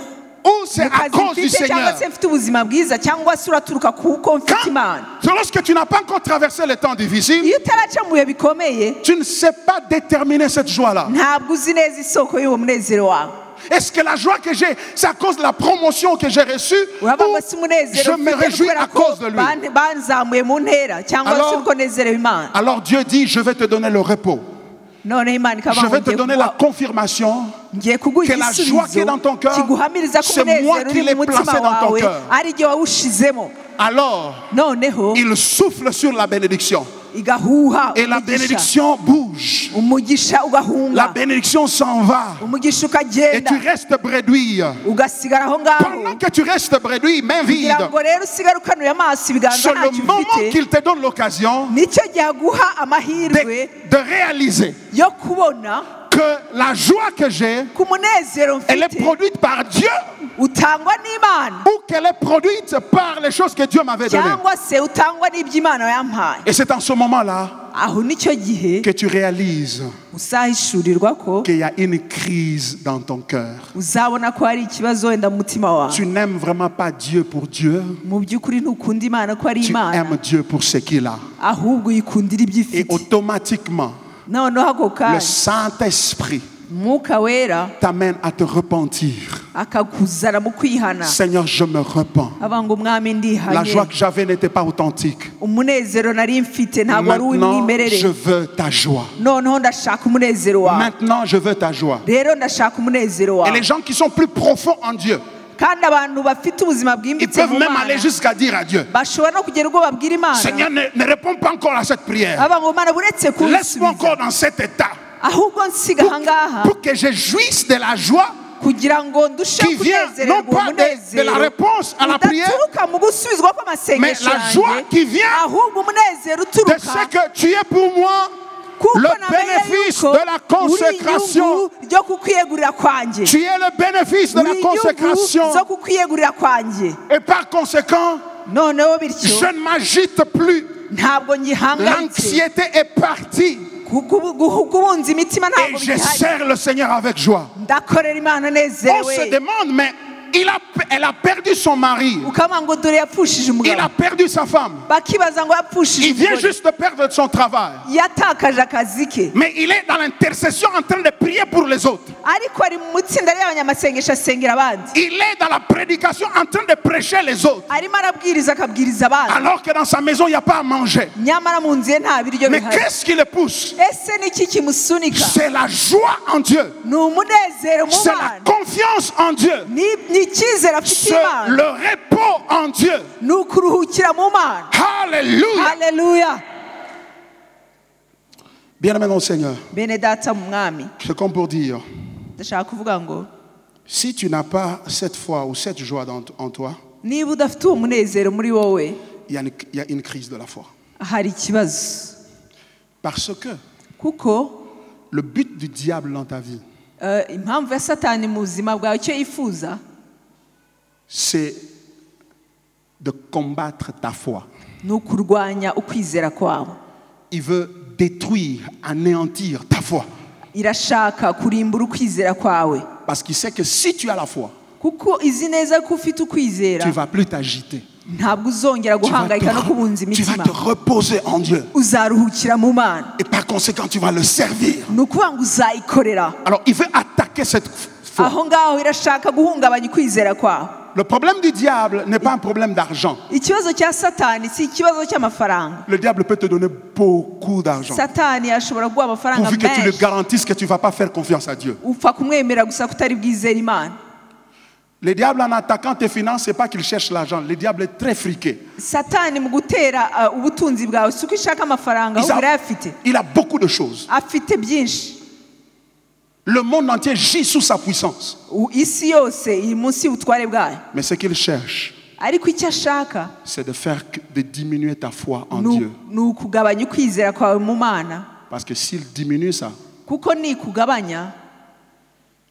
ou c'est à kazi cause du mfite cyangwa Seigneur? se mfite ubuzima bwiza cyangwa se uraturuka kuko mfite imana Lorsque tu n'as pas encore traversé les temps difficiles, iyo utaraca mu bihe bikomeye tu ne sais pas déterminer cette joie-là. ntabwo uzi neza isoko y'uwo munezero wawe Est-ce que la joie que j'ai, c'est à cause de la promotion que j'ai reçue uravuga ou ngo si umunezero je me mfite réjouis kubera à ko cause de lui? banzamuye mu ntera cyangwa Alors- se uko nezerewe imana Alors Dieu dit, je vais te donner le repos. noneho imana Je ikavuga vais ngo te donner la confirmation ngiye kuguha que la joie qui est dans ton cœur, kiguhamiriza ko c'est moi umunezero qui uri l'ai mu mutima placé dans ton wawe cœur. ari igihe wawushizemo Alors, noneho il souffle sur la bénédiction. igahuha Et la umugisha bénédiction bouge. umugisha La ugahunga bénédiction s'en va. umugisha Et ukagenda tu restes bredouille. ugasigara aho ngaho Pendant que tu restes bredouille, main vide, kugira ngo rero usigare ukanuye amaso ibiganza c'est le ntacyo moment ufite qu'il te donne l'occasion nicyo gihe aguha amahirwe de réaliser yo kubona que la joie que j'ai, ku munezero elle est mfite produite par Dieu utangwa n'imana ou qu'elle est produite par les choses que Dieu m'avait données. cyangwa se utangwa n'iby'imana yampaye Et c'est en ce moment-là aho nicyo gihe que tu réalises uzahishurirwa ko qu'il y a une crise dans ton cœur. uzabona ko hari ikibazo wenda mu mutima wawe Tu n'aimes vraiment pas Dieu pour Dieu, mu by'ukuri ntukunda imana ko ari tu imana aimes Dieu pour ce qu'il a. ahubwo uyikundira ibyo Et ifite automatiquement, noneho ako le kanya Saint-Esprit umwuka wera t'amène à te repentir. akakuzana mu kwihana Seigneur, je me repens. avuga ngo umwami La ndihanye joie que j'avais n'était pas authentique. umunezero nari mfite ntabwo wari Maintenant, uw'umwimerere je veux ta joie. noneho ndashaka umunezero wawe Maintenant, je veux ta joie. rero ndashaka umunezero Et wawe les gens qui sont plus profonds en Dieu, kandi abantu bafite ubuzima ils bwimbitse peuvent mu même mana aller jusqu'à dire à Dieu, bashobora no kugera ubwo babwira imana Seigneur, ne réponds pas encore à cette prière. bavuga ngo mana buretse Laisse-moi encore kunsubiza dans cet état ahubwo nsiga ahangaha pour que je jouisse de la joie kugira ngo ndusheho qui vient non kunezererwa pas de la réponse à la prière, udaturuka mu gusubizwa mais kw'amasengesho la joie yanjye qui vient ahubwo umunezero de uturuka ce que tu es pour moi kuko Le namenye bénéfice yuko de la uri consécration. inyungu ryo kukwiyegurira kwanjye Tu es le bénéfice de uri la inyungu consécration. zo kukwiyegurira kwanjye Et par conséquent, noneho bityo je ne m'agite plus. ntabwo ngihangayitse L'anxiété est partie. kubunza imitima Et ntabwo je bigihari sers le Seigneur avec joie. ndakorera imana On se nezerewe demande, mais elle a perdu son mari. ukavuga ngo dore yapfushije Il umugabo a perdu sa femme. bakibaza ngo yapfushije Il vient umugore juste de perdre son travail. yatakaje akazi ke Mais il est dans l'intercession en train de prier pour les autres. ariko ari mu itsinda ry'abanyamasengesho asengera abandi Il est dans la prédication en train de prêcher les autres. arimo arabwiriza akabwiriza abandi Alors que dans sa maison, il n'y a pas à manger. nyamara mu nzu ye nta biryo Mais bihari qu'est-ce qui le pousse? ese ni iki kimusunika C'est la joie en Dieu. ni umunezero mu C'est la Mana confiance en Dieu. ni icyizere afite C'est imana le repos en Dieu. ni ukuruhukira mu mana Alléluia. haleluya Bien-aimé dans le Seigneur, bene data mu mwami c'est comme pour dire, ndashaka kuvuga ngo si tu n'as pas cette foi ou cette joie en toi, niba udafite uwo munezero muri wowe il y a une crise de la foi. hari ikibazo Parce que kuko le but du diable dans ta vie, impamvu ya satani mu buzima bwawe icyo yifuza c'est de combattre ta foi. ni ukurwanya ukwizera kwawe Il veut détruire, anéantir ta foi. irashaka kurimbura ukwizera kwawe Parce qu'il sait que si tu as la foi, kuko izi neza ko ufite tu ukwizera ne vas plus t'agiter. ntabwo uzongera Tu vas guhangayika no kubunza te imitima reposer en Dieu. uzaruhukira mu mana Et par conséquent, tu vas le servir. ni ukuvuga ngo uzayikorera Alors, il veut attaquer cette foi. aho ngaho irashaka guhungabanya ukwizera kwawe Le problème du diable n'est pas un problème d'argent. ikibazo cya satani si ikibazo cy'amafaranga Le diable peut te donner beaucoup d'argent. satani ashobora guha amafaranga Pourvu que tu le menshi garantisses que tu ne vas pas faire confiance à Dieu. upfa kumwemera gusa kutari bwizera imana Le diable, en attaquant tes finances, ce n'est pas qu'il cherche l'argent. Le diable est très friqué. satani mu gutera ubutunzi bwawe si uko ishaka amafaranga ahubwo irayafite Il a beaucoup de choses. afite byinshi Le monde entier gît sous sa puissance. isi yose iri munsi y'ubutware bwayo Mais ce qu'il cherche, ariko icyo ashaka c'est de diminuer ta foi en ni Dieu. ni ukugabanya ukwizera kwawe mu mana Parce que s'il diminue ça, kuko nikugabanya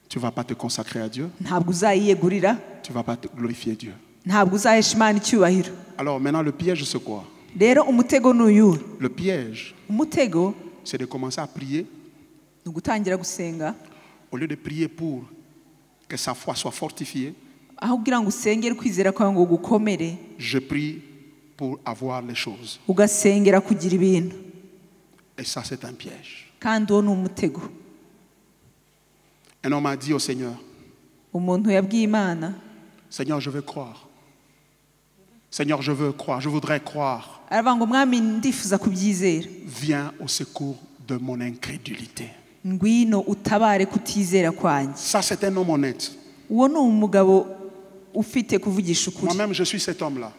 tu ne vas pas te consacrer à Dieu. ntabwo uzayiyegurira Tu ne vas pas te glorifier Dieu. ntabwo uzahesha imana icyubahiro Alors maintenant, le piège, c'est quoi? rero umutego ni uyu Le piège, umutego c'est de commencer à prier. ni ugutangira gusenga Au lieu de prier pour que sa foi soit fortifiée, aho kugira ngo usengere ukwizera kwawe ngo gukomere je prie pour avoir les choses. ugasengera kugira ibintu Et ça, c'est un piège. kandi uwo ni umutego Un homme a dit au Seigneur, umuntu yabwiye imana Seigneur, je veux croire. Seigneur, je veux croire, je voudrais croire. aravuga ngo mwami ndifuza kubyizera Viens au secours de mon incrédulité. ngwino utabare kutizera kwanjye Ça, c'est un homme honnête. uwo ni umugabo ufite kuvugisha ukuri Moi-même, je suis cet homme-là.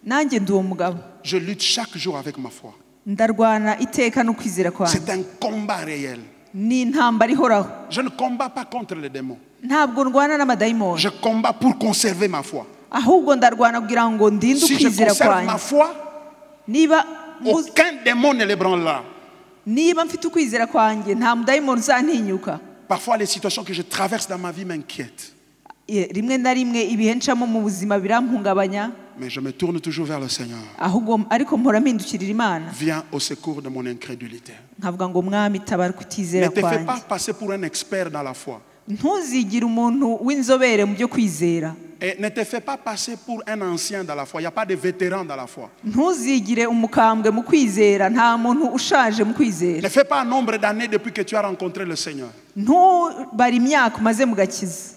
nanjye ndi uwo mugabo Je lutte chaque jour avec ma foi. ndarwana iteka no kwizera kwanjye C'est un combat réel. ni intambara ihoraho Je ne combats pas contre les démons. ntabwo ndwana n'amadayimoni Je combats pour conserver ma foi. ahubwo ndarwana kugira ngo ndinde Si je ukwizera conserve kwanjye ma foi, niba aucun démon ne l'ébranlera. niba mfite ukwizera kwanjye nta mudayimoni uzantinyuka Parfois, les situations que je traverse dans ma vie m'inquiètent. rimwe na rimwe ibihe ncamo mu buzima birampungabanya Mais je me tourne toujours vers le Seigneur. ahubwo ariko mpora mpindukirira imana Viens au secours de mon incrédulité. nkavuga ngo mwami tabara kutizera Ne te fais kwanjye pas passer pour un expert dans la foi. ntuzigire umuntu w'inzobere mu byo kwizera Et ne te fais pas passer pour un ancien dans la foi. Il n'y a pas de vétéran dans la foi. ntuzigire umukambwe mu kwizera nta muntu ushaje mu kwizera Ne fais pas un nombre d'années depuis que tu as rencontré le Seigneur. ntubare imyaka umaze mu gakiza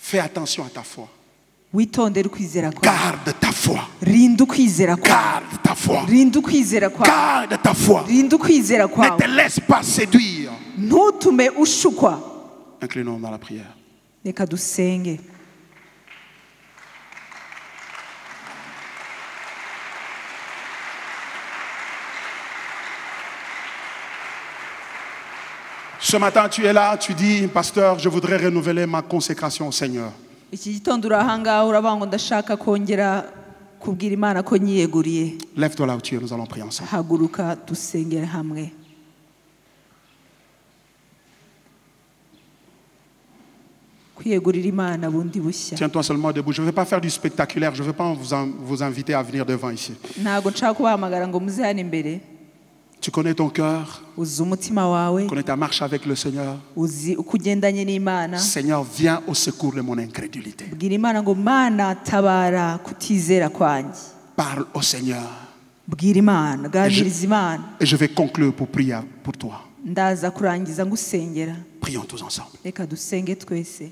Fais attention à ta foi. witondere ukwizera kwawe Garde ta foi. rinda ukwizera kwawe Garde ta foi. rinda ukwizera kwawe Garde ta foi. rinda ukwizera Ne te kwawe laisse pas séduire. ntutume ushukwa Inclinons dans la prière. reka dusenge Ce matin, tu es là, tu dis, pasteur, je voudrais renouveler ma consécration au Seigneur. iki gitondo uri ahangaha uravuga ngo ndashaka kongera kubwira imana ko nyiyeguriye Lève-toi là où tu es, nous allons prier ensemble. haguruka dusengere hamwe kwiyegurira imana bundi bushya. Tiens-toi seulement debout. Je ne vais pas faire du spectaculaire. Je ne vais pas vous inviter à venir devant ici. Ntabwo nshaka kubahamagara ngo muze hano imbere. Tu connais ton cœur. Uzi umutima wawe. Tu connais ta marche avec le Seigneur. Uzi uko ugendanye n'Imana. Seigneur, viens au secours de mon incrédulité. Bwira Imana ngo Mana tabara kutizera kwanjye. Parle au Seigneur. Bwira Imana, ganiriza Imana. Et je vais conclure pour prier pour toi. Ndaza kurangiza ngusengera. Prions tous ensemble. Reka dusenge twese.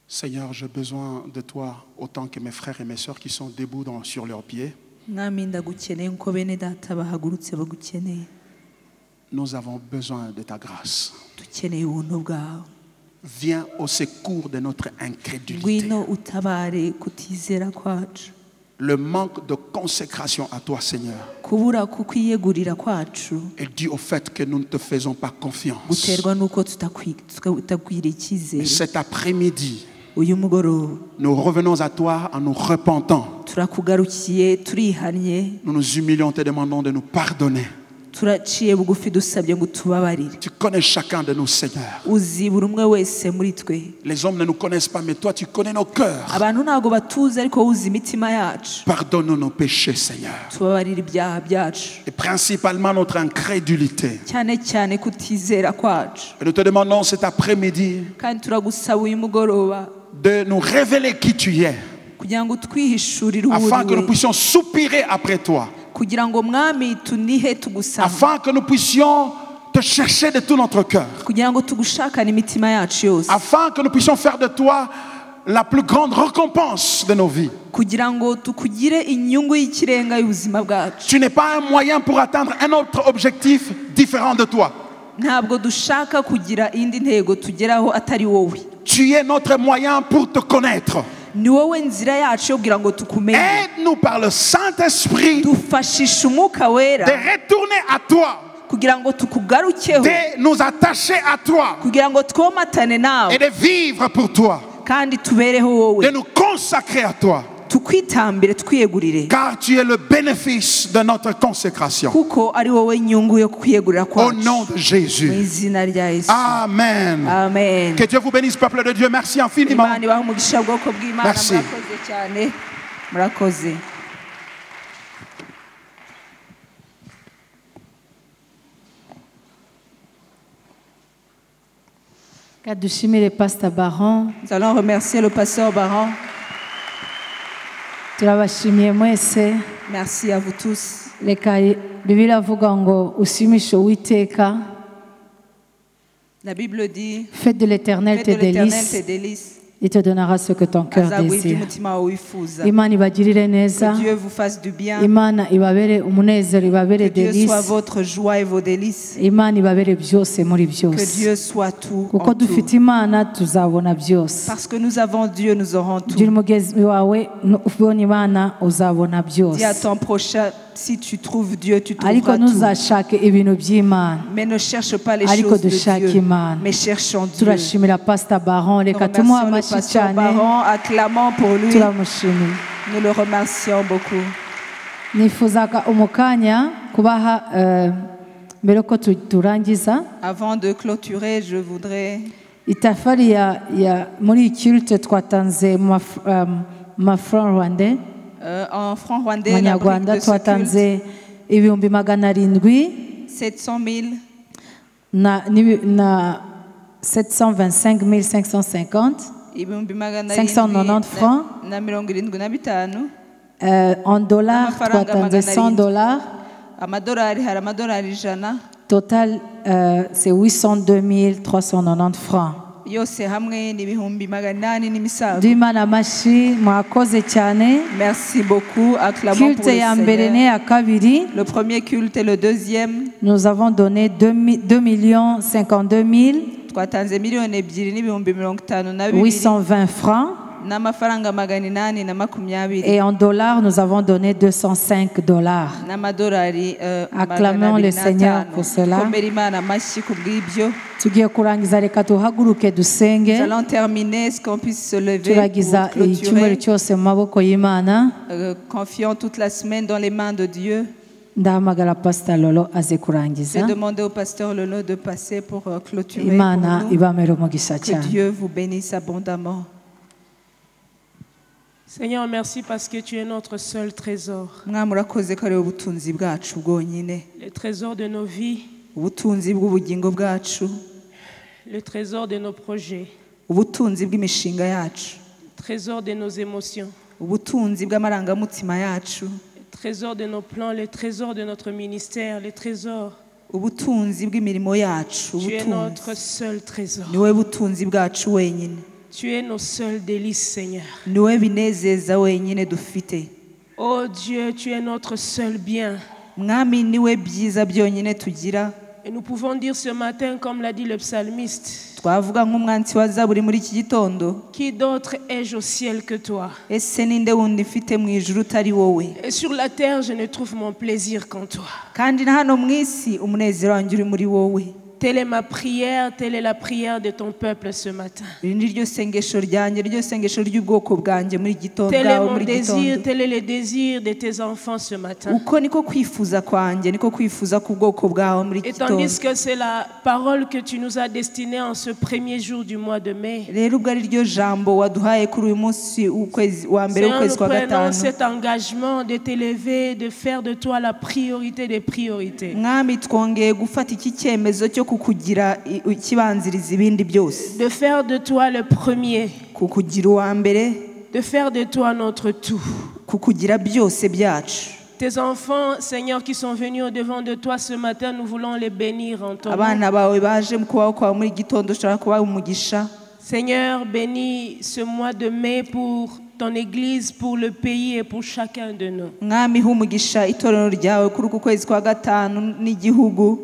Seigneur, j'ai besoin de toi autant que mes frères et mes sœurs qui sont debout sur leurs pieds. Nous avons besoin de ta grâce. Viens au secours de notre incrédulité. Le manque de consécration à toi, Seigneur, est dû au fait que nous ne te faisons pas confiance. Et cet après-midi, nous revenons à toi en nous repentant. Nous nous humilions, te demandons de nous pardonner. Tu connais chacun de nous, Seigneur. Les hommes ne nous connaissent pas, mais toi tu connais nos cœurs. Pardonne-nous nos péchés, Seigneur. Et principalement notre incrédulité. Et nous te demandons cet après-midi de nous révéler qui tu es, afin que nous puissions soupirer après toi, afin que nous puissions te chercher de tout notre cœur, afin que nous puissions faire de toi la plus grande récompense de nos vies. Tu n'es pas un moyen pour atteindre un autre objectif différent de toi. Tu es notre moyen pour te connaître. Aide-nous par le Saint-Esprit de retourner à toi, de nous attacher à toi et de vivre pour toi, de nous consacrer à toi. Car tu es le bénéfice de notre consécration. Au nom de Jésus. Amen. Amen. Que Dieu vous bénisse, peuple de Dieu. Merci infiniment. Merci. Nous allons remercier le pasteur Baron. Merci à vous tous. La Bible dit, faites de l'Éternel tes délices. Il te donnera ce que ton cœur désire. Que Dieu vous fasse du bien. Que Dieu soit votre joie et vos délices. Que Dieu soit tout en tout. Parce que nous avons Dieu, nous aurons tout. Dis à ton prochain, si tu trouves Dieu, tu trouveras tout. Mais ne cherche pas les choses de Dieu, mais cherchons Dieu. Remercions le pasteur Baron, acclamons pour lui. Nous le remercions beaucoup. Avant de clôturer, je voudrais... en franc rwandais, la brique de ce culte, 700 000, 725 550, 590 francs. En dollars, 100 dollars. Total, c'est 802 390 francs. Merci beaucoup. Acclamons pour le Seigneur. Le premier culte et le deuxième. Nous avons donné 2 52 820 francs. n'amafaranga 820 Et en dollars, nous avons donné $205. n'amadolari Acclamons le Seigneur pour cela. komera Imana amashyi ku bw'ibyo. Tugiye kurangiza reka tuhaguruke Nous dusenge. allons terminer, ce qu'on puisse se lever Turagiza pour icyumweru clôturer. cyose mu maboko y'Imana. Confions toute la semaine dans les mains de Dieu. Ndahamagara Pastor Lolo aze Je vais kurangiza. demander au pasteur Lolo de passer pour clôturer Imana pour nous. ibamere umugisha Que cyane. Dieu vous bénisse abondamment. Seigneur, merci parce que tu es notre seul trésor. Mwami urakoze ko ari wowe butunzi bwacu bwonyine, Le trésor de nos vies, ubutunzi bw'ubugingo bwacu, le trésor de nos projets, ubutunzi bw'imishinga yacu, le trésor de nos émotions, ubutunzi bw'amarangamutima yacu, le trésor de nos plans, le trésor de notre ministère, le trésor. ubutunzi bw'imirimo yacu, Tu es notre ubutunzi seul trésor. ni wowe butunzi bwacu wenyine, Tu es nos seuls délices, Seigneur. ni wowe binezeza wenyine dufite. Oh Dieu, tu es notre seul bien. Mwami ni we byiza byonyine tugira. Et nous pouvons dire ce matin, comme l'a dit le psalmiste, Twavuga nk'umwanditsi wa Zaburi muri iki gitondo, qui d'autre ai-je au ciel que toi? ese ninde wundi mfite mu ijuru utari wowe? Et sur la terre, je ne trouve mon plaisir qu'en toi. Kandi na hano mu isi umunezero wanjye uri muri wowe. Telle est ma prière, telle est la prière de ton peuple ce matin. Iri ni ryo sengesho ryanjye, ryo sengesho ry'ubwoko bwanjye muri gitondo Tel est bwawe mon muri désir, gitondo. tel est le désir de tes enfants ce matin. Uko niko kwifuza kwanjye, niko kwifuza k'ubwoko bwawe muri Et gitondo. tandis que c'est la parole que tu nous as destinée en ce premier jour du mois de mai, Rero ubwo ari ryo jambo waduhaye kuri uyu munsi w'ukwezi wa mbere Seigneur, nous w'ukwezi kwa prenons gatanu. cet engagement de t'élever, de faire de toi la priorité des priorités. Mwami twongeye gufata iki cyemezo cyo kukugira ikibanziriza ibindi byose, De faire de toi le premier, kukugira uwa mbere, de faire de toi notre tout. kukugira byose byacu. Tes enfants, Seigneur, qui sont venus au-devant de toi ce matin, nous voulons les bénir en ton nom. Abana bawe baje mu kubaho kwawe muri gitondo ushobora kubaha umugisha. Seigneur, bénis ce mois de mai pour ton Église, pour le pays et pour chacun de nous. Mwami ha umugisha itorero ryawe kuri uku kwezi kwa gatanu n'igihugu.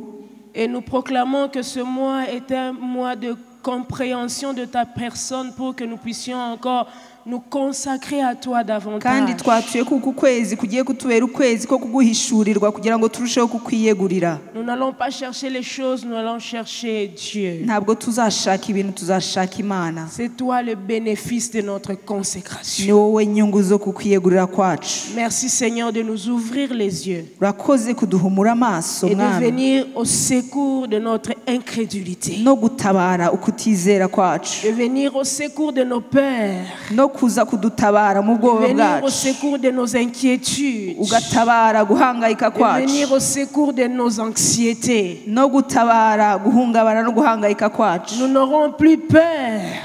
Et nous proclamons que ce mois est un mois de compréhension de ta personne pour que nous puissions encore nous consacrer à toi Kandi davantage. twatuye kuko ukwezi kugiye kutubera ukwezi ko kuguhishurirwa kugira ngo turusheho kukwiyegurira. Nous n'allons pas chercher les choses, nous allons chercher Dieu. Ntabwo tuzashaka ibintu, tuzashaka Imana. C'est toi le bénéfice de notre Ni consécration. wowe nyungu zo kukwiyegurira kwacu. Merci Seigneur de nous ouvrir les yeux Urakoze kuduhumura amaso et de Mwami, venir au secours de notre incrédulité. no gutabara ukutizera kwacu, De venir au secours de nos peurs. no kuza kudutabara mu De bwoba venir au bwacu, secours de nos inquiétudes. ugatabara guhangayika De venir kwacu, au secours de nos anxiétés. no gutabara guhungabana no guhangayika kwacu. Nous n'aurons plus peur.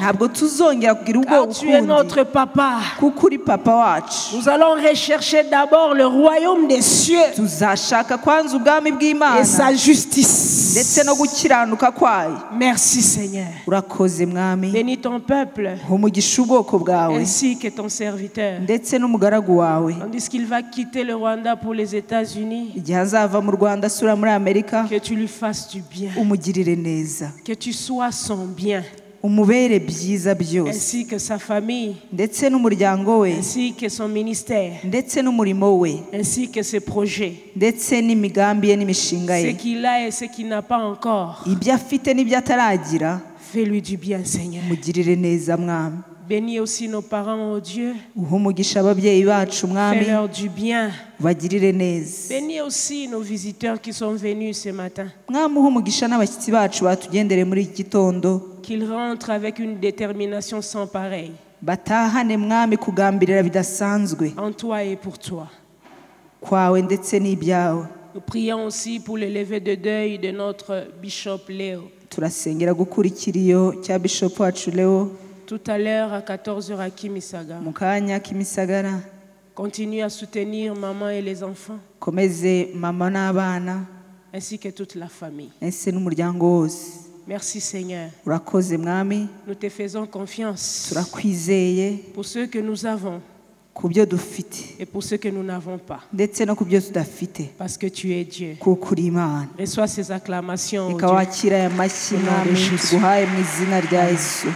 Ntabwo tuzongera kugira Car ubwoba tu es ukundi, notre papa. kuko uri papa wacu. Nous allons rechercher d'abord le royaume des cieux Tuzashaka kwanza ubwami et bw'Imana sa justice. ndetse no gukiranuka kwayo. Merci Seigneur. Urakoze Mwami, Bénis ton peuple umugisha ubwoko bwawe ainsi que ton serviteur. ndetse n'umugaragu wawe. Tandis qu'il va quitter le Rwanda pour les États-Unis, Igihe azava mu Rwanda asura muri Amerika, que tu lui fasses du bien. umugirire neza, Que tu sois son bien, umubere byiza byose, ainsi que sa famille, ndetse n'umuryango we, ainsi que son ministère, ndetse n'umurimo we, ainsi que ses projets. ndetse n'imigambi ye n'imishinga Ce ye. qu'il a et ce qu'il n'a pas encore. Ibyo afite n'ibyo ataragira, Fais-lui du bien, Seigneur. umugirire neza Mwami. Bénis aussi nos parents, oh Dieu. Uha umugisha ababyeyi bacu Mwami, Fais-leur du bien. ubagirire neza. Bénis aussi nos visiteurs qui sont venus ce matin. Mwami uha umugisha n'abashyitsi bacu batugendere muri iki gitondo, Qu'ils rentrent avec une détermination sans pareille. batahane Mwami kugambirira bidasanzwe En toi et pour toi. kwawe ndetse n'ibyawe. Nous prions aussi pour le lever de deuil de notre bishop Léo. Turasengera gukurikira iyo cya Bishop wacu Leo Tout à l'heure à 14h à Kimisaga. mu kanya k'imisagara. Continue à soutenir maman et les enfants, Komeze mama n'abana ainsi que toute la famille. ese n'umuryango wose. Merci Seigneur. Urakoze Mwami, Nous te faisons confiance turakwizeye pour ceux que nous avons ku byo dufite et pour ceux que nous n'avons pas. ndetse no ku byo tudafite, Parce que tu es Dieu. kuko uri Imana. Reçois ces acclamations, oh Reka Dieu. wakira aya mashyi Au nom de Mwami Jésus. tuguhaye mu izina rya Yesu.